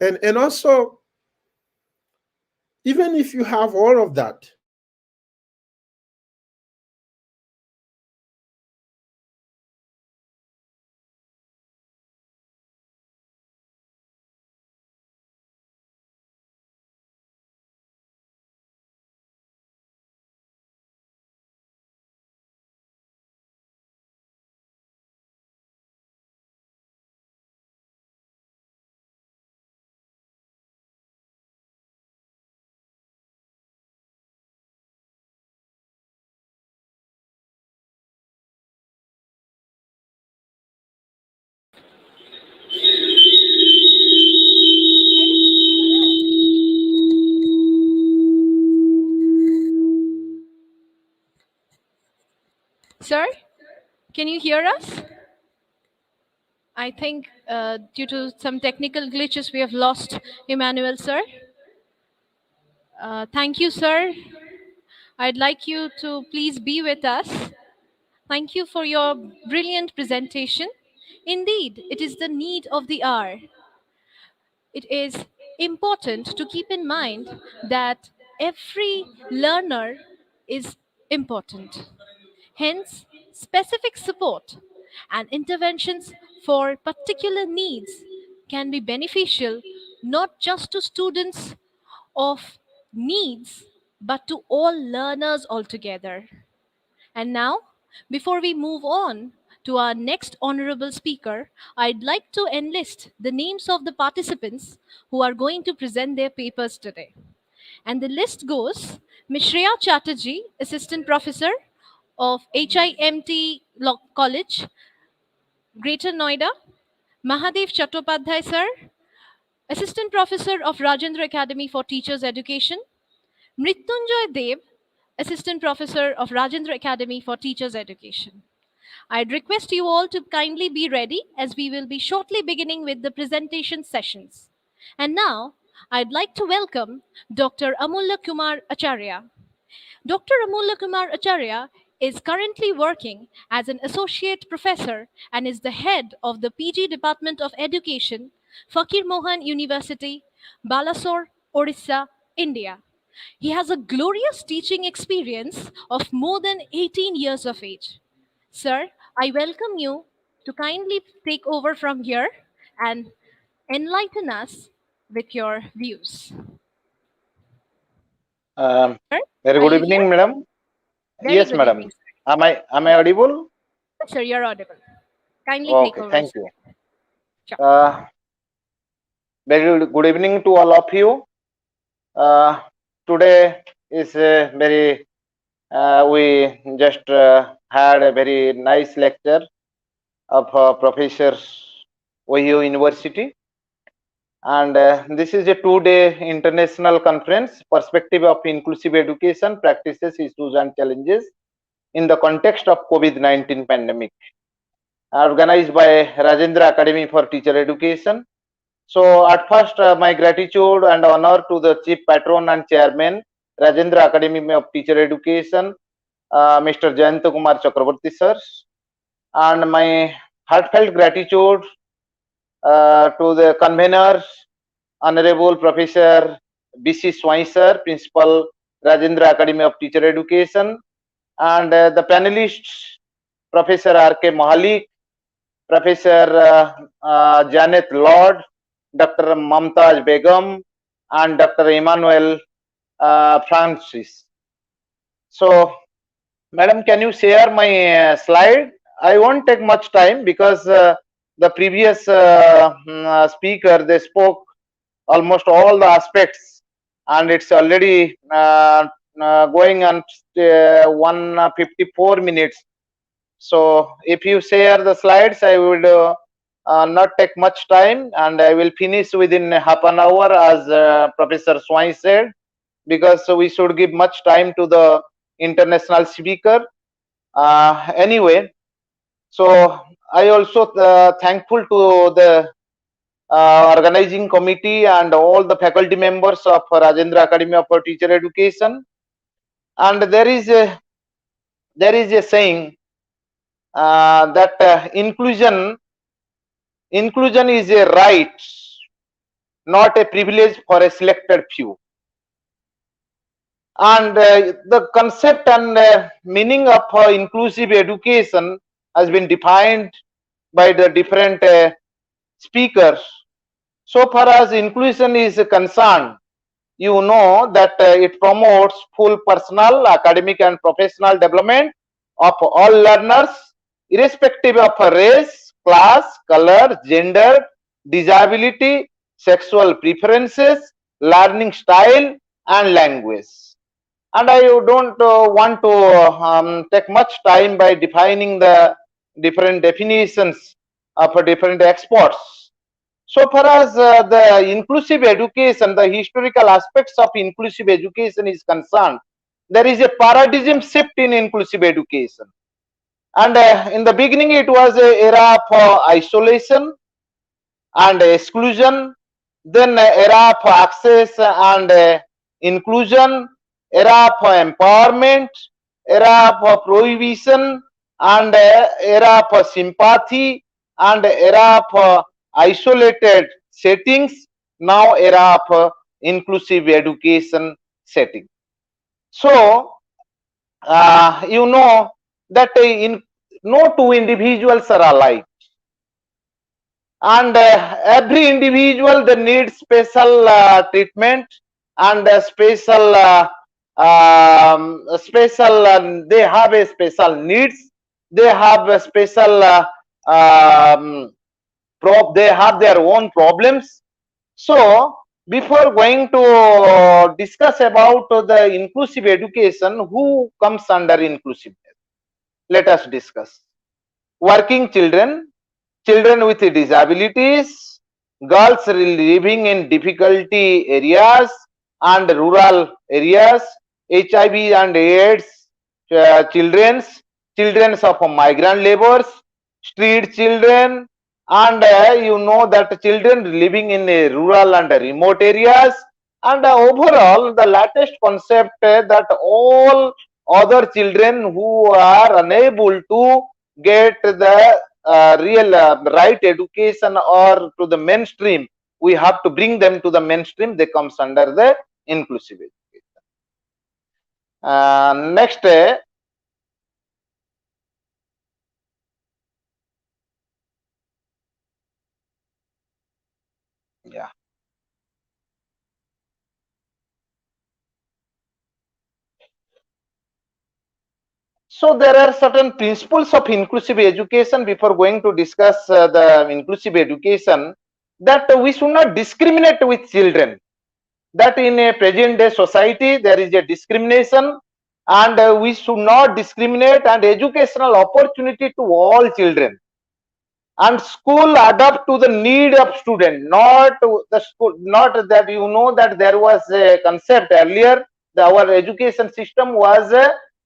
And also, even if you have all of that, Sir, can you hear us? I think due to some technical glitches, we have lost Emmanuel, sir. Thank you, sir. I'd like you to please be with us. Thank you for your brilliant presentation. Indeed, it is the need of the hour. It is important to keep in mind that every learner is important. Hence, specific support and interventions for particular needs can be beneficial not just to students of needs but to all learners altogether. And now, before we move on to our next honorable speaker, I'd like to enlist the names of the participants who are going to present their papers today. And the list goes: Mishra Chatterjee, Assistant Professor of HIMT Law College, Greater Noida; Mahadev Chattopadhyay, sir, Assistant Professor of Rajendra Academy for Teachers Education; Mrityunjoy Dev, Assistant Professor of Rajendra Academy for Teachers Education. I'd request you all to kindly be ready as we will be shortly beginning with the presentation sessions. And now, I'd like to welcome Dr. Amulya Kumar Acharya. Dr. Amulya Kumar Acharya is currently working as an associate professor and is the head of the PG Department of Education, Fakir Mohan University, Balasore, Orissa, India. He has a glorious teaching experience of more than 18 years of age. Sir, I welcome you to kindly take over from here and enlighten us with your views. Um, Sir, Very are good you here? evening, madam. Very Yes, good madam. evening, sir. Am I audible? Sir, you're audible. Kindly take Okay, over, thank sir. you. Sure. Very good evening to all of you. Today is a very we just had a very nice lecture of Professor Ohio University, and this is a two-day international conference, Perspective of Inclusive Education, Practices, Issues and Challenges in the context of COVID-19 pandemic, organized by Rajendra Academy for Teacher Education. So at first, my gratitude and honor to the Chief Patron and Chairman, Rajendra Academy of Teacher Education, Mr. Jayanta Kumar Chakraborty sir, and my heartfelt gratitude to the conveners, Honorable Professor B.C. Swai sir, Principal, Rajendra Academy of Teacher Education, and the panelists, Professor R.K. Mahalik, Professor Janet Lord, Dr. Mamtaz Begum, and Dr. Emmanuel Francis. So, Madam, can you share my slide? I won't take much time because the previous speaker, they spoke almost all the aspects, and it's already going on 154 minutes. So if you share the slides, I would not take much time, and I will finish within half an hour, as Professor Swai said, because we should give much time to the international speaker. Anyway, So I also thankful to the organizing committee and all the faculty members of Rajendra Academy of Teacher Education. And there is a saying that inclusion is a right, not a privilege for a selected few. And the concept and meaning of inclusive education has been defined by the different speakers. So far as inclusion is concerned, you know that it promotes full personal, academic and professional development of all learners, irrespective of race, class, color, gender, disability, sexual preferences, learning style and language. And I don't want to take much time by defining the different definitions of different experts. So far as the inclusive education, the historical aspects of inclusive education is concerned, there is a paradigm shift in inclusive education. And in the beginning, it was an era of isolation and exclusion, then era of access and inclusion, era of empowerment, era of prohibition, and era of sympathy, and era of isolated settings, now era of inclusive education setting. So, you know that no two individuals are alike, and every individual they need special treatment and special they have a special needs, they have a special they have their own problems. So before going to discuss about the inclusive education, who comes under inclusiveness, let us discuss. Working children, children with disabilities, girls living in difficulty areas and rural areas, HIV and AIDS children, children of migrant laborers, street children, and you know that children living in rural and remote areas, and overall the latest concept that all other children who are unable to get the real right education or to the mainstream, we have to bring them to the mainstream, they comes under the inclusive education. Next, yeah. So there are certain principles of inclusive education before going to discuss the inclusive education, that we should not discriminate with children. That in a present day society there is a discrimination, and we should not discriminate, and educational opportunity to all children, and school adapt to the need of student, not the school, not that you know that there was a concept earlier, our education system was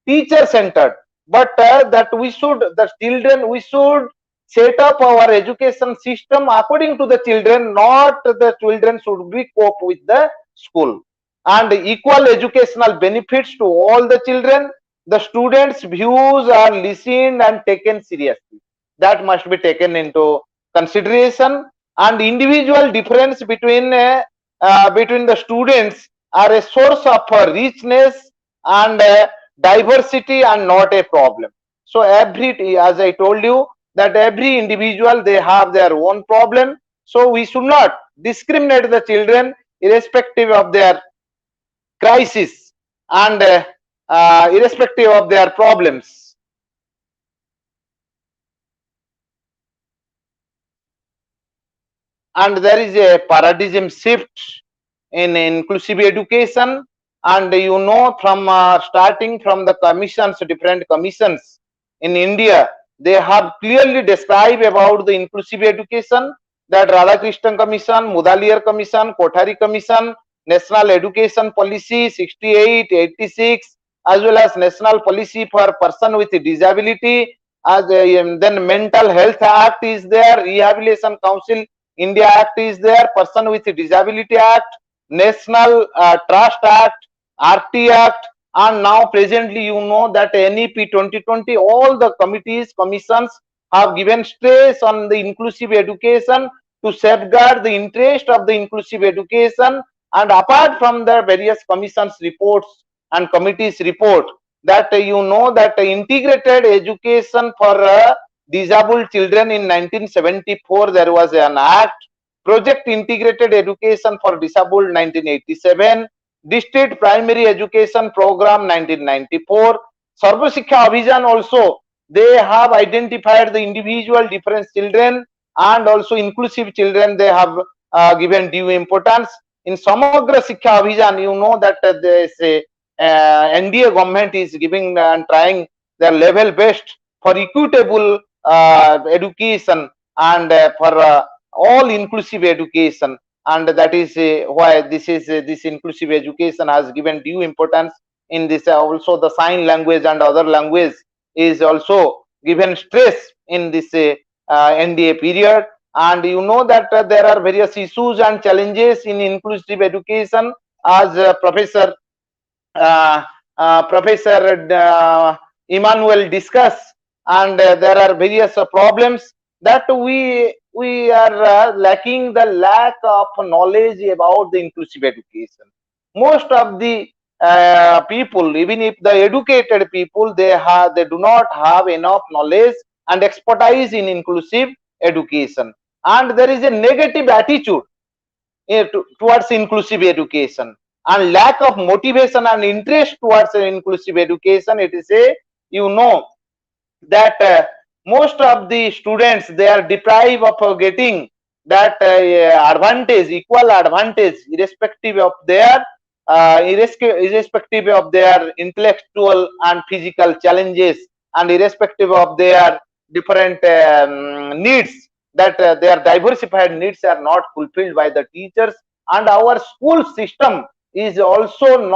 teacher centered, but that we should, the children, we should set up our education system according to the children, not the children should be cope with the school. And equal educational benefits to all the children, the students views are listened and taken seriously, that must be taken into consideration. And individual difference between the students are a source of richness and diversity, and not a problem. So every, as I told you, that every individual they have their own problem, so we should not discriminate the children irrespective of their crisis and irrespective of their problems. And there is a paradigm shift in inclusive education, and you know from starting from the commissions, different commissions in India, they have clearly described about the inclusive education, that Radhakrishnan Commission, Mudaliar Commission, Kothari Commission, National Education Policy 68, 86, as well as National Policy for Person with Disability, as then Mental Health Act is there, Rehabilitation Council India Act is there, Person with Disability Act, National Trust Act, RT Act, and now presently you know that NEP 2020, all the committees, commissions have given stress on the inclusive education to safeguard the interest of the inclusive education. And apart from the various commissions reports and committees report, that you know that integrated education for disabled children in 1974 there was an act, Project Integrated Education for Disabled 1987, District Primary Education Program 1994, Sarva Shiksha Abhijan also, they have identified the individual different children and also inclusive children, they have given due importance. In Samagra Shiksha Abhijan, you know that they say NDA government is giving and trying their level best for equitable education and for all inclusive education, and that is why this inclusive education has given due importance in this. Also the sign language and other language is also given stress in this NDA period. And you know that there are various issues and challenges in inclusive education, as uh, Professor Emmanuel discuss, and there are various problems that we are lacking the lack of knowledge about the inclusive education. Most of the people, even if the educated people, they do not have enough knowledge and expertise in inclusive education, and there is a negative attitude towards inclusive education and lack of motivation and interest towards inclusive education. It is a, you know that most of the students, they are deprived of getting that advantage, equal advantage, irrespective of their irrespective of their intellectual and physical challenges, and irrespective of their different needs, that their diversified needs are not fulfilled by the teachers. And our school system is also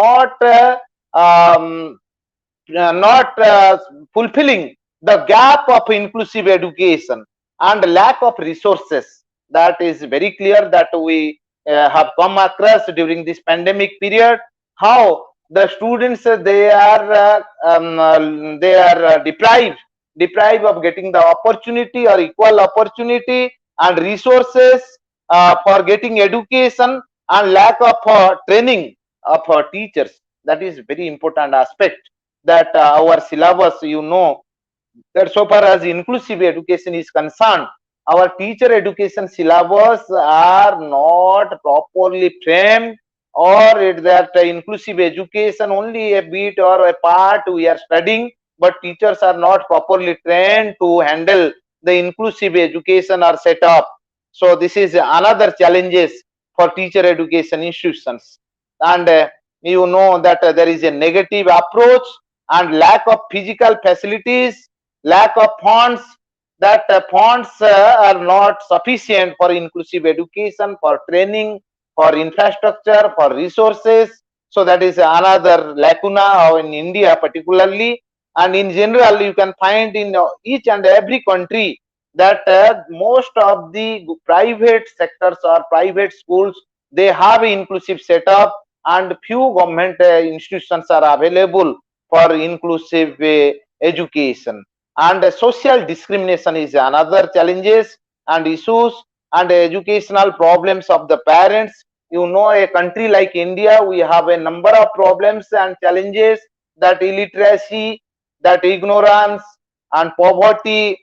um, not fulfilling the gap of inclusive education and lack of resources. That is very clear that we have come across during this pandemic period, how the students they are deprived of getting the opportunity or equal opportunity and resources for getting education, and lack of training of teachers. That is very important aspect, that our syllabus, you know that so far as inclusive education is concerned, our teacher education syllabus are not properly framed, or it that inclusive education only a bit or a part we are studying, but teachers are not properly trained to handle the inclusive education or set up. So this is another challenges for teacher education institutions. And you know that there is a negative approach and lack of physical facilities, lack of funds, that funds are not sufficient for inclusive education, for training, for infrastructure, for resources. So that is another lacuna in India particularly, and in general you can find in each and every country that most of the private sectors or private schools, they have an inclusive setup, and few government institutions are available for inclusive education. And social discrimination is another challenges and issues, and educational problems of the parents. You know, a country like India, we have a number of problems and challenges, that illiteracy, that ignorance and poverty,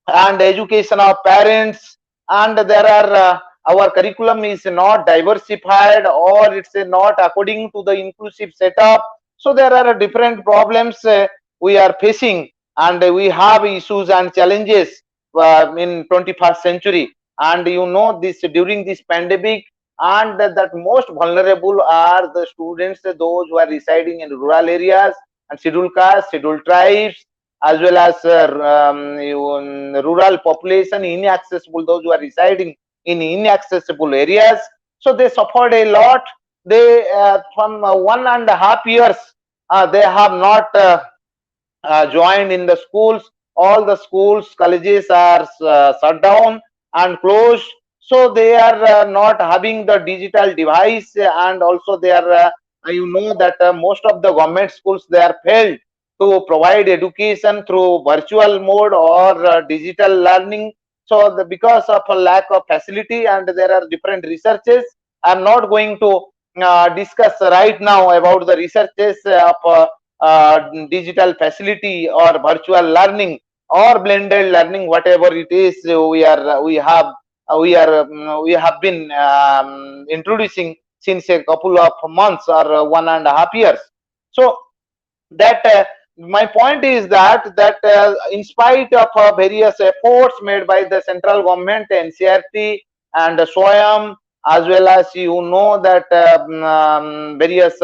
and education of parents, and there are our curriculum is not diversified, or it's not according to the inclusive setup. So there are different problems we are facing, and we have issues and challenges in 21st century. And you know this during this pandemic, and that most vulnerable are the students, those who are residing in rural areas, and scheduled castes, scheduled tribes, as well as rural population, inaccessible, those who are residing in inaccessible areas. So they suffered a lot. They from 1.5 years they have not joined in the schools. all the schools, colleges are shut down and closed. So they are not having the digital device, and also they are, that most of the government schools, they are failed to provide education through virtual mode or digital learning. So because of a lack of facility, and there are different researches, I'm not going to discuss right now about the researches of digital facility or virtual learning or blended learning, whatever it is. We have been introducing since a couple of months or 1.5 years. So that my point is that in spite of various efforts made by the central government, NCRT and SWAYAM, as well as that various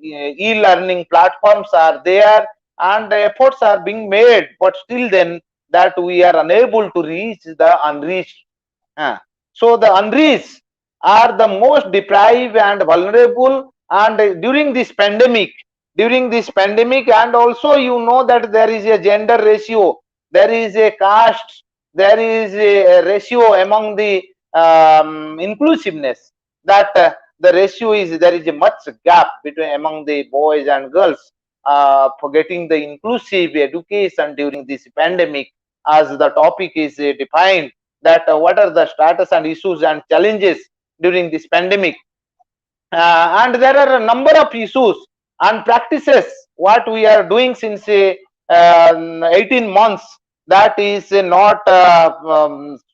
e-learning platforms are there, and efforts are being made, but still then that we are unable to reach the unreached. So the unreached are the most deprived and vulnerable, and during this pandemic, and also that there is a gender ratio, there is a caste, there is a ratio among the inclusiveness, that the ratio is, there is a much gap between among the boys and girls for getting the inclusive education during this pandemic. As the topic is defined, that what are the status and issues and challenges during this pandemic, and there are a number of issues and practices what we are doing since 18 months, that is not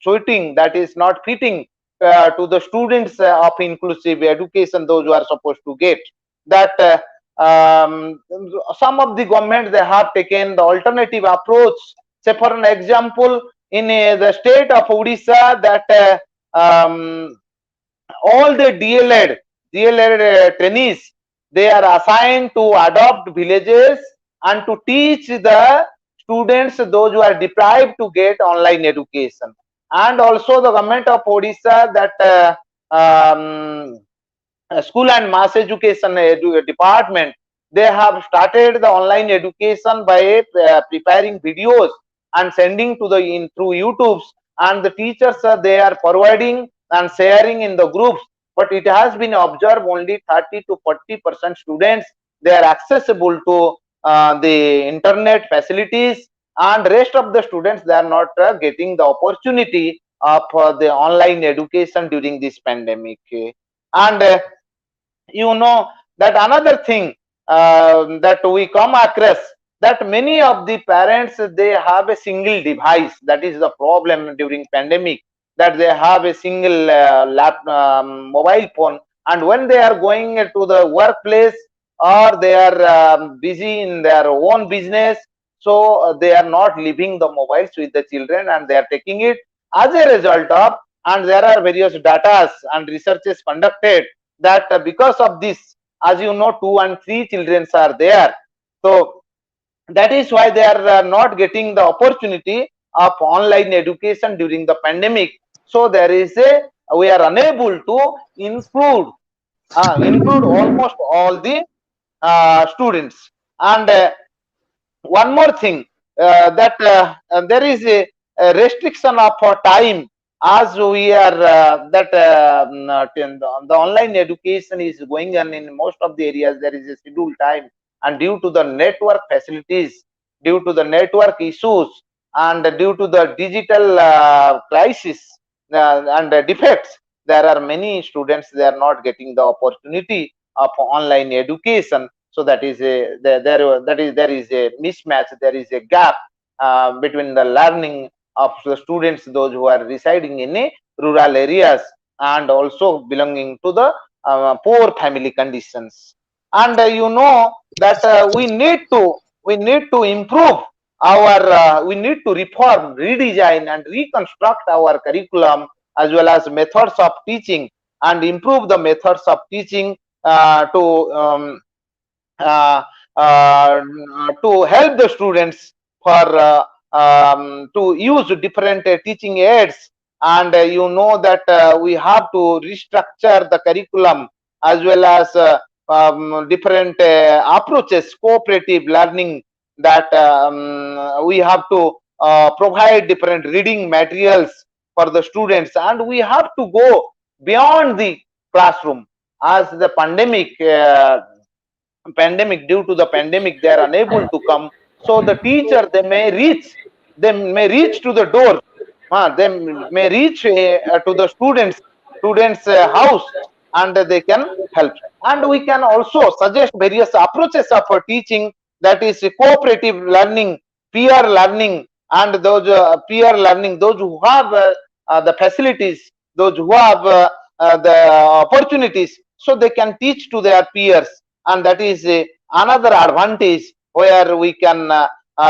suiting, that is not fitting to the students of inclusive education, those who are supposed to get that. Some of the government, they have taken the alternative approach. Say for an example, in the state of Odisha, that all the DLED trainees, they are assigned to adopt villages and to teach the students, those who are deprived, to get online education. And also the government of Odisha, that school and mass education department, they have started the online education by preparing videos and sending to the through YouTube's, and the teachers they are forwarding and sharing in the groups. But it has been observed only 30 to 40% students, they are accessible to the internet facilities, and rest of the students, they are not getting the opportunity of the online education during this pandemic. And that another thing that we come across, that many of the parents, they have a single device. That is the problem during pandemic, that they have a single mobile phone, and when they are going to the workplace, or they are busy in their own business, so they are not leaving the mobiles with the children, and they are taking it. As a result of, and there are various data and researches conducted, that because of this, as 2 and 3 children are there, so that is why they are not getting the opportunity of online education during the pandemic. So there is we are unable to include almost all the students. And one more thing, that there is a restriction of time, as we are the online education is going on in most of the areas. There is a scheduled time, and due to the network facilities, due to the network issues, and due to the digital crisis and defects, there are many students, they are not getting the opportunity of online education. So that is there is a mismatch, there is a gap between the learning of the students, those who are residing in rural areas, and also belonging to the poor family conditions. And that we need to improve our we need to reform, redesign, and reconstruct our curriculum, as well as methods of teaching, and improve the methods of teaching uh, uh, to help the students for to use different teaching aids. And that we have to restructure the curriculum, as well as different approaches, cooperative learning, that we have to provide different reading materials for the students, and we have to go beyond the classroom. As the pandemic, due to the pandemic, they are unable to come, so the teacher, they may reach to the door, they may reach to the students house, and they can help. And we can also suggest various approaches of teaching, that is cooperative learning, peer learning, and those peer learning, those who have the facilities, those who have the opportunities, so they can teach to their peers. And that is another advantage where we can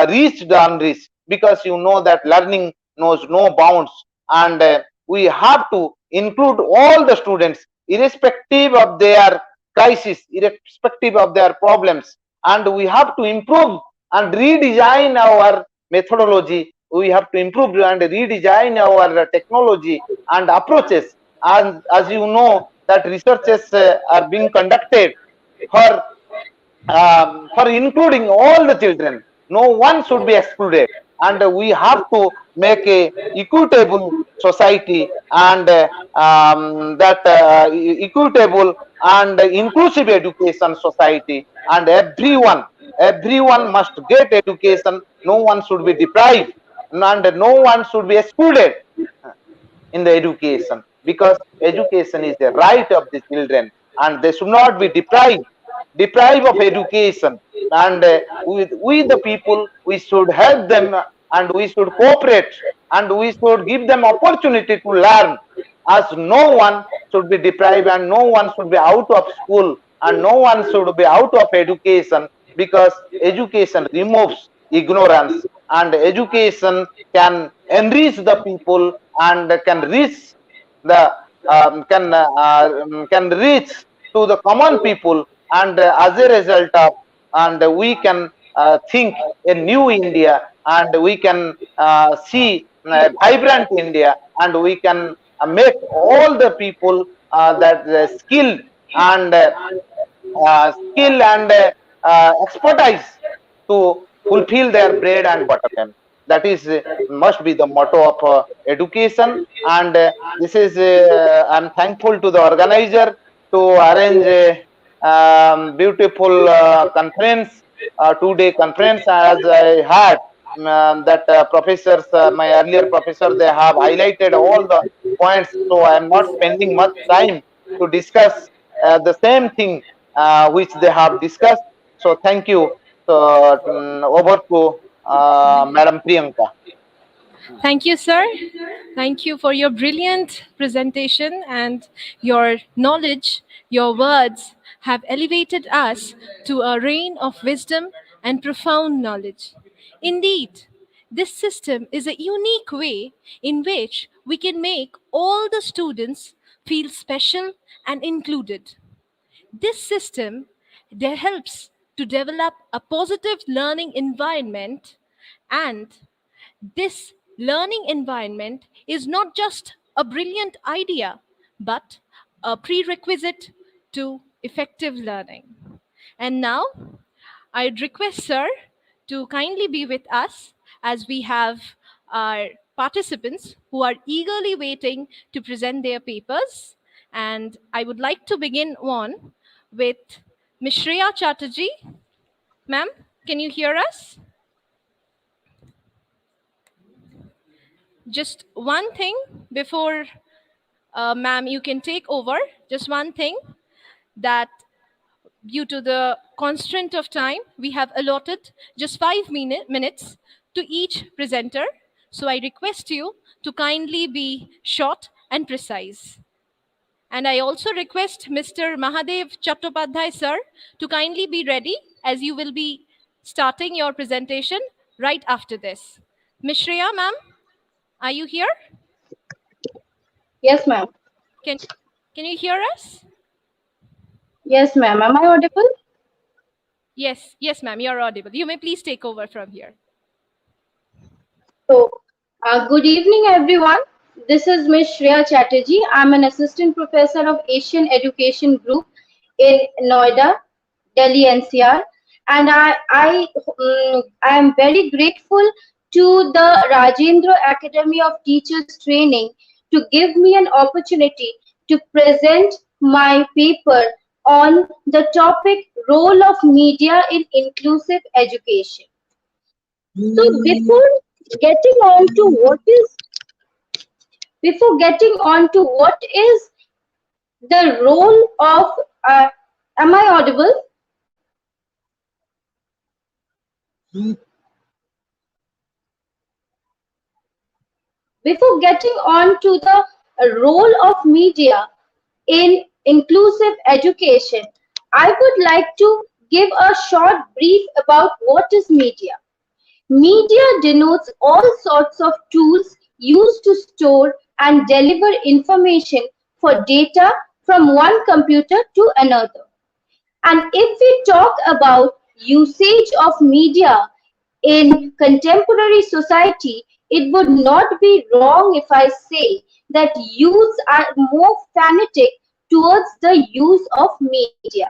reach the boundaries, because you know that learning knows no bounds, and we have to include all the students irrespective of their crisis, irrespective of their problems, and we have to improve and redesign our methodology. We have to improve and redesign our technology and approaches. And as you know that researches are being conducted for including all the children. No one should be excluded, and we have to make a equitable society, and that equitable and inclusive education society, and everyone must get education. No one should be deprived, and no one should be excluded in the education, because education is the right of the children, and they should not be deprived of education. And we the people, we should help them, and we should cooperate, and we should give them opportunity to learn, as no one should be deprived, and no one should be out of school, and no one should be out of education, because education removes ignorance, and education can enrich the people, and can reach the can reach to the common people, and as a result of, and we can think a new India, and we can see vibrant India, and we can make all the people that skill and expertise to fulfill their bread and butter time. That is must be the motto of education. And this is I'm thankful to the organizer to arrange a beautiful conference, 2-day conference. As I had that professors, my earlier professor, they have highlighted all the points, so I am not spending much time to discuss the same thing which they have discussed. So thank you. So over to Madam Priyanka. Thank you, sir. Thank you for your brilliant presentation, and your knowledge, your words have elevated us to a reign of wisdom and profound knowledge. Indeed, this system is a unique way in which we can make all the students feel special and included. This system helps to develop a positive learning environment, and this learning environment is not just a brilliant idea, but a prerequisite to effective learning. And now, I'd request Sir to kindly be with us, as we have our participants who are eagerly waiting to present their papers. And I would like to begin on with Mishra Chatterjee. Ma'am, can you hear us? Just one thing before, ma'am, you can take over. Just one thing, that due to the constraint of time, we have allotted just 5 minutes to each presenter. So I request you to kindly be short and precise. And I also request Mr. Mahadev Chattopadhyay, sir, to kindly be ready, as you will be starting your presentation right after this. Ms. Shreya, ma'am, are you here? Yes, ma'am. Can you hear us? Yes, ma'am. Am I audible? Yes, ma'am, you're audible. You may please take over from here. So, good evening, everyone. This is Ms. Mishra Chatterjee. I'm an assistant professor of Asian Education Group in Noida, Delhi NCR. And I am very grateful to the Rajendra Academy of Teachers Training to give me an opportunity to present my paper on the topic role of media in inclusive education. So getting on to what is before getting on to what is the role of am I audible? Before getting on to the role of media in inclusive education, I would like to give a short brief about what is media. Media denotes all sorts of tools used to store and deliver information for data from one computer to another. And if we talk about usage of media in contemporary society, it would not be wrong if I say that youths are more fanatic towards the use of media.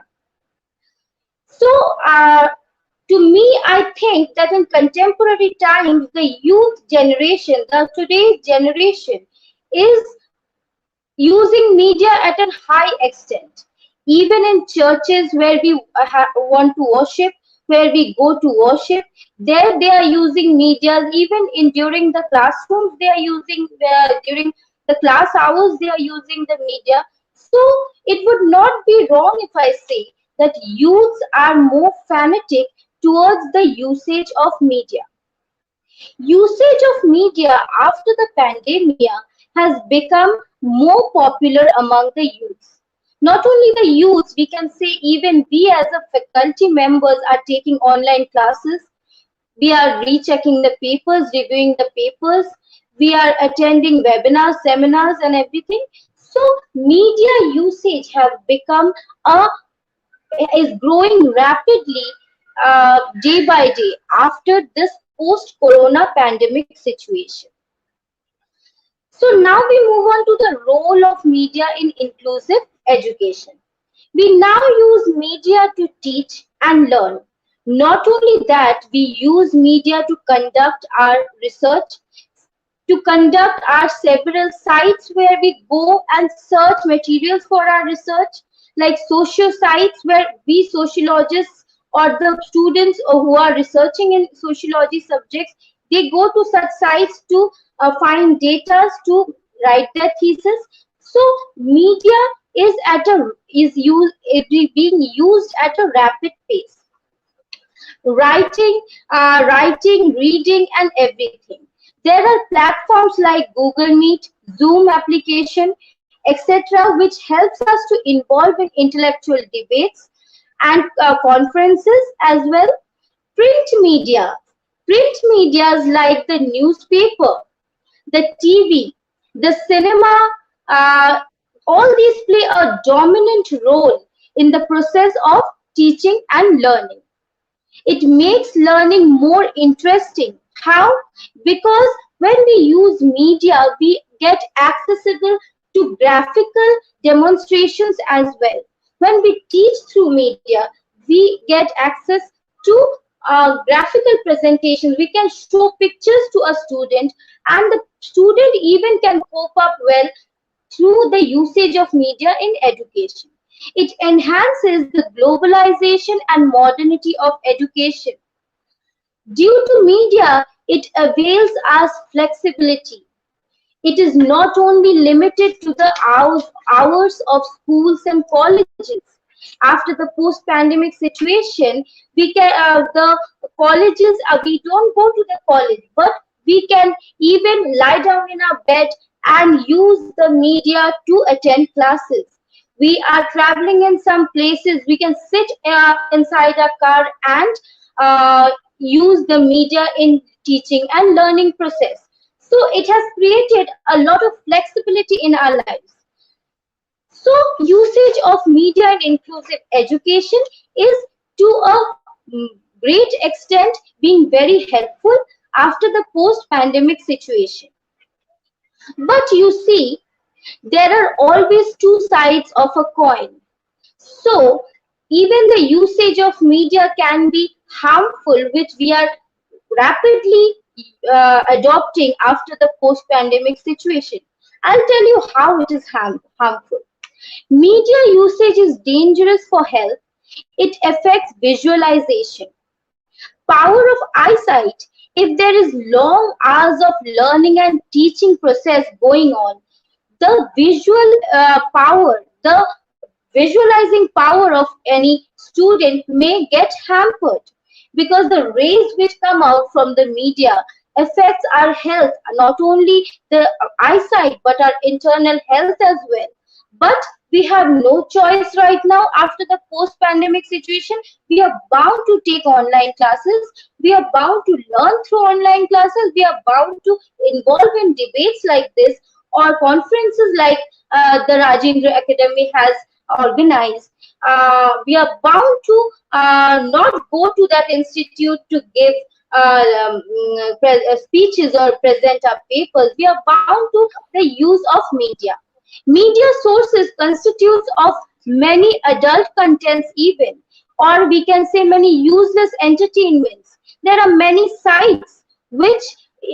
So, to me, I think that in contemporary times, the youth generation, the today's generation, is using media at a high extent. Even in churches where we want to worship, where we go to worship, there they are using media. Even in during the classrooms, they are using during the class hours, they are using the media. So it would not be wrong if I say that youths are more fanatic towards the usage of media. Usage of media after the pandemic has become more popular among the youths. Not only the youths, we can say even we as a faculty members are taking online classes. We are rechecking the papers, reviewing the papers. We are attending webinars, seminars and everything. So media usage have become a is growing rapidly day by day after this post-corona pandemic situation. So now we move on to the role of media in inclusive education. We now use media to teach and learn. Not only that, we use media to conduct our research, to conduct our several sites where we go and search materials for our research, like social sites where we sociologists or the students who are researching in sociology subjects, they go to such sites to find data to write their thesis. So media is being used at a rapid pace. Writing, reading, and everything. There are platforms like Google Meet, Zoom application, etc., which helps us to involve in intellectual debates and conferences as well. Print media. Print medias like the newspaper, the TV, the cinema, uh, all these play a dominant role in the process of teaching and learning. It makes learning more interesting. How? Because when we use media, we get accessible to graphical demonstrations as well. When we teach through media, we get access to graphical presentations. We can show pictures to a student, and the student even can cope up well through the usage of media in education. It enhances the globalization and modernity of education. Due to media, it avails us flexibility. It is not only limited to the hours of schools and colleges. After the post-pandemic situation, we can the colleges we don't go to the college, but we can even lie down in our bed and use the media to attend classes. We are traveling in some places. We can sit inside a car and use the media in teaching and learning process. So it has created a lot of flexibility in our lives. So usage of media in inclusive education is to a great extent being very helpful after the post-pandemic situation. But you see, there are always two sides of a coin. So Even the usage of media can be harmful, which we are rapidly adopting after the post-pandemic situation. I'll tell you how it is harmful. Media usage is dangerous for health. It affects visualization, power of eyesight. If there is long hours of learning and teaching process going on, the visual power, the visualizing power of any student may get hampered, because the rays which come out from the media affects our health, not only the eyesight but our internal health as well. But we have no choice right now after the post pandemic situation. We are bound to take online classes, we are bound to learn through online classes, we are bound to involve in debates like this or conferences like the Rajendra Academy has organized. We are bound to not go to that institute to give speeches or present our papers. We are bound to the use of media. Media sources constitutes of many adult contents even, or we can say many useless entertainments. There are many sites which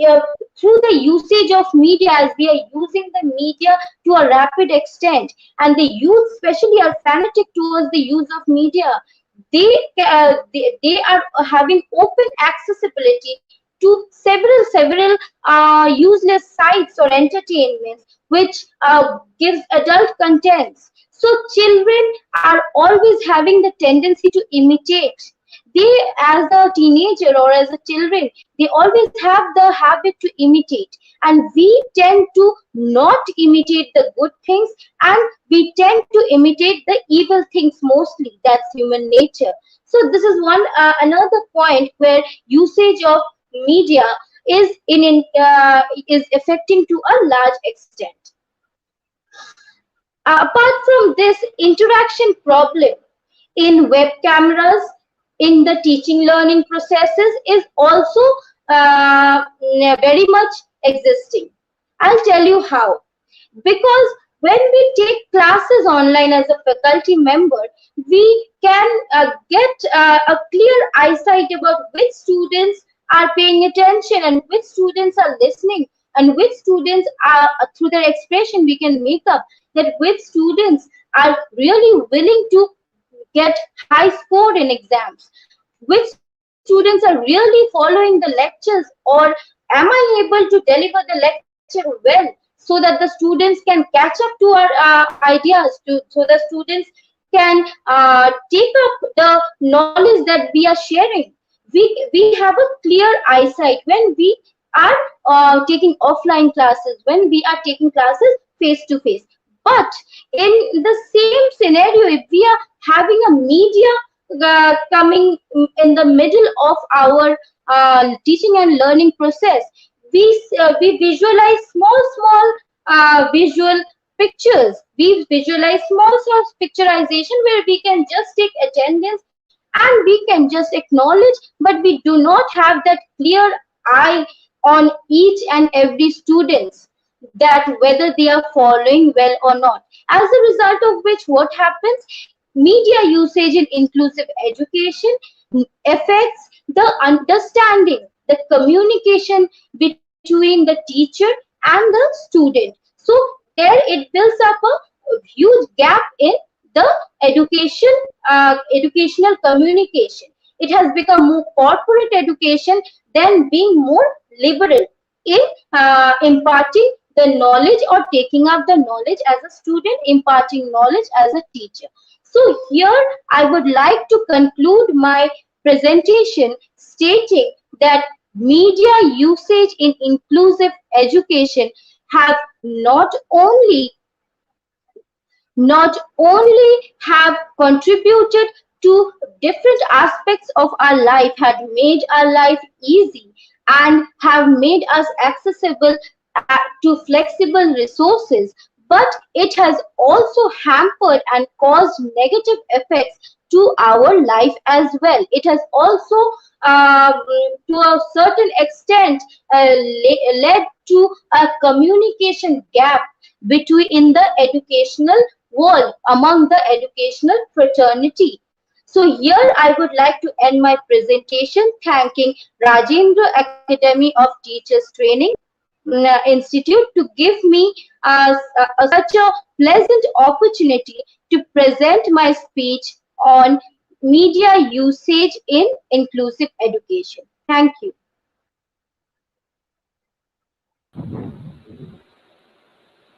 uh, through the usage of media, as we are using the media to a rapid extent, and the youth especially are fanatic towards the use of media. They are having open accessibility to several useless sites or entertainments which gives adult contents. So children are always having the tendency to imitate. They, as a teenager or as a children, they always have the habit to imitate, and we tend to not imitate the good things, and we tend to imitate the evil things mostly. That's human nature. So this is one another point where usage of media is affecting to a large extent. Apart from this interaction problem in web cameras, in the teaching learning processes is also very much existing. I'll tell you how. Because when we take classes online as a faculty member, we can get a clear eyesight about which students are paying attention and which students are listening, and which students are, through their expression we can make up that which students are really willing to get high score in exams, which students are really following the lectures, or am I able to deliver the lecture well so that the students can catch up to our ideas, so the students can take up the knowledge that we are sharing. We have a clear eyesight when we are taking offline classes, when we are taking classes face to face. But in the same scenario, if we are having a media coming in the middle of our teaching and learning process, we visualize small visual pictures. We visualize small picturization where we can just take attendance and we can just acknowledge, but we do not have that clear eye on each and every students, that whether they are following well or not. As a result of which, what happens? Media usage in inclusive education affects the understanding, the communication between the teacher and the student. So there it builds up a huge gap in the education, educational communication. It has become more corporate education than being more liberal in imparting the knowledge or taking up the knowledge as a student, imparting knowledge as a teacher. So here I would like to conclude my presentation stating that media usage in inclusive education have not only have contributed to different aspects of our life, had made our life easy, and have made us accessible to flexible resources, but it has also hampered and caused negative effects to our life as well. It has also, to a certain extent, led to a communication gap between in the educational world, among the educational fraternity. So here I would like to end my presentation thanking Rajendra Academy of Teachers Training Institute to give me such a pleasant opportunity to present my speech on media usage in inclusive education. Thank you.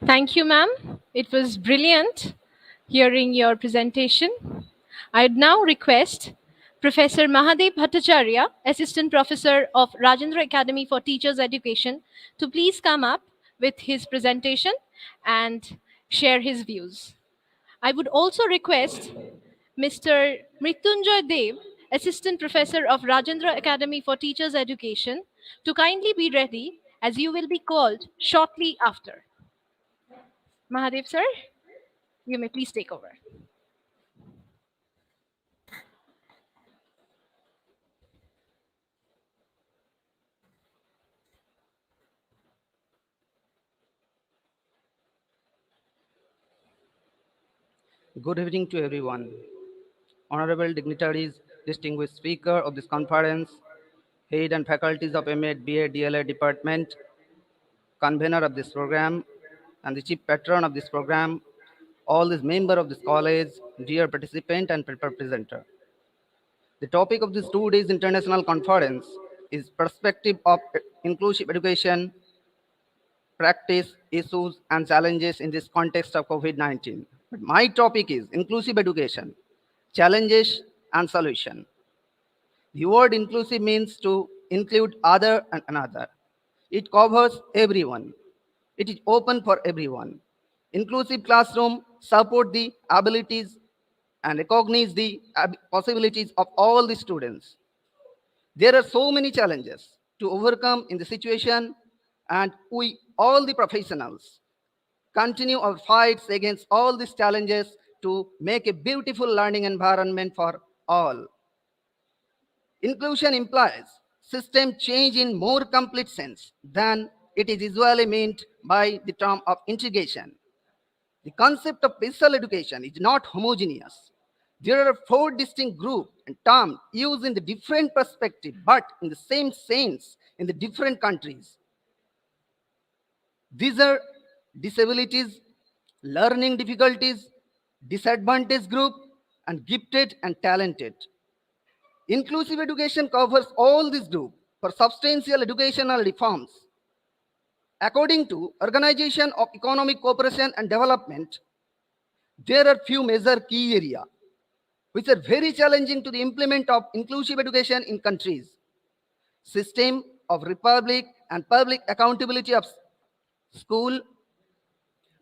Thank you, ma'am. It was brilliant hearing your presentation. I'd now request Professor Mahadev Bhattacharya, Assistant Professor of Rajendra Academy for Teachers Education, to please come up with his presentation and share his views. I would also request Mr. Mrityunjoy Dev, Assistant Professor of Rajendra Academy for Teachers Education, to kindly be ready as you will be called shortly after. Mahadev, sir, you may please take over. Good evening to everyone. Honorable dignitaries, distinguished speaker of this conference, head and faculties of MA, BA, DLA department, convener of this program, and the chief patron of this program, all these members of this college, dear participant and paper presenter. The topic of this 2 days international conference is perspective of inclusive education, practice, issues, and challenges in this context of COVID-19. But my topic is inclusive education, challenges and solution. The word inclusive means to include other and another. It covers everyone. It is open for everyone. Inclusive classroom support the abilities and recognize the possibilities of all the students. There are so many challenges to overcome in the situation, and we, all the professionals, continue our fights against all these challenges to make a beautiful learning environment for all. Inclusion implies system change in more complete sense than it is usually meant by the term of integration. The concept of special education is not homogeneous. There are four distinct groups and terms used in the different perspective, but in the same sense in the different countries. These are disabilities, learning difficulties, disadvantaged group, and gifted and talented. Inclusive education covers all these groups for substantial educational reforms. According to Organization of Economic Cooperation and Development, there are few major key areas which are very challenging to the implement of inclusive education in countries. System of republic and public accountability of school,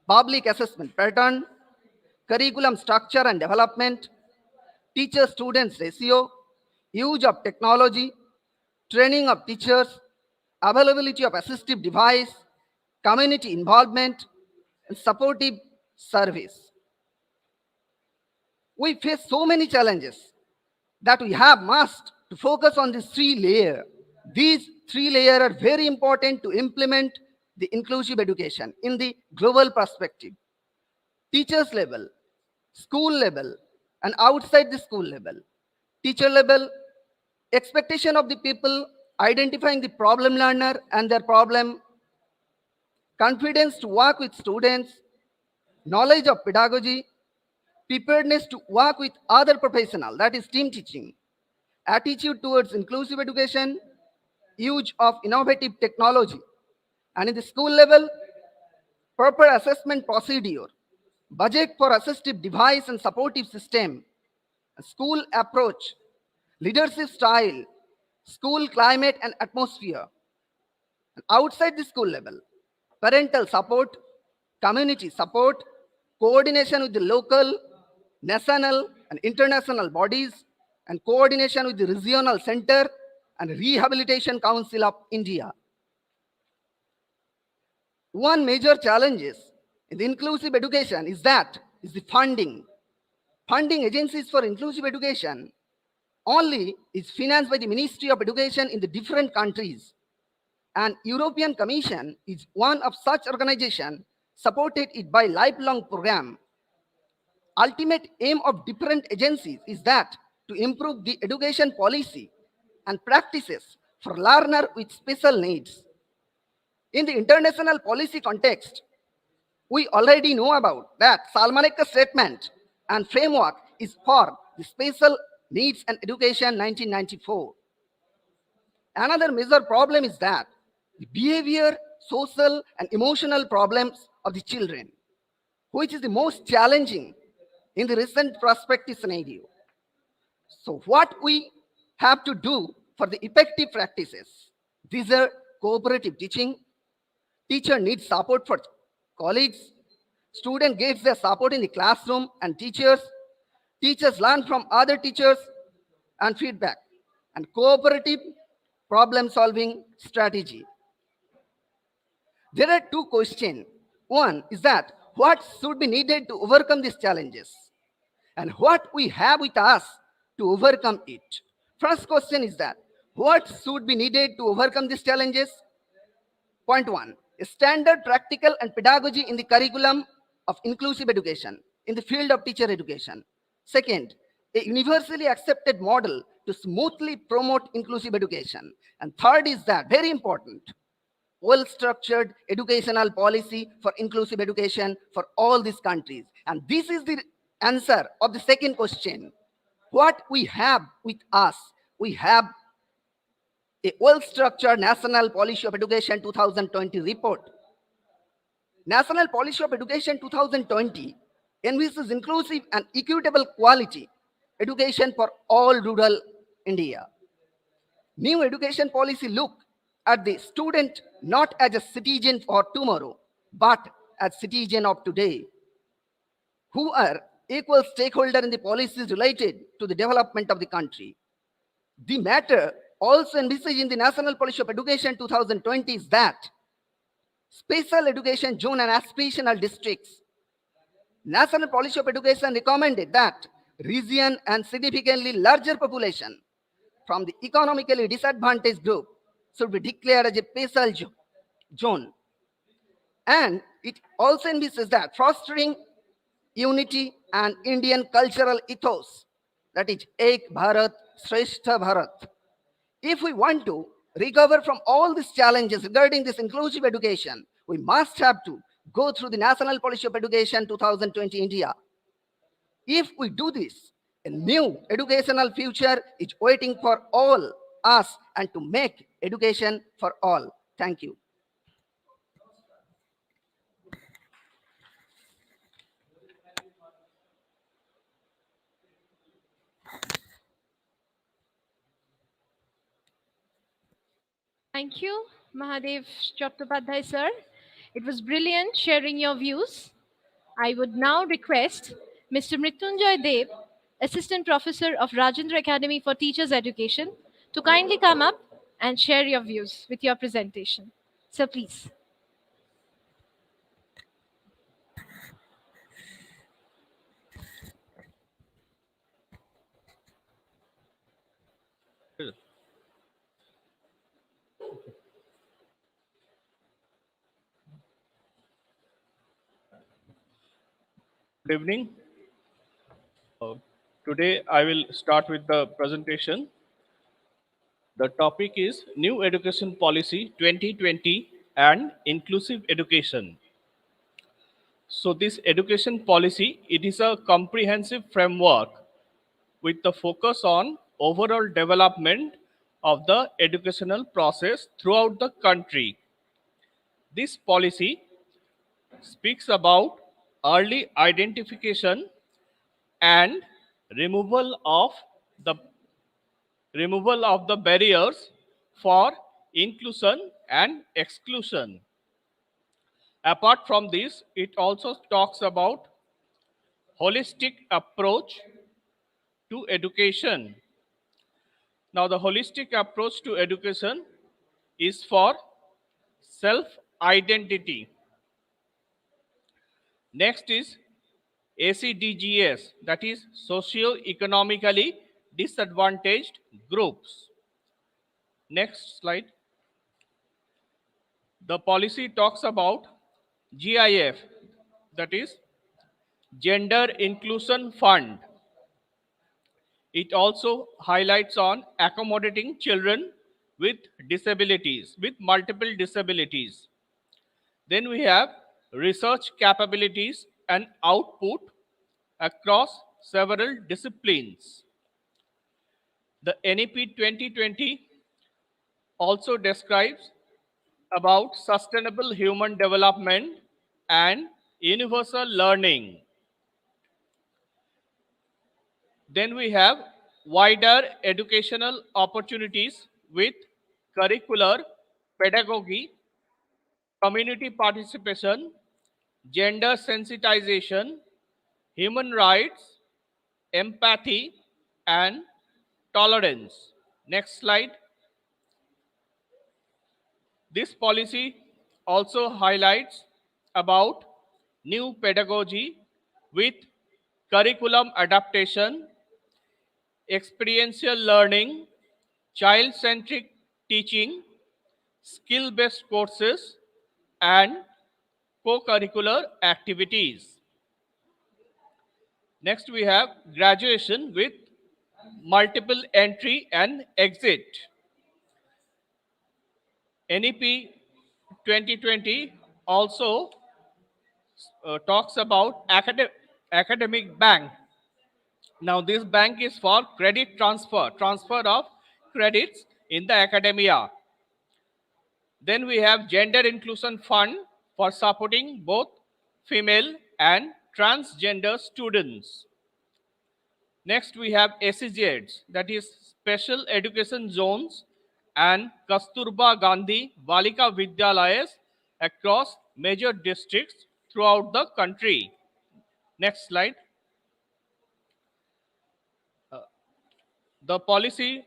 public assessment pattern, curriculum structure and development, teacher-students ratio, use of technology, training of teachers, availability of assistive device, community involvement, and supportive service. We face so many challenges that we have must to focus on these three layers. These three layers are very important to implement the inclusive education in the global perspective. Teachers level, school level, and outside the school level. Teacher level, expectation of the people, identifying the problem learner and their problem, confidence to work with students, knowledge of pedagogy, preparedness to work with other professionals, that is team teaching, attitude towards inclusive education, use of innovative technology, and in the school level, proper assessment procedure, budget for assistive device and supportive system, school approach, leadership style, school climate and atmosphere, and outside the school level, parental support, community support, coordination with the local, national, and international bodies, and coordination with the regional center and rehabilitation council of India. One major challenge in the inclusive education is the funding. Funding agencies for inclusive education only is financed by the Ministry of Education in the different countries. And European Commission is one of such organizations supported it by lifelong program. Ultimate aim of different agencies is that to improve the education policy and practices for learners with special needs. In the international policy context, we already know about that Salmanecker Statement and Framework is for the Special Needs and Education 1994. Another major problem is that the behavior, social, and emotional problems of the children, which is the most challenging in the recent prospective scenario. So, what we have to do for the effective practices? These are cooperative teaching, teacher needs support for colleagues, student gets their support in the classroom and teachers learn from other teachers and feedback, and cooperative problem solving strategy. There are two questions. One is that what should be needed to overcome these challenges and what we have with us to overcome it. First question is that what should be needed to overcome these challenges? Point one, standard practical and pedagogy in the curriculum of inclusive education in the field of teacher education. Second, a universally accepted model to smoothly promote inclusive education. And third is that, very important, well-structured educational policy for inclusive education for all these countries. And this is the answer of the second question. What we have with us, we have a well-structured National Policy of Education 2020 report. National Policy of Education 2020 envisages inclusive and equitable quality education for all rural India. New education policy look at the student not as a citizen for tomorrow, but as citizen of today, who are equal stakeholder in the policies related to the development of the country. The matter also envisaged in the National Policy of Education 2020 is that special education zone and aspirational districts. National Policy of Education recommended that region and significantly larger population from the economically disadvantaged group should be declared as a special zone. And it also envisages that fostering unity and Indian cultural ethos, that is Ek Bharat, Shrestha Bharat. If we want to recover from all these challenges regarding this inclusive education, we must have to go through the National Policy of Education 2020 India. If we do this, a new educational future is waiting for all us and to make education for all. Thank you. Thank you, Mahadev Chattopadhyay, sir. It was brilliant sharing your views. I would now request Mr. Mrityunjoy Dev, Assistant Professor of Rajendra Academy for Teachers Education, to kindly come up and share your views with your presentation. Sir, please. Good evening. Today I will start with the presentation. The topic is New Education Policy 2020 and Inclusive Education. So this education policy, it is a comprehensive framework with the focus on overall development of the educational process throughout the country. This policy speaks about early identification and removal of the barriers for inclusion and exclusion. Apart from this, it also talks about holistic approach to education. Now, the holistic approach to education is for self-identity. Next is ACDGS, that is socio-economically disadvantaged groups. Next slide. The policy talks about GIF, that is Gender Inclusion Fund. It also highlights on accommodating children with disabilities, with multiple disabilities. Then we have research capabilities and output across several disciplines. The NEP 2020 also describes about sustainable human development and universal learning. Then we have wider educational opportunities with curricular pedagogy, community participation, gender sensitization, human rights, empathy, and tolerance. Next slide. This policy also highlights about new pedagogy with curriculum adaptation, experiential learning, child-centric teaching, skill-based courses, and co-curricular activities. Next, we have graduation with multiple entry and exit. NEP 2020 also talks about academic bank. Now, this bank is for credit transfer of credits in the academia. Then we have gender inclusion fund for supporting both female and transgender students. Next, we have SEZs, that is special education zones, and Kasturba Gandhi Balika Vidyalayas across major districts throughout the country. Next slide. The policy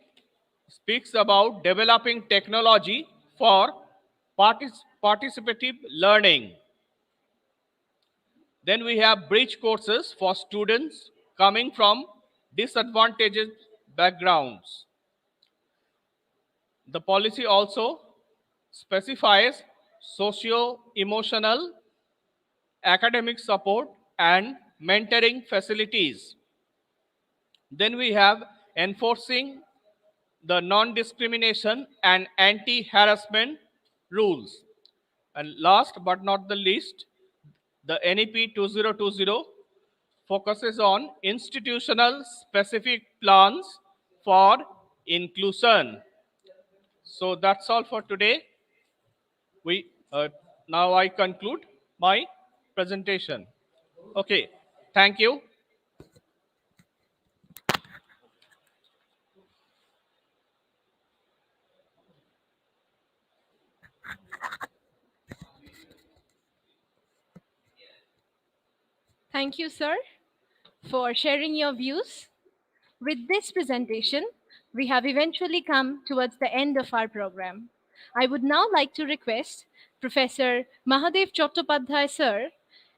speaks about developing technology for participative learning. Then we have bridge courses for students coming from disadvantaged backgrounds. The policy also specifies socio-emotional, academic support, and mentoring facilities. Then we have enforcing the non-discrimination and anti-harassment rules. And last but not the least, the NEP 2020 focuses on institutional specific plans for inclusion. So that's all for today. Now I conclude my presentation. Okay, thank you. Thank you, sir, for sharing your views. With this presentation, we have eventually come towards the end of our program. I would now like to request Professor Mahadev Chattopadhyay, sir,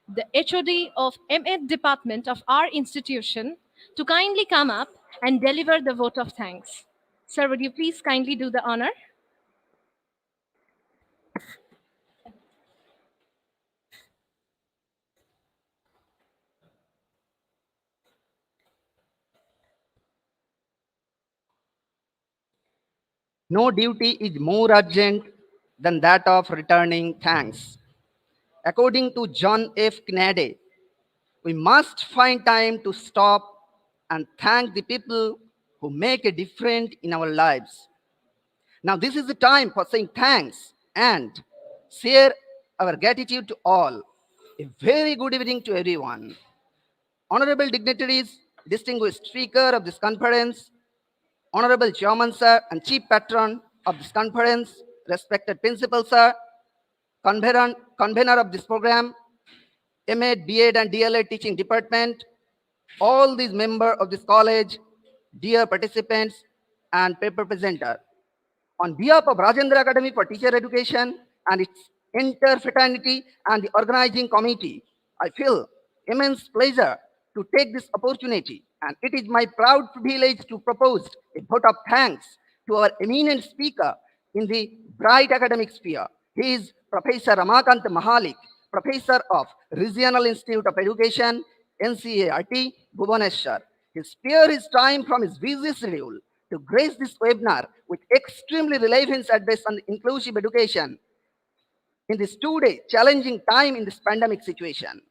the HOD of M.Ed Department of our institution, to kindly come up and deliver the vote of thanks. Sir, would you please kindly do the honor? No duty is more urgent than that of returning thanks. According to John F. Kennedy, we must find time to stop and thank the people who make a difference in our lives. Now, this is the time for saying thanks and share our gratitude to all. A very good evening to everyone. Honorable dignitaries, distinguished speaker of this conference, Honorable Chairman Sir and Chief Patron of this conference, respected Principal Sir, convener of this program, M.Ed, B.Ed and DLED teaching department, all these members of this college, dear participants and paper presenter. On behalf of Rajendra Academy for Teacher Education and its entire fraternity and the organizing committee, I feel immense pleasure to take this opportunity, and it is my proud privilege to propose a vote of thanks to our eminent speaker in the bright academic sphere. He is Professor Ramakant Mahalik, Professor of Regional Institute of Education, NCART, Bhubaneswar. He spared his time from his busy schedule to grace this webinar with extremely relevant advice on inclusive education in this 2 day challenging time in this pandemic situation.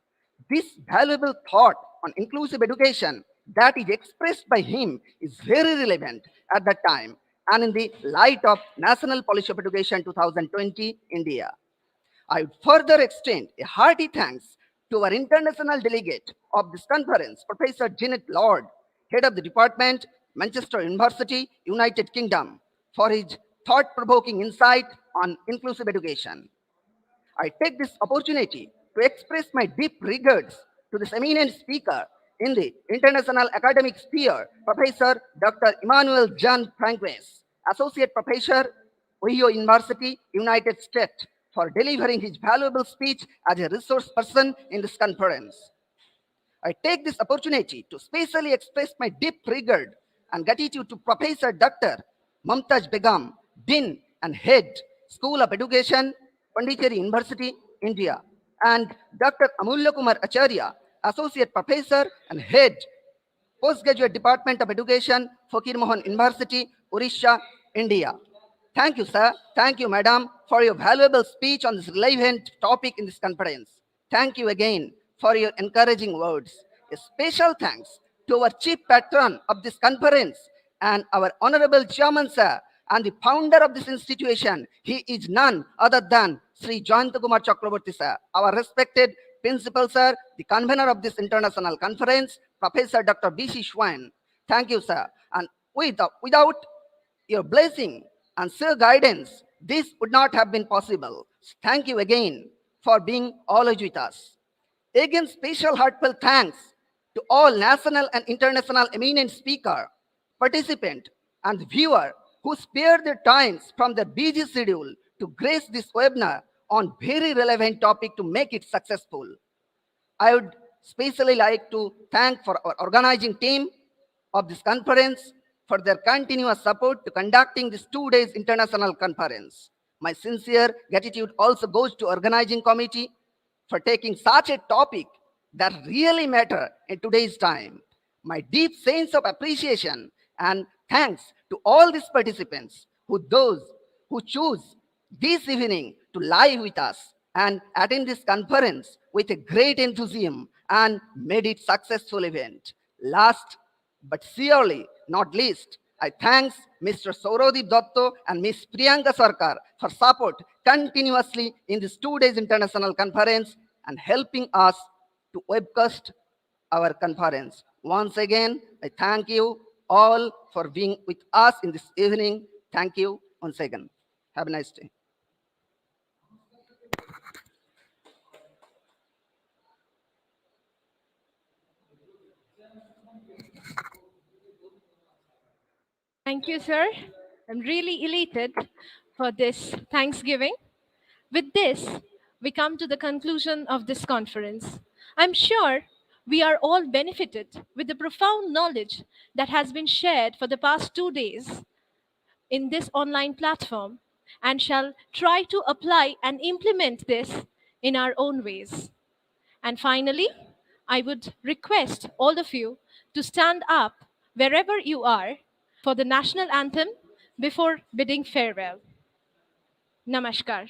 This valuable thought on inclusive education that is expressed by him is very relevant at that time and in the light of National Policy of Education 2020 India. I would further extend a hearty thanks to our international delegate of this conference, Professor Janet Lord, head of the department, Manchester University, United Kingdom, for his thought-provoking insight on inclusive education. I take this opportunity to express my deep regards to this eminent speaker in the international academic sphere, Professor Dr. Emmanuel John Franquez, Associate Professor, Ohio University, United States, for delivering his valuable speech as a resource person in this conference. I take this opportunity to specially express my deep regard and gratitude to Professor Dr. Mumtaz Begum, Dean and Head, School of Education, Pondicherry University, India, and Dr. Amulya Kumar Acharya, Associate Professor and Head, Postgraduate Department of Education, Fakir Mohan University, Orissa, India. Thank you, sir. Thank you, madam, for your valuable speech on this relevant topic in this conference. Thank you again for your encouraging words. A special thanks to our chief patron of this conference and our honorable chairman, sir, and the founder of this institution. He is none other than Sri Jayanta Kumar Chakraborty, sir, our respected principal, sir, the convener of this international conference, Professor Dr. B.C. Schwein. Thank you, sir. And without your blessing and sir guidance, this would not have been possible. Thank you again for being always with us. Again, special heartfelt thanks to all national and international eminent speaker, participant, and viewer who spared their times from their busy schedule to grace this webinar on very relevant topic to make it successful. I would especially like to thank for our organizing team of this conference for their continuous support to conducting this 2 days international conference. My sincere gratitude also goes to organizing committee for taking such a topic that really matter in today's time. My deep sense of appreciation and thanks to all these participants those who choose this evening to live with us and attend this conference with a great enthusiasm and made it successful event. Last but surely not least, I thanks Mr. Saurodip Dotto and Ms. Priyanka Sarkar for support continuously in this 2 days international conference and helping us to webcast our conference. Once again, I thank you all for being with us in this evening. Thank you once again. Have a nice day. Thank you, sir. I'm really elated for this Thanksgiving. With this, we come to the conclusion of this conference. I'm sure we are all benefited with the profound knowledge that has been shared for the past 2 days in this online platform and shall try to apply and implement this in our own ways. And finally, I would request all of you to stand up wherever you are for the national anthem before bidding farewell. Namaskar.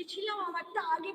ছিলাম আমার তা আগে